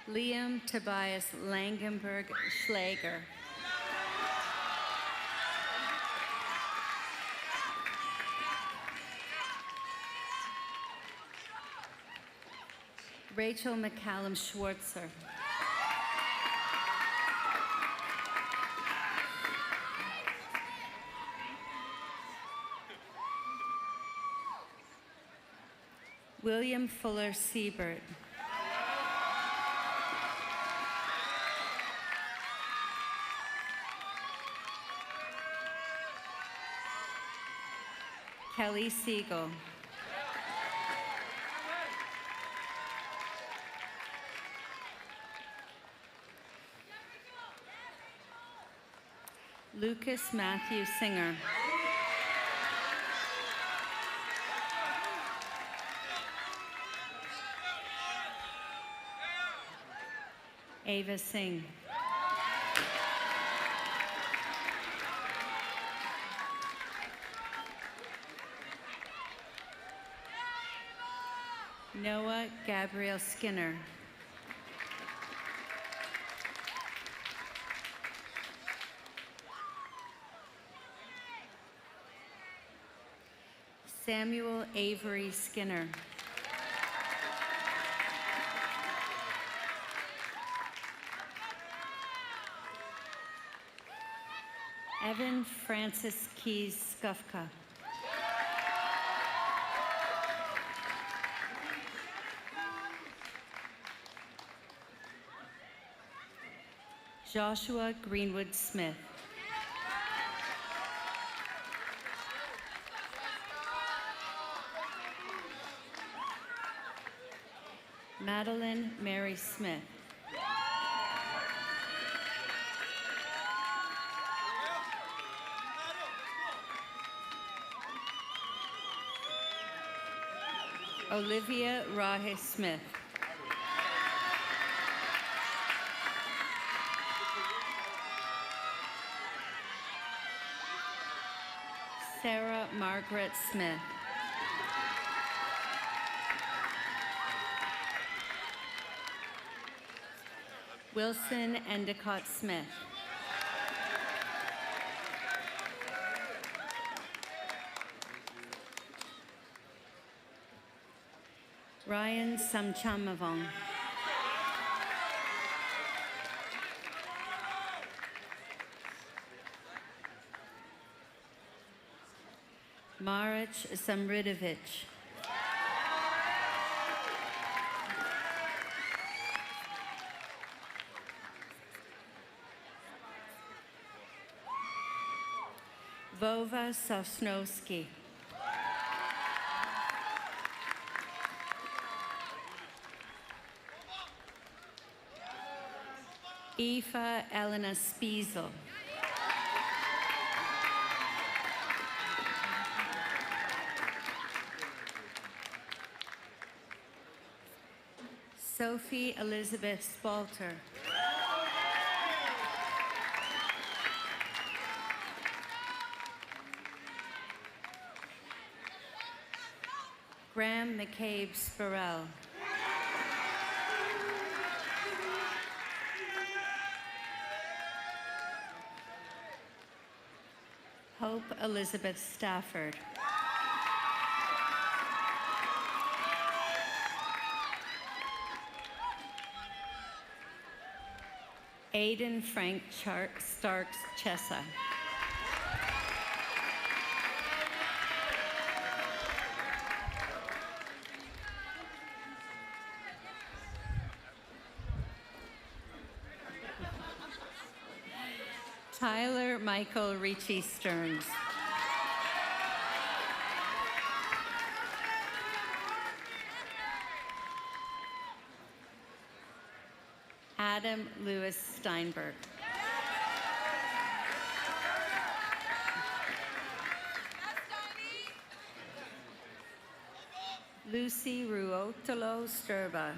Liam Tobias Langenberg Schlager. Rachel McCallum Schwartzer. William Fuller Siebert. Kelly Siegel. Lucas Matthew Singer. Ava Singh. Noah Gabriel Skinner. Samuel Avery Skinner. Evan Francis Keys Skufka. Joshua Greenwood Smith. Madeline Mary Smith. Olivia Rahe Smith. Sarah Margaret Smith. Wilson Endicott Smith. Ryan Samchamavong. Marich Samridovich. Vova Sosnowski. Aoife Elena Spiesel. Sophie Elizabeth Spalter. Graham McCabe Spurrell. Elizabeth Stafford. Aidan Frank Starks Chessa. Tyler Michael Ricci Stearns. Adam Lewis Steinberg. Lucy Ruotolo Sturba.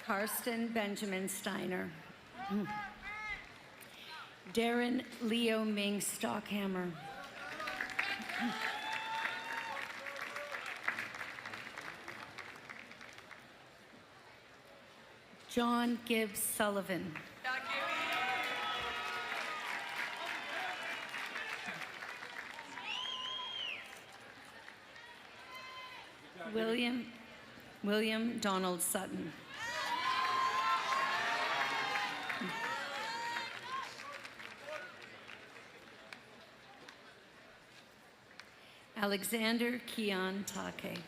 Karsten Benjamin Steiner. Darren Leo Ming Stockhammer. John Gibbs Sullivan. William Donald Sutton. Alexander Keon Take.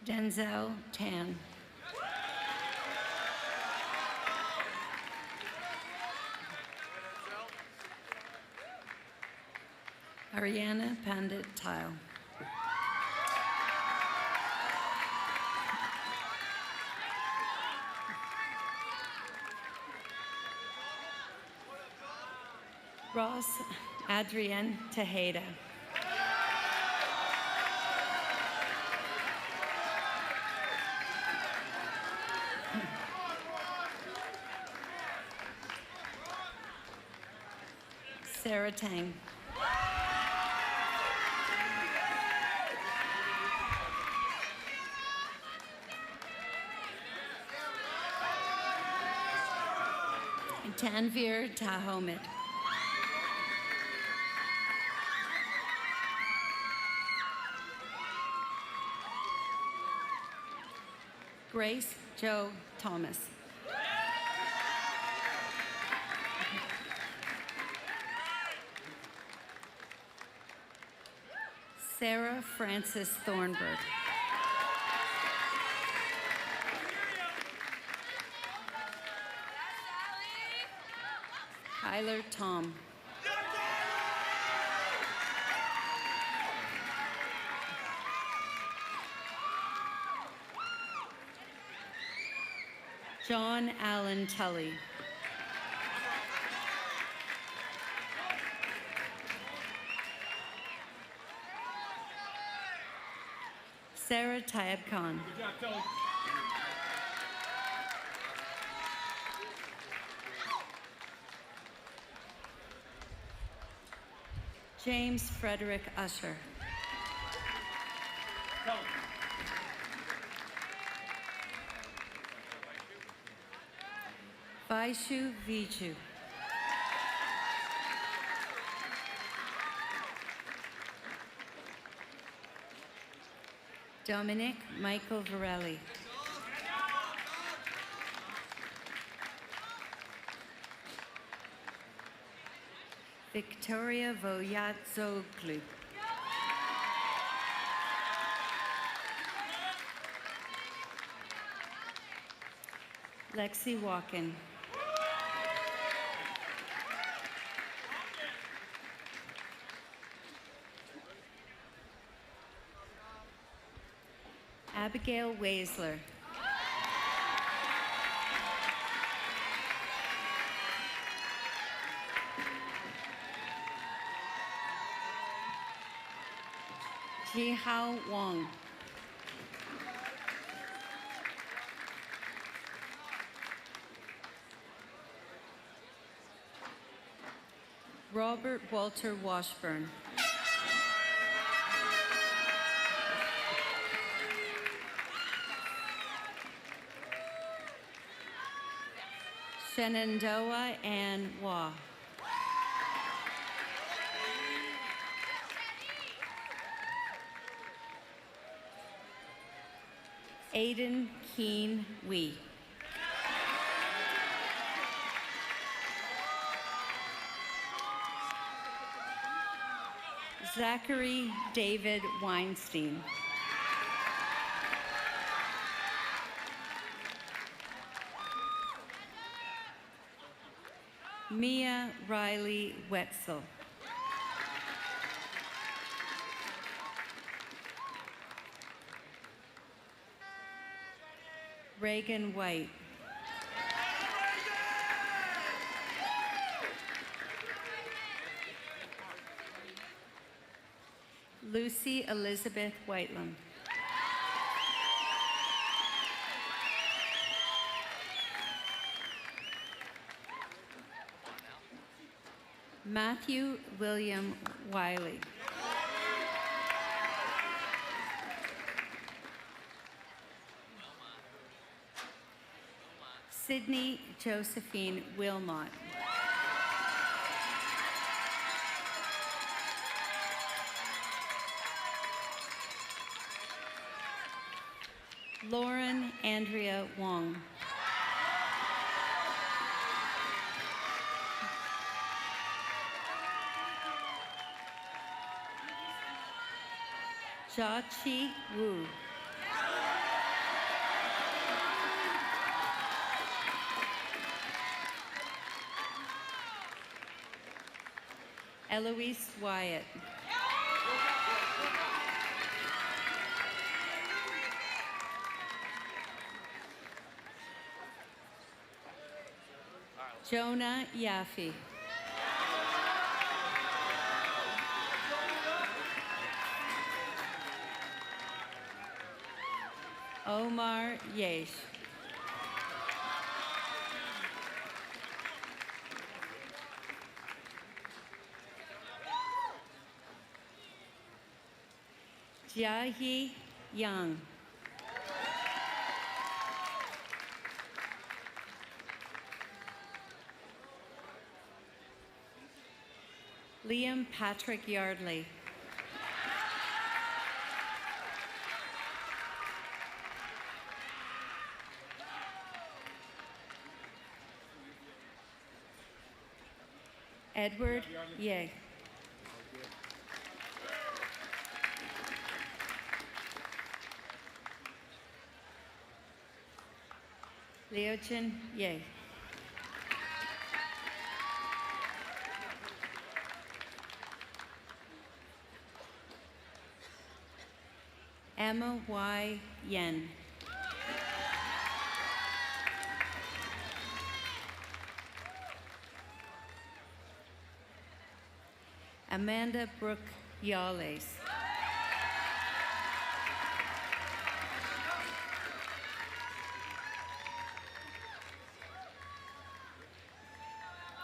Denzel Tan. Ariana Pandit Tile. Ross Adrienne Tejeda. Sarah Tang. Tanvir Tahomit. Grace Jo Thomas. Sarah Frances Thornburg. Tyler Tom. John Allen Tully. Sarah Tayeb Khan. James Frederick Usher. Vaishu Viju. Dominic Michael Varelli. Victoria Voyatzoglu. Lexi Walken. Abigail Waisler. Jihao Wong. Robert Walter Washburn. Shenandoah Ann Waugh. Aiden Keen Wee. Zachary David Weinstein. Mia Riley Wetzel. Reagan White. Lucy Elizabeth Whiteland. Matthew William Wiley. Sydney Josephine Wilmot. Lauren Andrea Wong. Jia-Chi Wu. Eloise Wyatt. Jonah Yaffe. Omar Yesh. Jiayi Yang. Liam Patrick Yardley. Edward Ye. Leojin Ye. Emma Y. Yen. Amanda Brooke Yales.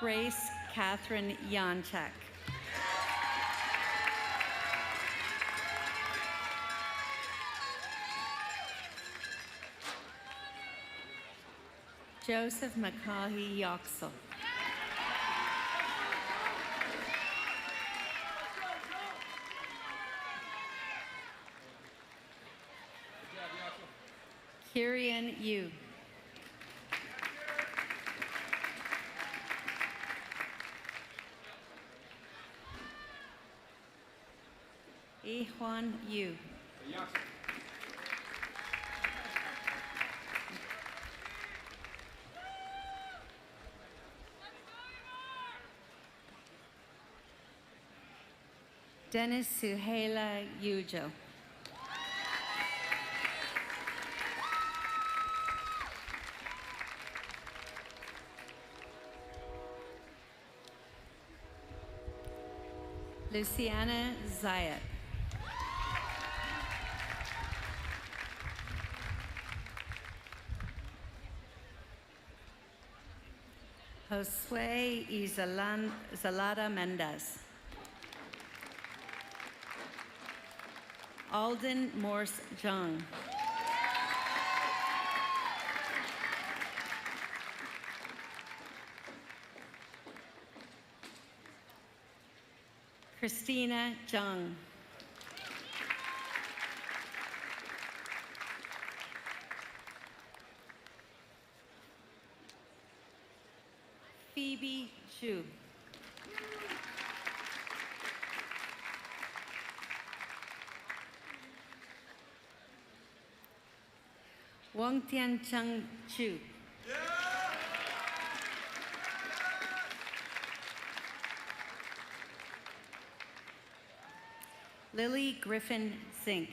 Grace Catherine Yanchak. Joseph McCaughey Yoxel. Kirian Yu. Ihwan Yu. Dennis Suhaila Yujo. Luciana Zayat. Josue Zalada Mendez. Alden Morse Jung. Christina Jung. Phoebe Xu. Wang Tiancheng Chu. Lily Griffin Zink.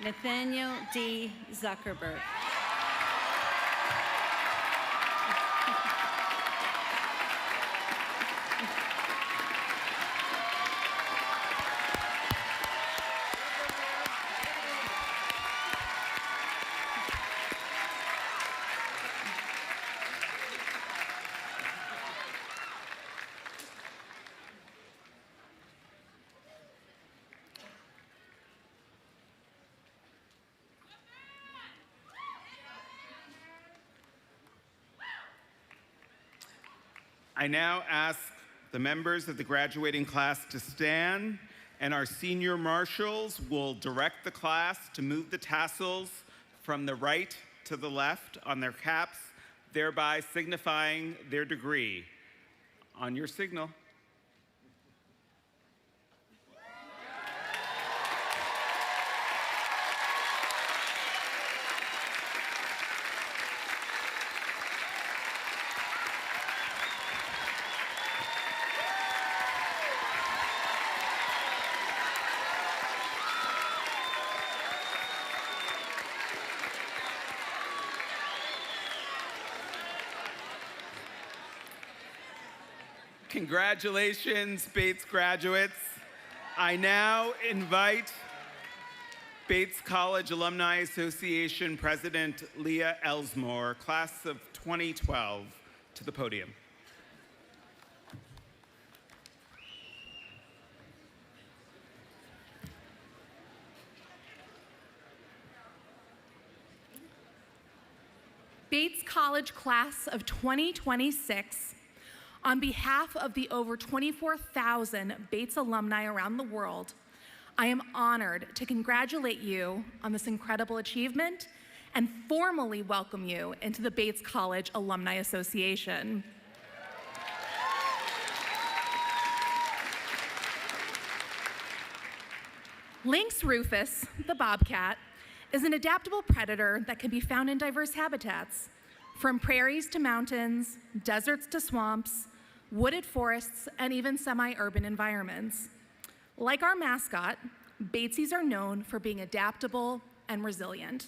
Nathaniel D. Zuckerberg. I now ask the members of the graduating class to stand, and our senior marshals will direct the class to move the tassels from the right to the left on their caps, thereby signifying their degree. On your signal. Congratulations, Bates graduates. I now invite Bates College Alumni Association President Leah Elsmore, class of 2012, to the podium. Bates College class of 2026, on behalf of the over 24,000 Bates alumni around the world, I am honored to congratulate you on this incredible achievement and formally welcome you into the Bates College Alumni Association. Lynx rufus, the bobcat, is an adaptable predator that can be found in diverse habitats, from prairies to mountains, deserts to swamps, wooded forests, and even semi-urban environments. Like our mascot, Batesies are known for being adaptable and resilient.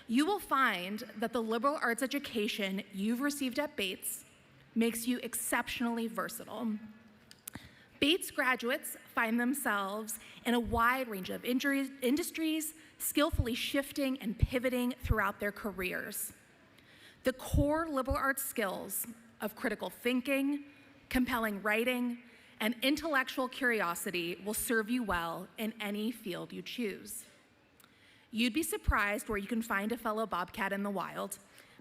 You will find that the liberal arts education you've received at Bates makes you exceptionally versatile. Bates graduates find themselves in a wide range of industries, skillfully shifting and pivoting throughout their careers. The core liberal arts skills of critical thinking, compelling writing, and intellectual curiosity will serve you well in any field you choose. You'd be surprised where you can find a fellow bobcat in the wild.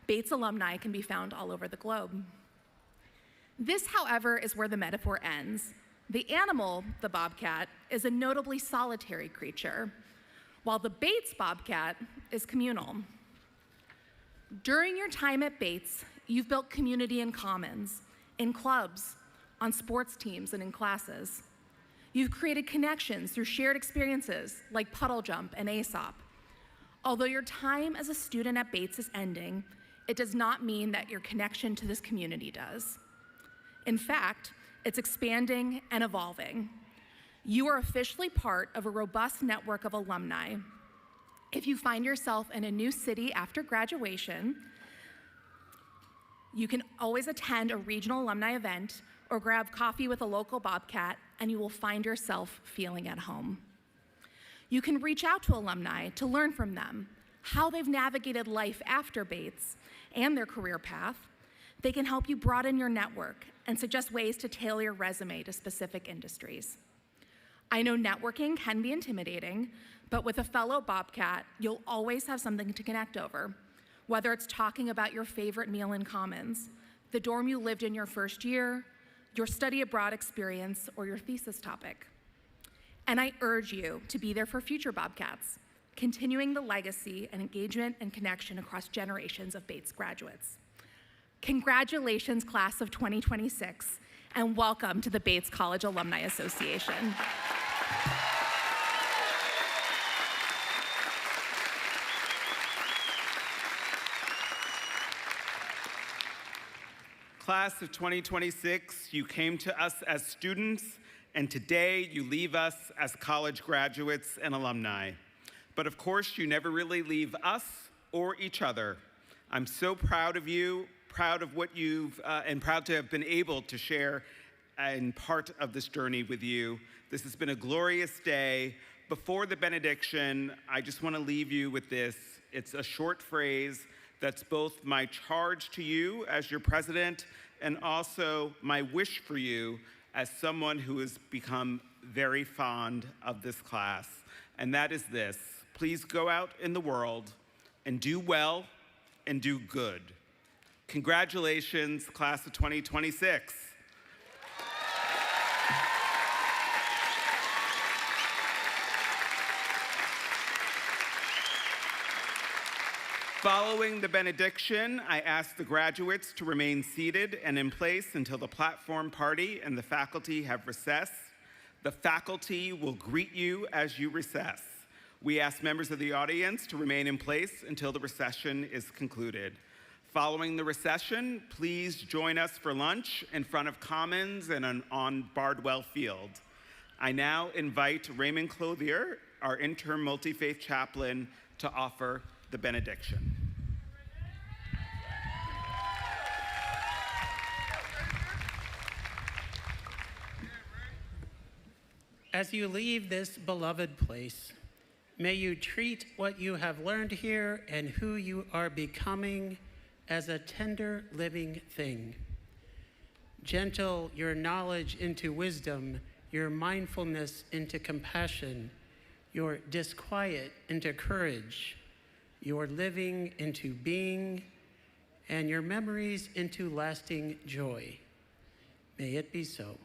Bates alumni can be found all over the globe. This, however, is where the metaphor ends. The animal, the bobcat, is a notably solitary creature, while the Bates bobcat is communal. During your time at Bates, you've built community in commons, in clubs, on sports teams, and in classes. You've created connections through shared experiences like puddle jump and ASOP. Although your time as a student at Bates is ending, it does not mean that your connection to this community does. In fact, it's expanding and evolving. You are officially part of a robust network of alumni. If you find yourself in a new city after graduation, you can always attend a regional alumni event or grab coffee with a local bobcat, and you will find yourself feeling at home. You can reach out to alumni to learn from them, how they've navigated life after Bates and their career path. They can help you broaden your network and suggest ways to tailor your resume to specific industries. I know networking can be intimidating, but with a fellow bobcat, you'll always have something to connect over. whether it's talking about your favorite meal in Commons, the dorm you lived in your first year, your study abroad experience, or your thesis topic. And I urge you to be there for future Bobcats, continuing the legacy and engagement and connection across generations of Bates graduates. Congratulations, class of 2026, and welcome to the Bates College Alumni Association. Class of 2026, you came to us as students, and today you leave us as college graduates and alumni. But of course, you never really leave us or each other. I'm so proud of you, proud of what and proud to have been able to share in part of this journey with you. This has been a glorious day. Before the benediction, I just want to leave you with this. It's a short phrase that's both my charge to you as your president and also my wish for you as someone who has become very fond of this class. And that is this: please go out in the world and do well and do good. Congratulations, class of 2026. Following the benediction, I ask the graduates to remain seated and in place until the platform party and the faculty have recessed. The faculty will greet you as you recess. We ask members of the audience to remain in place until the recession is concluded. Following the recession, please join us for lunch in front of Commons and on Bardwell Field. I now invite Raymond Clothier, our interim multi-faith chaplain, to offer the benediction. As you leave this beloved place, may you treat what you have learned here and who you are becoming as a tender living thing. Gentle your knowledge into wisdom, your mindfulness into compassion, your disquiet into courage, your living into being, and your memories into lasting joy. May it be so.